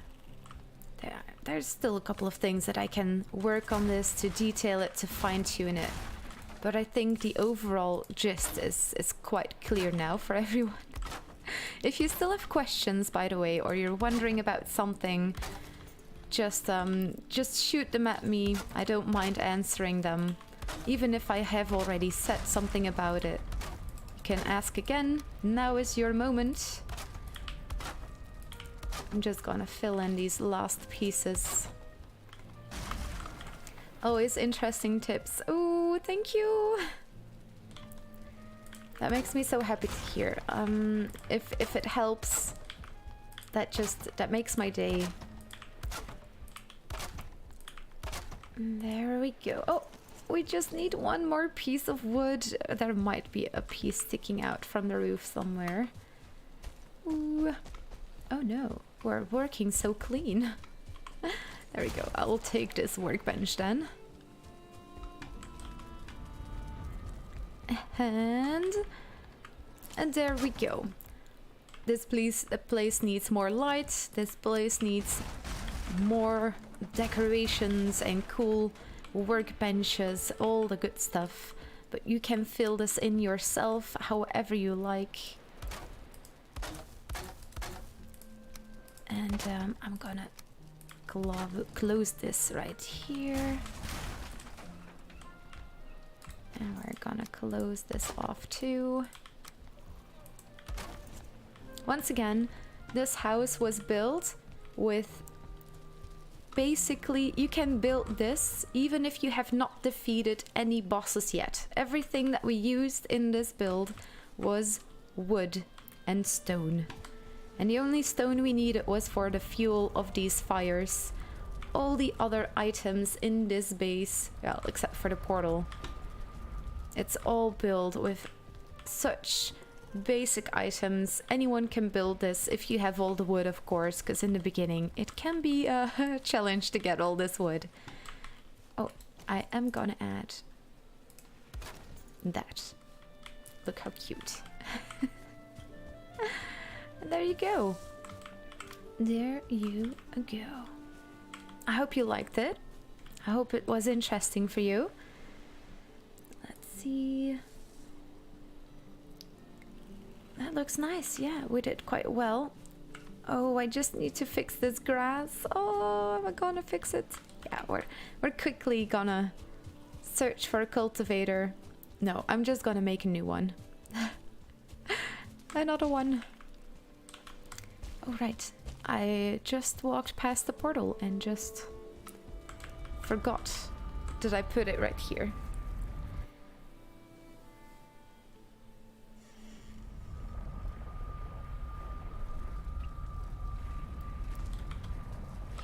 There's still a couple of things that I can work on this to detail it, to fine-tune it. But I think the overall gist is quite clear now for everyone. If you still have questions, by the way, or you're wondering about something, just shoot them at me. I don't mind answering them. Even if I have already said something about it. You can ask again. Now is your moment. I'm just gonna fill in these last pieces. Always interesting tips. Oh, thank you. That makes me so happy to hear. If it helps, that makes my day. There we go. Oh, we just need one more piece of wood. There might be a piece sticking out from the roof somewhere. Ooh. Oh no, we're working so clean. There we go. I'll take this workbench then. And there we go. This place needs more light. This place needs more decorations and cool workbenches, all the good stuff. But you can fill this in yourself however you like. And I'm gonna close this right here. And we're gonna close this off too. Once again, this house was built with basically, you can build this even if you have not defeated any bosses yet. Everything that we used in this build was wood and stone. And the only stone we needed was for the fuel of these fires. All the other items in this base, well, except for the portal, it's all built with such basic items. Anyone can build this if you have all the wood, of course, because in the beginning it can be a challenge to get all this wood. Oh, I am gonna add that. Look how cute. And there you go. There you go. I hope you liked it. I hope it was interesting for you. Let's see. That looks nice. Yeah, we did quite well. Oh, I just need to fix this grass. Oh, am I gonna fix it? Yeah, we're quickly gonna search for a cultivator. No, I'm just gonna make a new one. Another one. Oh, right. I just walked past the portal and just forgot that I put it right here.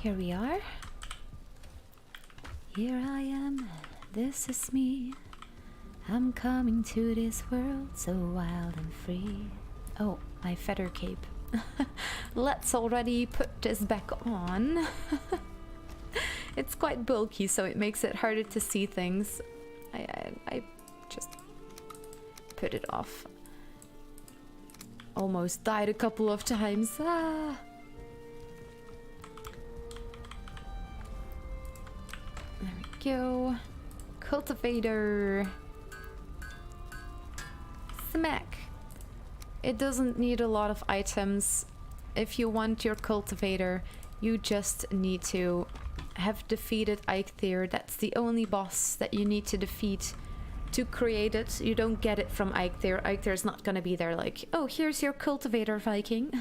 Here we are. Here I am, this is me. I'm coming to this world so wild and free. Oh, my feather cape. Let's already put this back on. It's quite bulky, so it makes it harder to see things. I just put it off. Almost died a couple of times. Ah. There we go. Cultivator. Smack. It doesn't need a lot of items. If you want your cultivator, you just need to have defeated Eikthyr. That's the only boss that you need to defeat to create it. You don't get it from Eikthyr. Eikthyr is not gonna be there like, oh, here's your cultivator, Viking.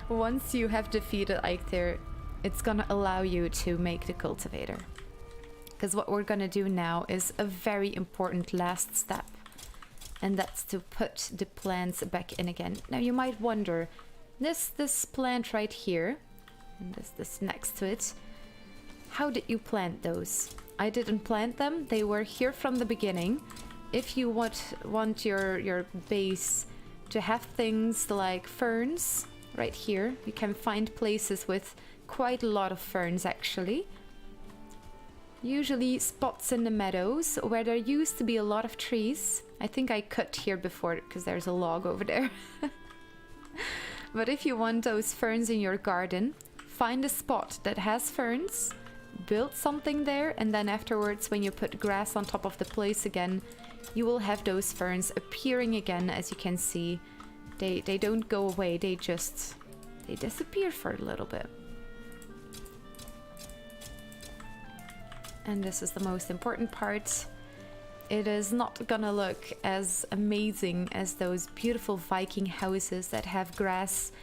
Once you have defeated Eikthyr, it's gonna allow you to make the cultivator. Because what we're gonna do now is a very important last step. And that's to put the plants back in again. Now you might wonder, this plant right here, and this next to it, how did you plant those? I didn't plant them, they were here from the beginning. If you want your base to have things like ferns right here, you can find places with quite a lot of ferns actually. Usually spots in the meadows where there used to be a lot of trees. I think I cut here before because there's a log over there. But if you want those ferns in your garden, find a spot that has ferns, build something there, and then afterwards when you put grass on top of the place again, you will have those ferns appearing again. As you can see, they don't go away, they disappear for a little bit. And this is the most important part. It is not gonna look as amazing as those beautiful Viking houses that have grass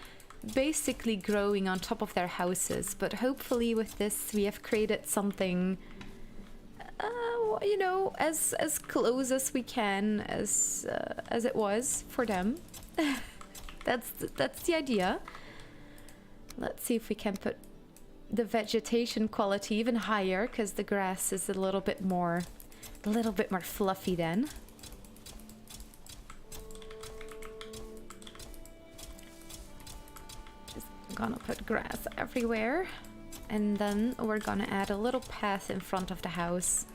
basically growing on top of their houses, but hopefully with this we have created something, you know, as close as we can as it was for them. That's the idea. Let's see if we can put the vegetation quality even higher, because the grass is a little bit more fluffy then. Just gonna put grass everywhere, and then we're gonna add a little path in front of the house,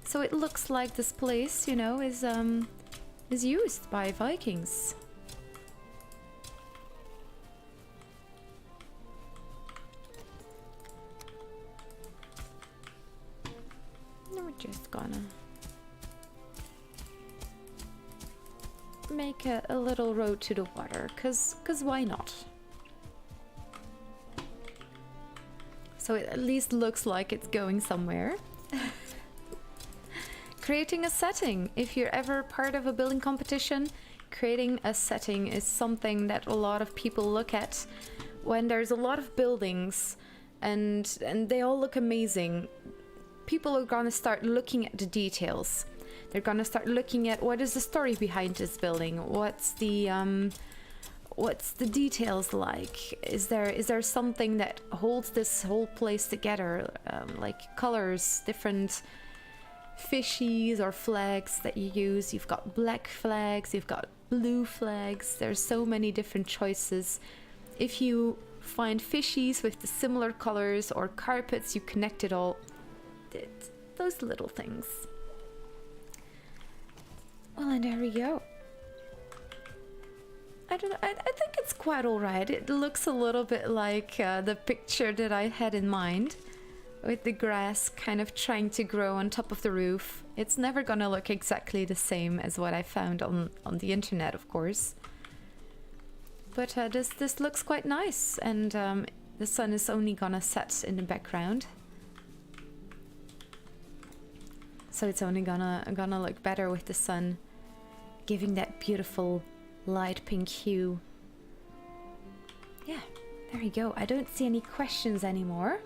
so it looks like this place, you know, is used by Vikings. We're just gonna make a little road to the water, cause why not? So it at least looks like it's going somewhere. Creating a setting. If you're ever part of a building competition, creating a setting is something that a lot of people look at when there's a lot of buildings and they all look amazing. People are gonna start looking at the details. They're gonna start looking at what is the story behind this building. What's the details like? Is there something that holds this whole place together? Like colors, different fishies or flags that you use. You've got black flags, you've got blue flags. There's so many different choices. If you find fishies with the similar colors or carpets, you connect it all. those little things. Well, and there we go. I don't know, I think it's quite alright. It looks a little bit like the picture that I had in mind, with the grass kind of trying to grow on top of the roof. It's never gonna look exactly the same as what I found on the internet, of course. But this looks quite nice, and the sun is only gonna set in the background. So it's only gonna look better with the sun, giving that beautiful light pink hue. Yeah, there you go. I don't see any questions anymore.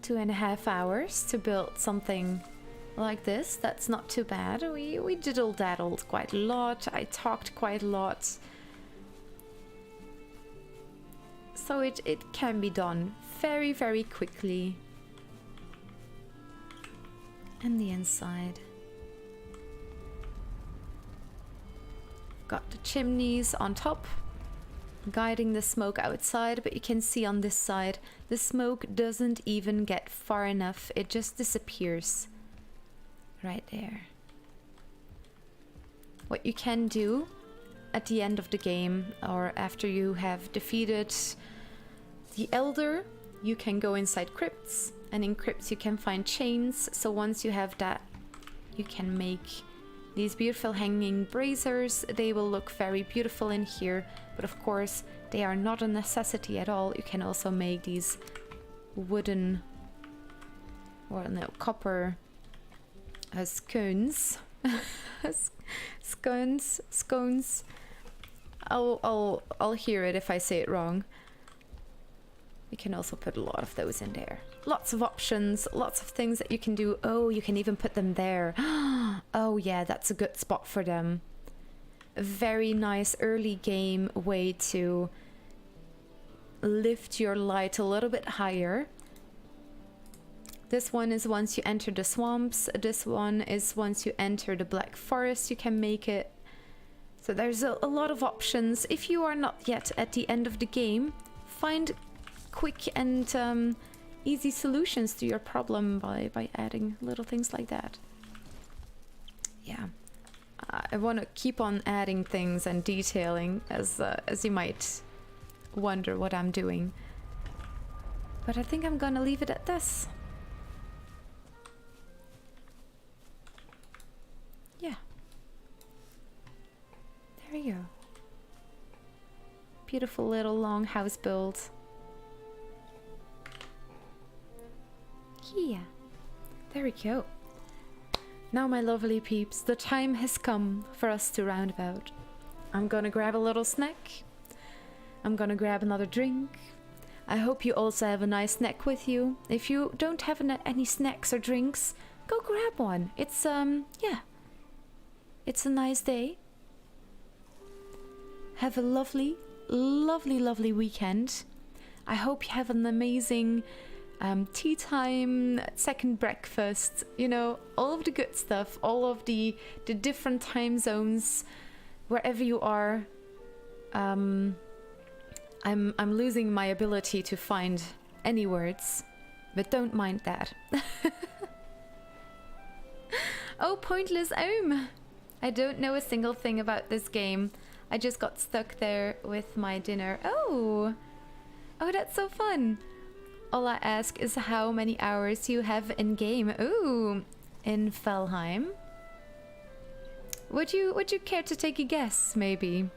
2.5 hours to build something like this. That's not too bad. We diddle-daddled quite a lot. I talked quite a lot. So it can be done very, very quickly. And the inside. Got the chimneys on top, guiding the smoke outside, but you can see on this side, the smoke doesn't even get far enough. It just disappears right there. What you can do at the end of the game, or after you have defeated the Elder, you can go inside crypts, and in crypts you can find chains. So once you have that, you can make these beautiful hanging braziers. They will look very beautiful in here, but of course they are not a necessity at all. You can also make these wooden, or no, copper scones. Scones. I'll hear it if I say it wrong. You can also put a lot of those in there. Lots of options, lots of things that you can do. Oh, you can even put them there. Oh yeah, that's a good spot for them. A very nice early game way to lift your light a little bit higher. This one is once you enter the swamps. This one is once you enter the Black Forest, you can make it. So there's a lot of options. If you are not yet at the end of the game, find quick and easy solutions to your problem by adding little things like that. Yeah, I want to keep on adding things and detailing, as you might wonder what I'm doing. But I think I'm gonna leave it at this. Yeah. There we go. Beautiful little longhouse build. Yeah, there we go. Now, my lovely peeps, the time has come for us to round about. I'm gonna grab a little snack. I'm gonna grab another drink. I hope you also have a nice snack with you. If you don't have any snacks or drinks, go grab one. It's yeah, it's a nice day. Have a lovely, lovely, lovely weekend. I hope you have an amazing tea time, second breakfast, you know, all of the good stuff, all of the different time zones, wherever you are. I'm losing my ability to find any words, but don't mind that. Oh, pointless Ohm! I don't know a single thing about this game. I just got stuck there with my dinner. Oh, that's so fun. All I ask is how many hours you have in game. Ooh, in Valheim. Would you care to take a guess, maybe?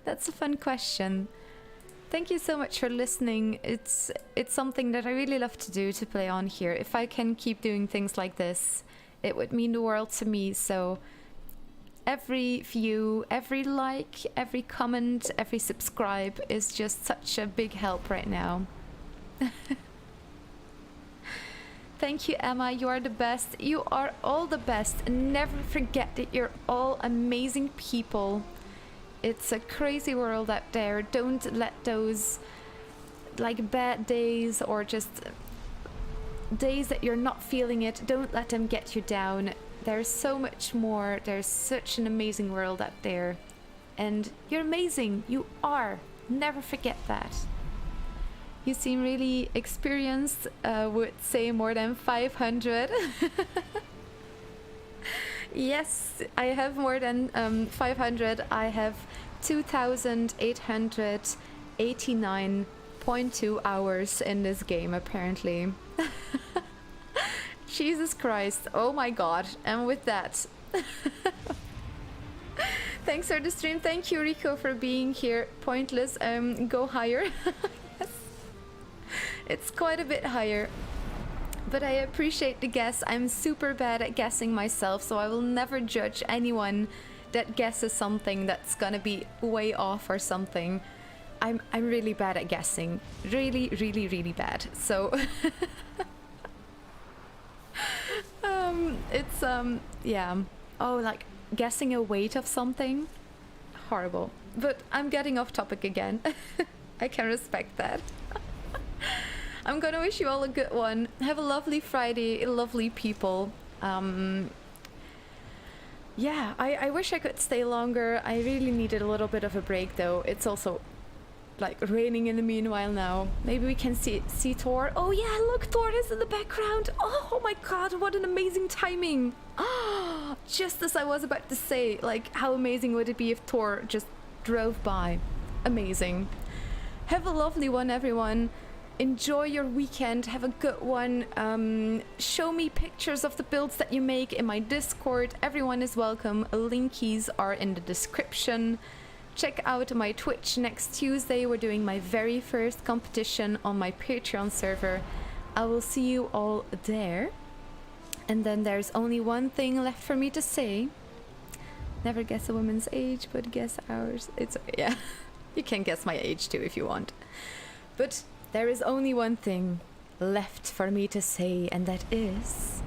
That's a fun question. Thank you so much for listening. It's something that I really love to do, to play on here. If I can keep doing things like this, it would mean the world to me. So every view, every like, every comment, every subscribe is just such a big help right now. Thank you, Emma. You are the best. You are all the best. Never forget that you're all amazing people. It's a crazy world out there. Don't let those like bad days or just days that you're not feeling it, don't let them get you down. There's so much more. There's such an amazing world out there. And you're amazing. You are. Never forget that. You seem really experienced, would say more than 500. Yes, I have more than 500. I have 2,889.2 hours in this game, apparently. Jesus Christ, oh my god, and with that... Thanks for the stream. Thank you, Rico, for being here. Pointless, go higher. Yes. It's quite a bit higher. But I appreciate the guess. I'm super bad at guessing myself, so I will never judge anyone that guesses something that's gonna be way off or something. I'm really bad at guessing. Really, really, really bad. So it's yeah. Oh, like guessing a weight of something. Horrible. But I'm getting off topic again. I can respect that. I'm gonna wish you all a good one. Have a lovely Friday, lovely people. Yeah, I wish I could stay longer. I really needed a little bit of a break though. It's also like raining in the meanwhile now. Maybe we can see Thor. Oh yeah, look, Thor is in the background. Oh my god, what an amazing timing. Oh, just as I was about to say, like how amazing would it be if Thor just drove by. Amazing. Have a lovely one, everyone. Enjoy your weekend, have a good one. Show me pictures of the builds that you make in my Discord. Everyone is welcome. Linkies are in the description. Check out my Twitch next Tuesday. We're doing my very first competition on my Patreon server. I will see you all there. And then there's only one thing left for me to say. Never guess a woman's age, but guess ours. It's, yeah, you can guess my age too if you want. But there is only one thing left for me to say, and that is...